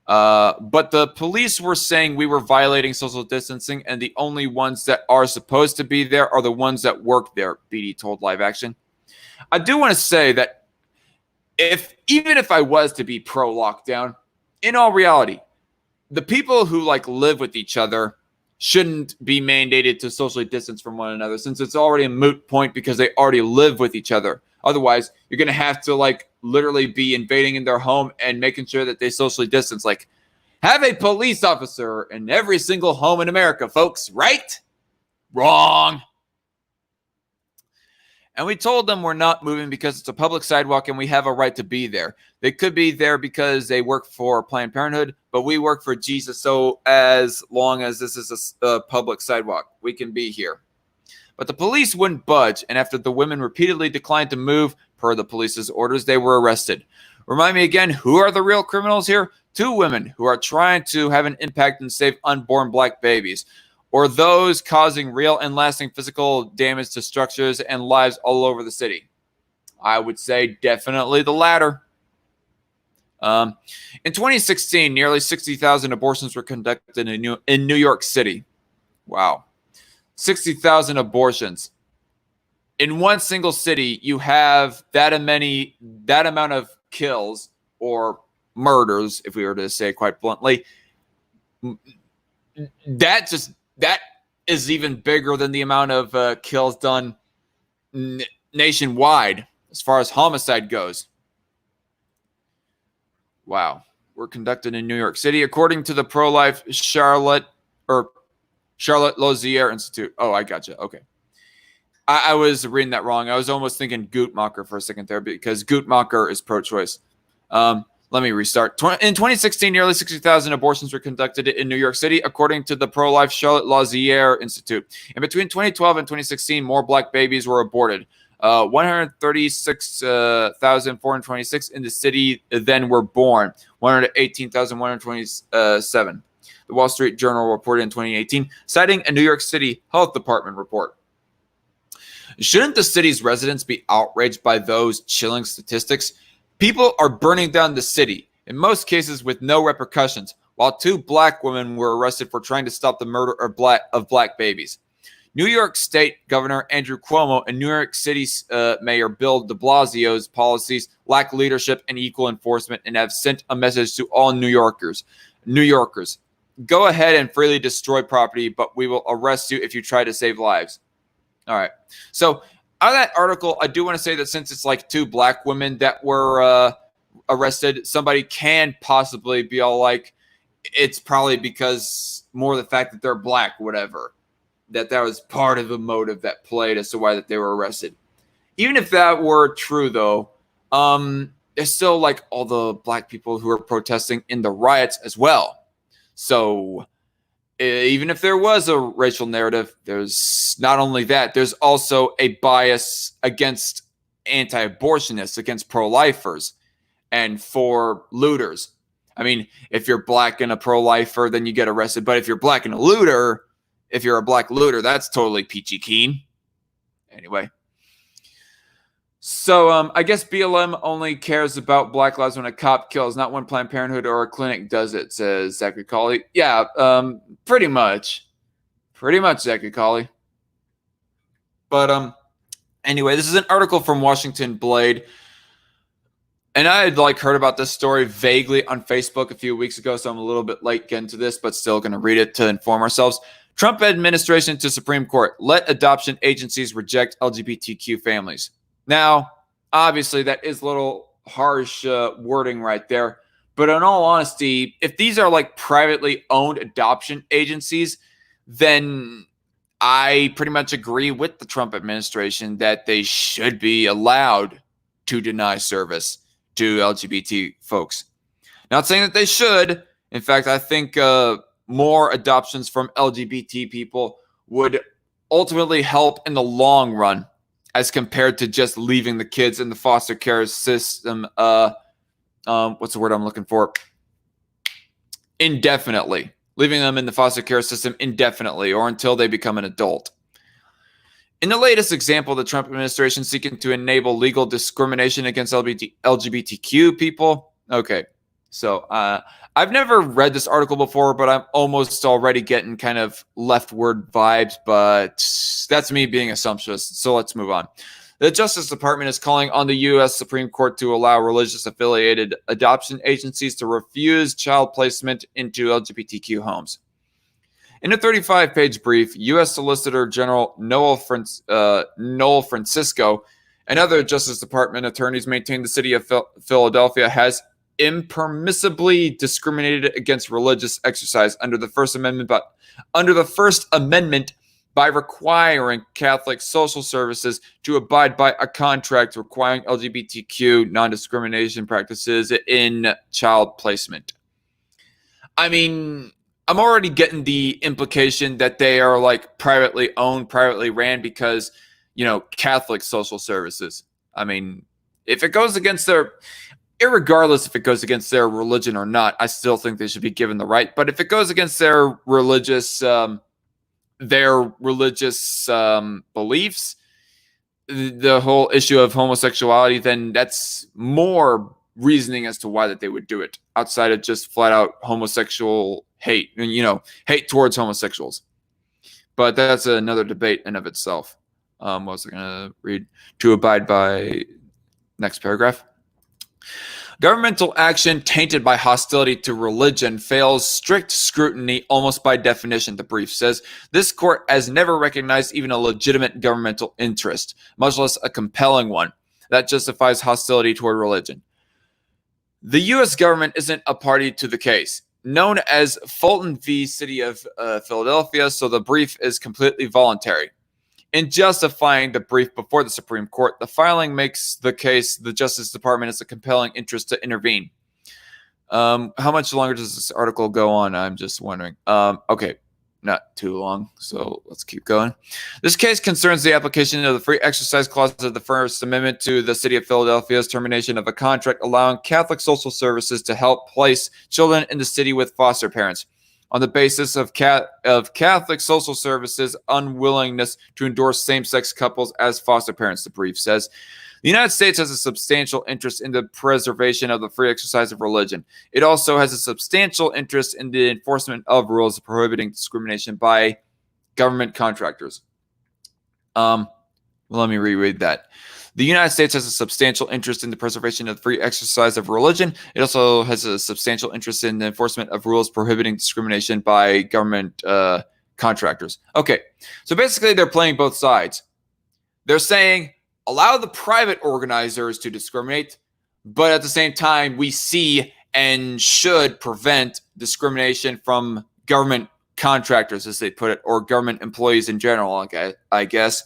[SPEAKER 1] But the police were saying we were violating social distancing, and the only ones that are supposed to be there are the ones that work there, BD told Live Action. I do want to say that even if I was to be pro-lockdown, in all reality, the people who live with each other shouldn't be mandated to socially distance from one another, since it's already a moot point because they already live with each other. Otherwise, you're going to have to literally be invading in their home and making sure that they socially distance. Have a police officer in every single home in America, folks, right? Wrong. And we told them we're not moving because it's a public sidewalk and we have a right to be there. They could be there because they work for Planned Parenthood, but we work for Jesus. So as long as this is a public sidewalk, we can be here. But the police wouldn't budge, and after the women repeatedly declined to move per the police's orders, they were arrested. Remind me again, who are the real criminals here? 2 women who are trying to have an impact and save unborn black babies, or those causing real and lasting physical damage to structures and lives all over the city? I would say definitely the latter. In 2016, nearly 60,000 abortions were conducted in New York City. Wow. 60,000 abortions. In one single city, you have that amount of kills or murders, if we were to say quite bluntly. That is even bigger than the amount of kills done nationwide as far as homicide goes. Wow. Were conducted in New York City, according to the pro-life Charlotte Lozier Institute. Oh, I gotcha. Okay. I was reading that wrong. I was almost thinking Guttmacher for a second there because Guttmacher is pro-choice. Let me restart. In 2016, nearly 60,000 abortions were conducted in New York City, according to the pro-life Charlotte Lozier Institute. And between 2012 and 2016, more black babies were aborted. 136,426 in the city then were born. 118,127. The Wall Street Journal reported in 2018, citing a New York City Health Department report. Shouldn't the city's residents be outraged by those chilling statistics? People are burning down the city, in most cases with no repercussions, while 2 black women were arrested for trying to stop the murder of black babies. New York State Governor Andrew Cuomo and New York City Mayor Bill de Blasio's policies lack leadership and equal enforcement and have sent a message to all New Yorkers. Go ahead and freely destroy property, but we will arrest you if you try to save lives. All right. So out of that article, I do want to say that since it's 2 black women that were arrested, somebody can possibly be all it's probably because more the fact that they're black, whatever, that was part of the motive that played as to why that they were arrested. Even if that were true, though, there's still all the black people who are protesting in the riots as well. So even if there was a racial narrative, there's not only that, there's also a bias against anti-abortionists, against pro-lifers, and for looters. I mean, if you're black and a pro-lifer, then you get arrested. But if you're black and a looter, if you're a black looter, that's totally peachy keen. Anyway. So I guess BLM only cares about black lives when a cop kills, not when Planned Parenthood or a clinic does it, says Zachary Colley. Yeah, pretty much. Pretty much, Zachary Colley. But anyway, this is an article from Washington Blade. And I had heard about this story vaguely on Facebook a few weeks ago, so I'm a little bit late getting to this, but still going to read it to inform ourselves. Trump administration to Supreme Court. Let adoption agencies reject LGBTQ families. Now, obviously, that is a little harsh wording right there. But in all honesty, if these are privately owned adoption agencies, then I pretty much agree with the Trump administration that they should be allowed to deny service to LGBT folks. Not saying that they should. In fact, I think more adoptions from LGBT people would ultimately help in the long run as compared to just leaving the kids in the foster care system. What's the word I'm looking for? Indefinitely. Leaving them in the foster care system indefinitely or until they become an adult. In the latest example, the Trump administration seeking to enable legal discrimination against LGBTQ people. Okay, so I've never read this article before, but I'm almost already getting kind of leftward vibes, but that's me being assumptuous, so let's move on. The Justice Department is calling on the U.S. Supreme Court to allow religious-affiliated adoption agencies to refuse child placement into LGBTQ homes. In a 35-page brief, U.S. Solicitor General Noel Francisco and other Justice Department attorneys maintain the city of Philadelphia has impermissibly discriminated against religious exercise under the First Amendment, by requiring Catholic social services to abide by a contract requiring LGBTQ non-discrimination practices in child placement. I mean, I'm already getting the implication that they are like privately owned, privately ran because, Catholic social services. I mean, if it goes against irregardless if it goes against their religion or not, I still think they should be given the right. But if it goes against their religious beliefs, the whole issue of homosexuality, then that's more reasoning as to why that they would do it outside of just flat out homosexual hate, hate towards homosexuals. But that's another debate in of itself. What was I going to read? To abide by next paragraph. Governmental action tainted by hostility to religion fails strict scrutiny almost by definition, the brief says. This court has never recognized even a legitimate governmental interest, much less a compelling one, that justifies hostility toward religion. The U.S. government isn't a party to the case, known as Fulton v. City of Philadelphia, so the brief is completely voluntary. In justifying the brief before the Supreme Court, the filing makes the case the Justice Department has a compelling interest to intervene. How much longer does this article go on? I'm just wondering. Okay, not too long, so let's keep going. This case concerns the application of the free exercise clause of the First Amendment to the City of Philadelphia's termination of a contract allowing Catholic social services to help place children in the city with foster parents, on the basis of Catholic social services' unwillingness to endorse same-sex couples as foster parents, the brief says. The United States has a substantial interest in the preservation of the free exercise of religion. It also has a substantial interest in the enforcement of rules prohibiting discrimination by government contractors. Let me reread that. The United States has a substantial interest in the preservation of the free exercise of religion. It also has a substantial interest in the enforcement of rules prohibiting discrimination by government contractors. Okay, so basically they're playing both sides. They're saying, allow the private organizers to discriminate, but at the same time, we see and should prevent discrimination from government contractors, as they put it, or government employees in general, I guess.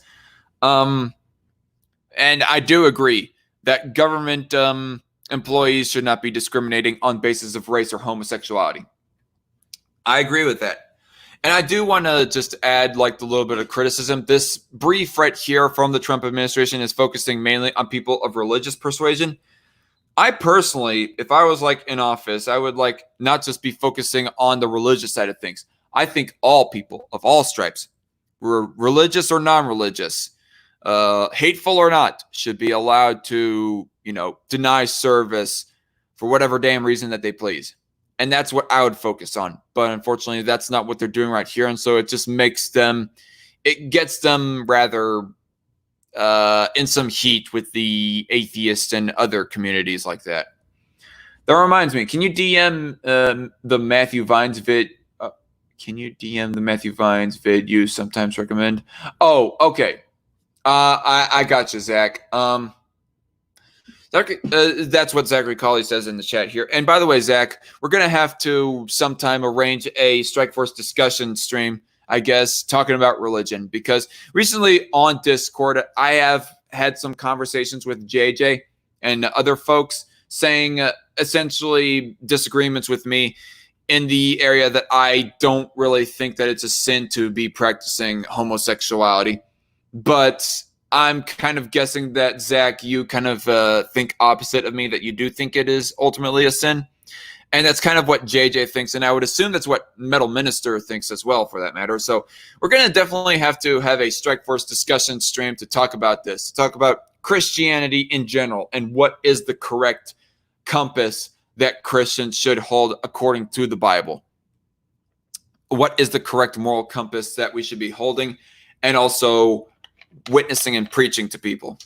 [SPEAKER 1] And I do agree that government employees should not be discriminating on basis of race or homosexuality. I agree with that. And I do want to just add like the little bit of criticism. This brief right here from the Trump administration is focusing mainly on people of religious persuasion. I personally, if I was like in office, I would like not just be focusing on the religious side of things. I think all people of all stripes, religious or non-religious, hateful or not, should be allowed to, deny service for whatever damn reason that they please. And that's what I would focus on. But unfortunately, that's not what they're doing right here. And so it just gets them rather in some heat with the atheists and other communities like that. That reminds me, can you DM the Matthew Vines vid? Can you DM the Matthew Vines vid you sometimes recommend? Oh, okay. I got you, Zach. That's what Zachary Colley says in the chat here. And by the way, Zach, we're going to have to sometime arrange a Strikeforce discussion stream, I guess, talking about religion. Because recently on Discord, I have had some conversations with JJ and other folks. saying essentially disagreements with me in the area that I don't really think that it's a sin to be practicing homosexuality. But I'm kind of guessing that, Zach, you kind of think opposite of me, that you do think it is ultimately a sin. And that's kind of what JJ thinks, and I would assume that's what Metal Minister thinks as well, for that matter. So we're going to definitely have to have a Strike Force discussion stream to talk about this, to talk about Christianity in general, and what is the correct compass that Christians should hold according to the Bible. What is the correct moral compass that we should be holding, and also witnessing and preaching to people.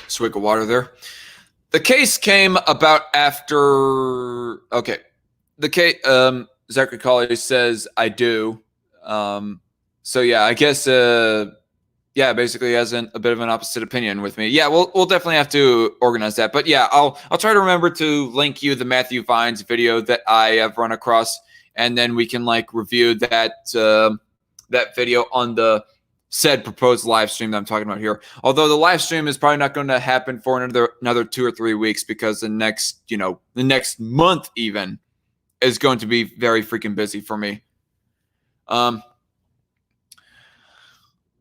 [SPEAKER 1] Swig of water there. The case came about after. Okay, the case. Zachary Colley says I do. So yeah, I guess. Yeah, basically has a bit of an opposite opinion with me. Yeah, we'll definitely have to organize that. But yeah, I'll try to remember to link you the Matthew Vines video that I have run across, and then we can like review that that video on the said proposed live stream that I'm talking about here. Although the live stream is probably not going to happen for another 2 or 3 weeks, because the next month even is going to be very freaking busy for me.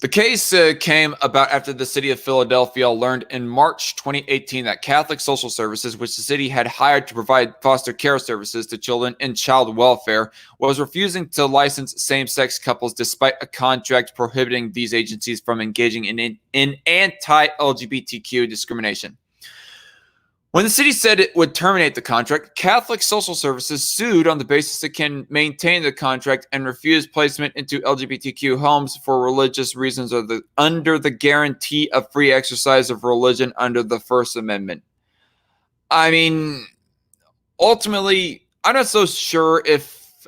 [SPEAKER 1] The case came about after the city of Philadelphia learned in March 2018 that Catholic Social Services, which the city had hired to provide foster care services to children in child welfare, was refusing to license same-sex couples despite a contract prohibiting these agencies from engaging in anti-LGBTQ discrimination. When the city said it would terminate the contract, Catholic Social Services sued on the basis it can maintain the contract and refuse placement into LGBTQ homes for religious reasons under the guarantee of free exercise of religion under the First Amendment. I mean, ultimately, I'm not so sure if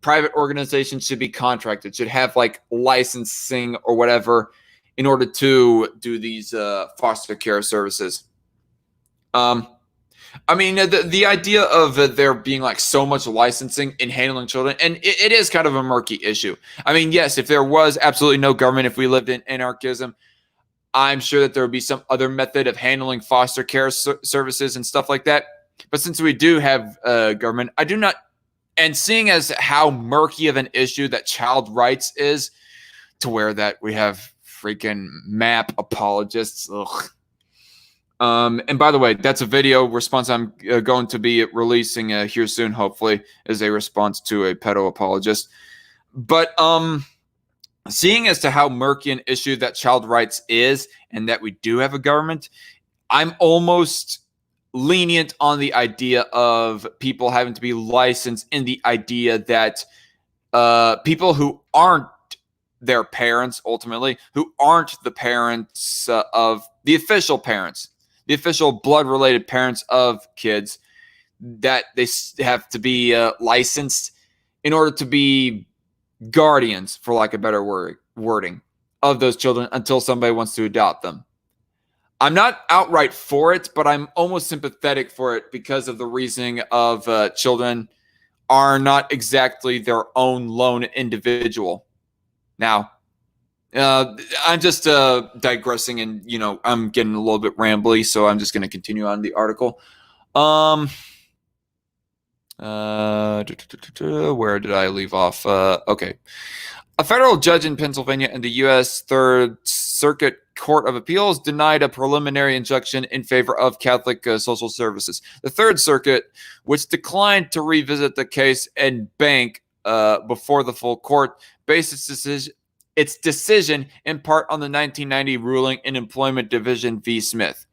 [SPEAKER 1] private organizations should be contracted, should have like licensing or whatever in order to do these foster care services. I mean, the idea of there being like so much licensing in handling children, and it is kind of a murky issue. I mean, yes, if there was absolutely no government, if we lived in anarchism, I'm sure that there would be some other method of handling foster care services and stuff like that. But since we do have government, I do not, and seeing as how murky of an issue that child rights is, to where that we have freaking MAP apologists. Ugh. And by the way, that's a video response I'm going to be releasing here soon, hopefully, as a response to a pedo apologist. But seeing as to how murky an issue that child rights is, and that we do have a government, I'm almost lenient on the idea of people having to be licensed, in the idea that people who aren't their parents, ultimately, who aren't the parents of the official parents, the official blood-related parents of kids, that they have to be licensed in order to be guardians, for lack of better wording, of those children until somebody wants to adopt them. I'm not outright for it, but I'm almost sympathetic for it because of the reasoning of children are not exactly their own lone individual. Now, I'm just digressing, and I'm getting a little bit rambly, so I'm just going to continue on the article. Where did I leave off? Okay. A federal judge in Pennsylvania and the U.S. Third Circuit Court of Appeals denied a preliminary injunction in favor of Catholic Social Services. The Third Circuit, which declined to revisit the case en banc before the full court, based its decision in part on the 1990 ruling in Employment Division v. Smith.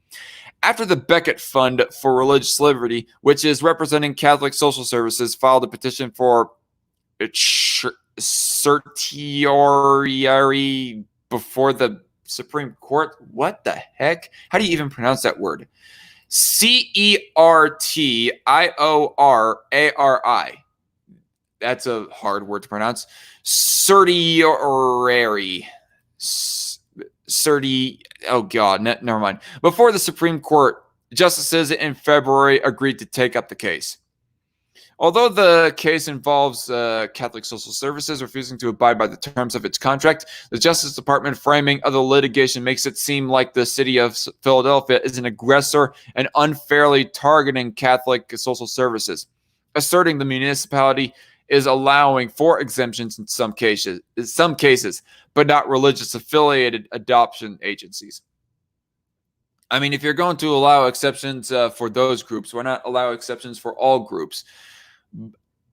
[SPEAKER 1] After the Beckett Fund for Religious Liberty, which is representing Catholic Social Services, filed a petition for certiorari before the Supreme Court. What the heck? How do you even pronounce that word? Certiorari. That's a hard word to pronounce. Certiorari. Oh God, never mind. Before the Supreme Court, justices in February agreed to take up the case. Although the case involves Catholic Social Services refusing to abide by the terms of its contract, the Justice Department framing of the litigation makes it seem like the city of Philadelphia is an aggressor and unfairly targeting Catholic Social Services, asserting the municipality is allowing for exemptions in some cases, but not religious affiliated adoption agencies. I mean, if you're going to allow exceptions for those groups, why not allow exceptions for all groups?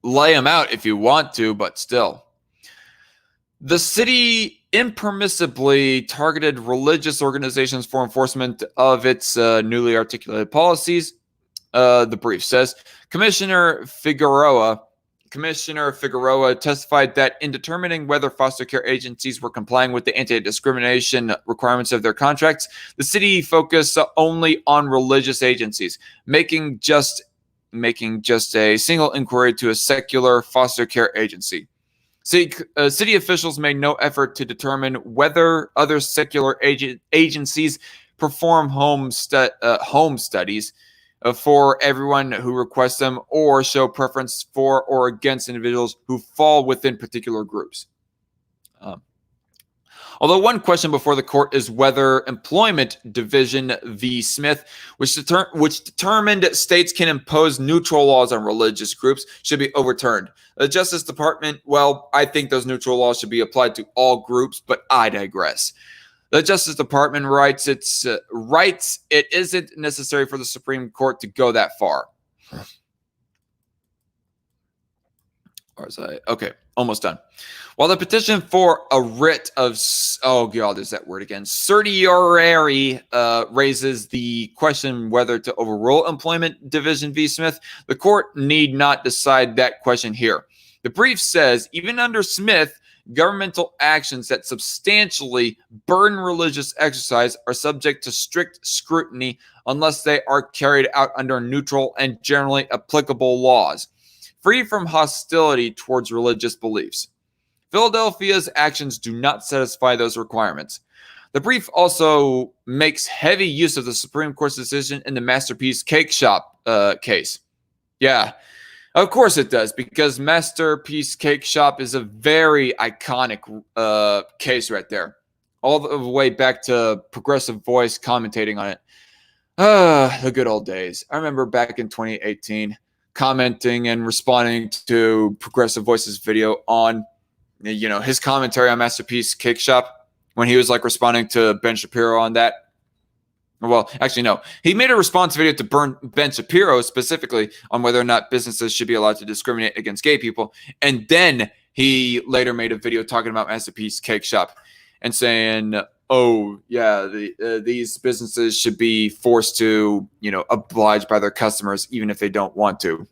[SPEAKER 1] Lay them out if you want to, but still. The city impermissibly targeted religious organizations for enforcement of its newly articulated policies. The brief says, Commissioner Figueroa testified that in determining whether foster care agencies were complying with the anti-discrimination requirements of their contracts, the city focused only on religious agencies, making just a single inquiry to a secular foster care agency. City officials made no effort to determine whether other secular agencies perform home studies for everyone who requests them, or show preference for or against individuals who fall within particular groups. Although one question before the court is whether Employment Division v. Smith, which determined states can impose neutral laws on religious groups, should be overturned. The Justice Department, well, I think those neutral laws should be applied to all groups, but I digress. The Justice Department writes it isn't necessary for the Supreme Court to go that far. Okay, almost done. While the petition for a writ of, oh god, there's that word again, certiorari raises the question whether to overrule Employment Division v. Smith, the court need not decide that question here. The brief says, even under Smith, governmental actions that substantially burden religious exercise are subject to strict scrutiny unless they are carried out under neutral and generally applicable laws, free from hostility towards religious beliefs. Philadelphia's actions do not satisfy those requirements. The brief also makes heavy use of the Supreme Court's decision in the Masterpiece Cake Shop case. Yeah, of course it does, because Masterpiece Cake Shop is a very iconic case right there. All the way back to Progressive Voice commentating on it. The good old days. I remember back in 2018 commenting and responding to Progressive Voice's video on, his commentary on Masterpiece Cake Shop when he was like responding to Ben Shapiro on that. Well, actually, no. He made a response video to Ben Shapiro specifically on whether or not businesses should be allowed to discriminate against gay people. And then he later made a video talking about Masterpiece Cake Shop and saying, oh, yeah, these businesses should be forced to, oblige by their customers even if they don't want to.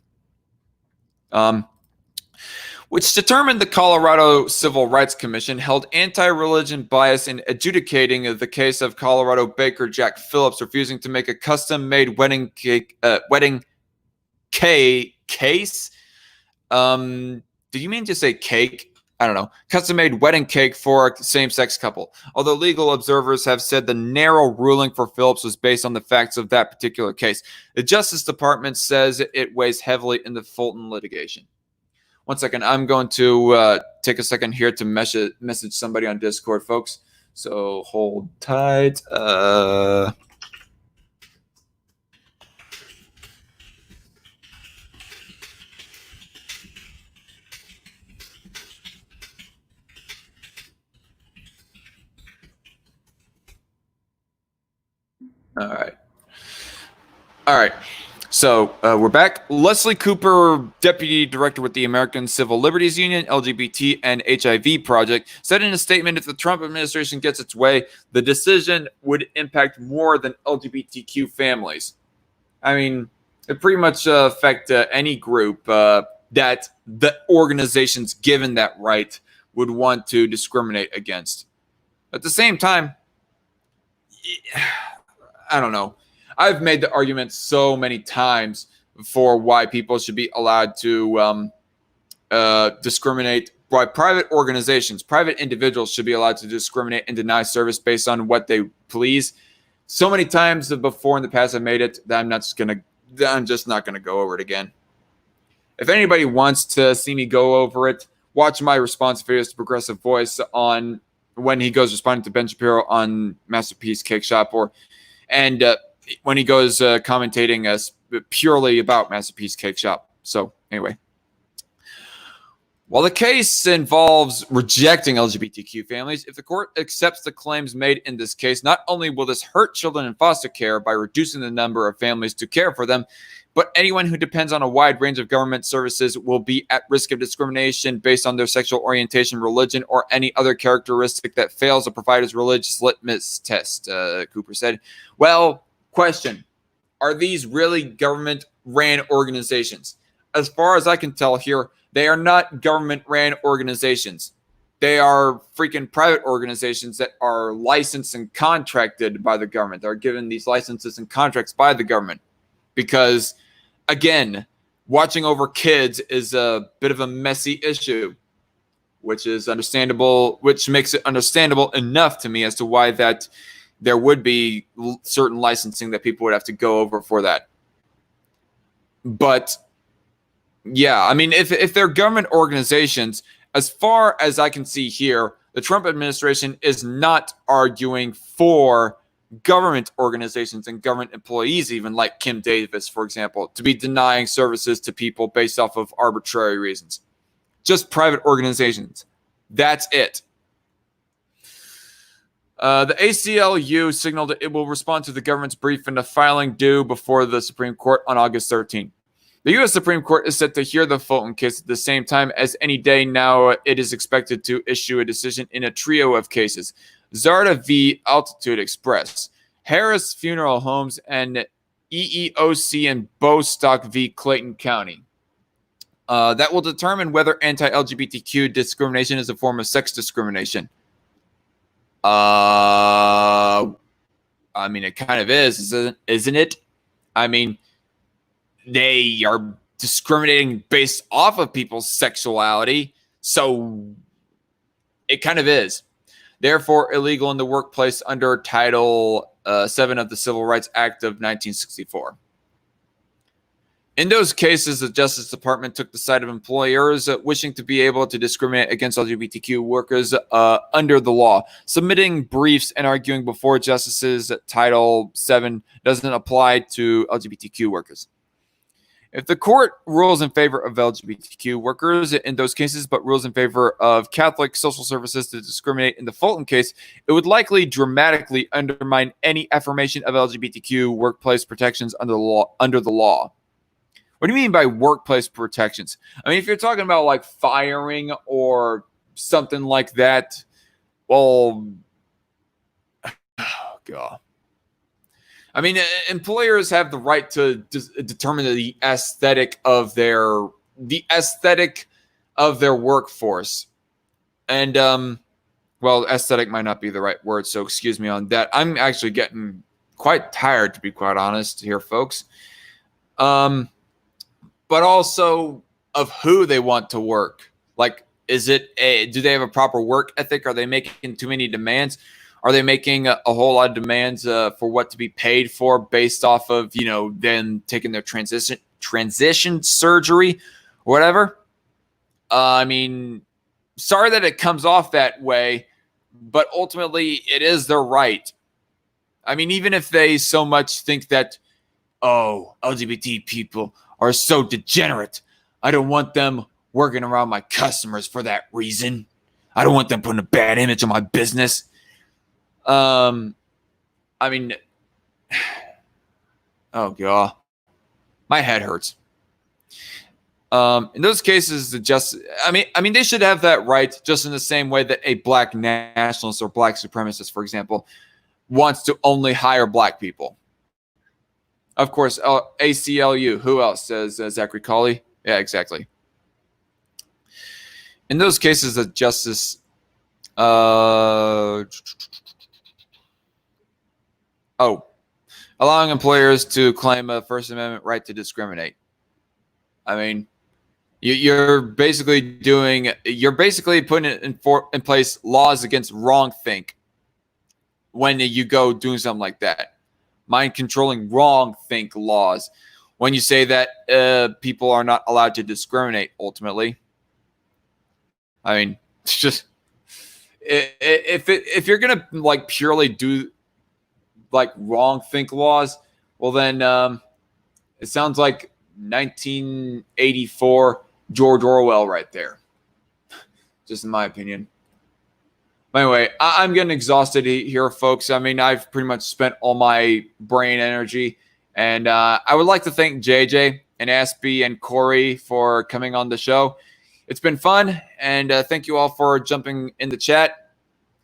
[SPEAKER 1] Which determined the Colorado Civil Rights Commission held anti-religion bias in adjudicating the case of Colorado baker Jack Phillips refusing to make a custom-made wedding case. Did you mean to say cake? I don't know. Custom-made wedding cake for a same-sex couple. Although legal observers have said the narrow ruling for Phillips was based on the facts of that particular case. The Justice Department says it weighs heavily in the Fulton litigation. 1 second. I'm going to take a second here to message somebody on Discord, folks. So hold tight. All right. So we're back. Leslie Cooper, Deputy Director with the American Civil Liberties Union, LGBT and HIV Project, said in a statement, if the Trump administration gets its way, the decision would impact more than LGBTQ families. I mean, it pretty much affect any group that the organizations given that right would want to discriminate against. At the same time, I don't know. I've made the argument so many times for why people should be allowed to discriminate. Why private organizations, private individuals should be allowed to discriminate and deny service based on what they please. So many times before in the past, I made it that I'm just not gonna go over it again. If anybody wants to see me go over it, watch my response videos to Progressive Voice on when he goes responding to Ben Shapiro on Masterpiece Cake Shop, and when he goes commentating purely about Masterpiece Cake Shop. So anyway. While the case involves rejecting LGBTQ families, if the court accepts the claims made in this case, not only will this hurt children in foster care by reducing the number of families to care for them, but anyone who depends on a wide range of government services will be at risk of discrimination based on their sexual orientation, religion, or any other characteristic that fails a provider's religious litmus test, Cooper said. Well, question. Are these really government-ran organizations? As far as I can tell here, they are not government-ran organizations. They are freaking private organizations that are licensed and contracted by the government. They're given these licenses and contracts by the government. Because, again, watching over kids is a bit of a messy issue, which is understandable, which makes it understandable enough to me as to why that there would be certain licensing that people would have to go over for that. But yeah, I mean, if they're government organizations, as far as I can see here, the Trump administration is not arguing for government organizations and government employees, even like Kim Davis, for example, to be denying services to people based off of arbitrary reasons. Just private organizations. That's it. The ACLU signaled that it will respond to the government's brief in a filing due before the Supreme Court on August 13th. The U.S. Supreme Court is set to hear the Fulton case at the same time as any day now. It is expected to issue a decision in a trio of cases: Zarda v. Altitude Express, Harris Funeral Homes, and EEOC and Bostock v. Clayton County. That will determine whether anti-LGBTQ discrimination is a form of sex discrimination. I mean, it kind of is, isn't it? I mean, they are discriminating based off of people's sexuality, so it kind of is. Therefore, illegal in the workplace under Title 7 of the Civil Rights Act of 1964. In those cases, the Justice Department took the side of employers wishing to be able to discriminate against LGBTQ workers under the law, submitting briefs and arguing before justices that Title 7 doesn't apply to LGBTQ workers. If the court rules in favor of LGBTQ workers in those cases, but rules in favor of Catholic social services to discriminate in the Fulton case, it would likely dramatically undermine any affirmation of LGBTQ workplace protections under the law. What do you mean by workplace protections? I mean, if you're talking about like firing or something like that, well, oh God. I mean, employers have the right to determine the aesthetic of their workforce. And, well, aesthetic might not be the right word, so excuse me on that. I'm actually getting quite tired, to be quite honest here, folks. But also of who they want to work. Like, do they have a proper work ethic? Are they making too many demands? Are they making a whole lot of demands for what to be paid for based off of, them taking their transition surgery or whatever? I mean, sorry that it comes off that way, but ultimately it is their right. I mean, even if they so much think that, oh, LGBT people are so degenerate, I don't want them working around my customers for that reason. I don't want them putting a bad image on my business. I mean, oh God, my head hurts. In those cases, I mean, they should have that right, just in the same way that a black nationalist or black supremacist, for example, wants to only hire black people. Of course, ACLU. Who else? Says Zachary Colley. Yeah, exactly. In those cases, the justice. Allowing employers to claim a First Amendment right to discriminate. I mean, you're basically putting in place laws against wrongthink when you go doing something like that. Mind controlling wrongthink laws. when you say that people are not allowed to discriminate ultimately. I mean, it's just if you're gonna like purely do like wrong think laws, well then it sounds like 1984 George Orwell right there. Just in my opinion. But anyway, I'm getting exhausted here, folks. I mean, I've pretty much spent all my brain energy. And I would like to thank JJ and Aspie and Cory for coming on the show. It's been fun. And thank you all for jumping in the chat.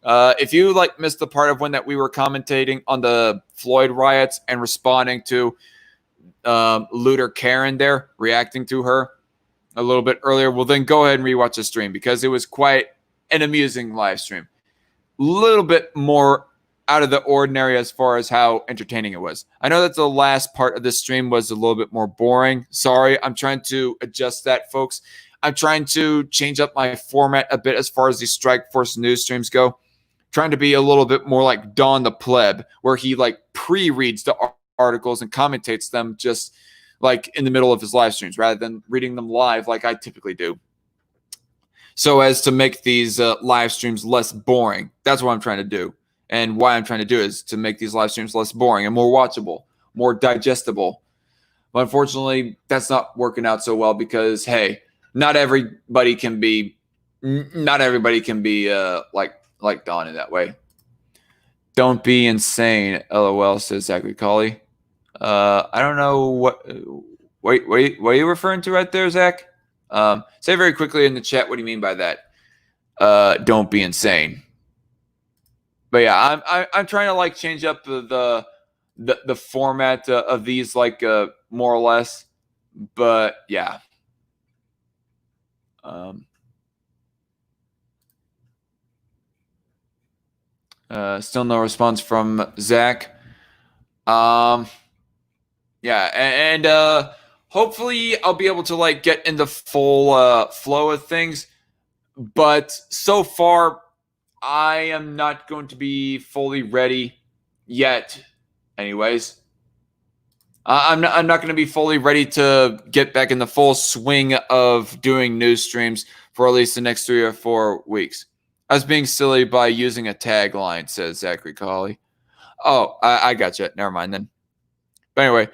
[SPEAKER 1] If you like missed the part of when that we were commentating on the Floyd riots and responding to Looter Karen there, reacting to her a little bit earlier, well, then go ahead and rewatch the stream because it was quite an amusing live stream. Little bit more out of the ordinary as far as how entertaining it was. I know that the last part of this stream was a little bit more boring. Sorry, I'm trying to adjust that, folks. I'm trying to change up my format a bit as far as the Strike Force news streams go. Trying to be a little bit more like Don the Pleb, where he like pre-reads the articles and commentates them just like in the middle of his live streams rather than reading them live like I typically do. So as to make these live streams less boring. That's what I'm trying to do. And why I'm trying to do is to make these live streams less boring and more watchable, more digestible. But unfortunately, that's not working out so well because, hey, not everybody can be like Don in that way. Don't be insane, LOL, says Zachary Colley. I don't know what are you referring to right there, Zach? Say very quickly in the chat what do you mean by that? Don't be insane. But yeah, I'm trying to like change up the format of these like more or less. But yeah. Still no response from Zach. Yeah, and hopefully I'll be able to like get in the full flow of things. But so far, I am not going to be fully ready yet. Anyways, I'm not going to be fully ready to get back in the full swing of doing news streams for at least the next 3 or 4 weeks. I was being silly by using a tagline, says Zachary Colley. Oh, I got you. Never mind then. But anyway,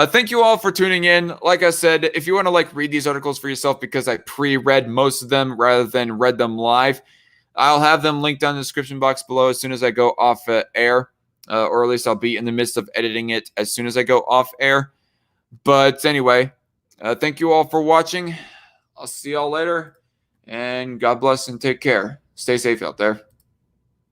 [SPEAKER 1] thank you all for tuning in. Like I said, if you want to like read these articles for yourself because I pre-read most of them rather than read them live, I'll have them linked down in the description box below as soon as I go off air, or at least I'll be in the midst of editing it as soon as I go off air. But anyway, thank you all for watching. I'll see y'all later, and God bless and take care. Stay safe out there.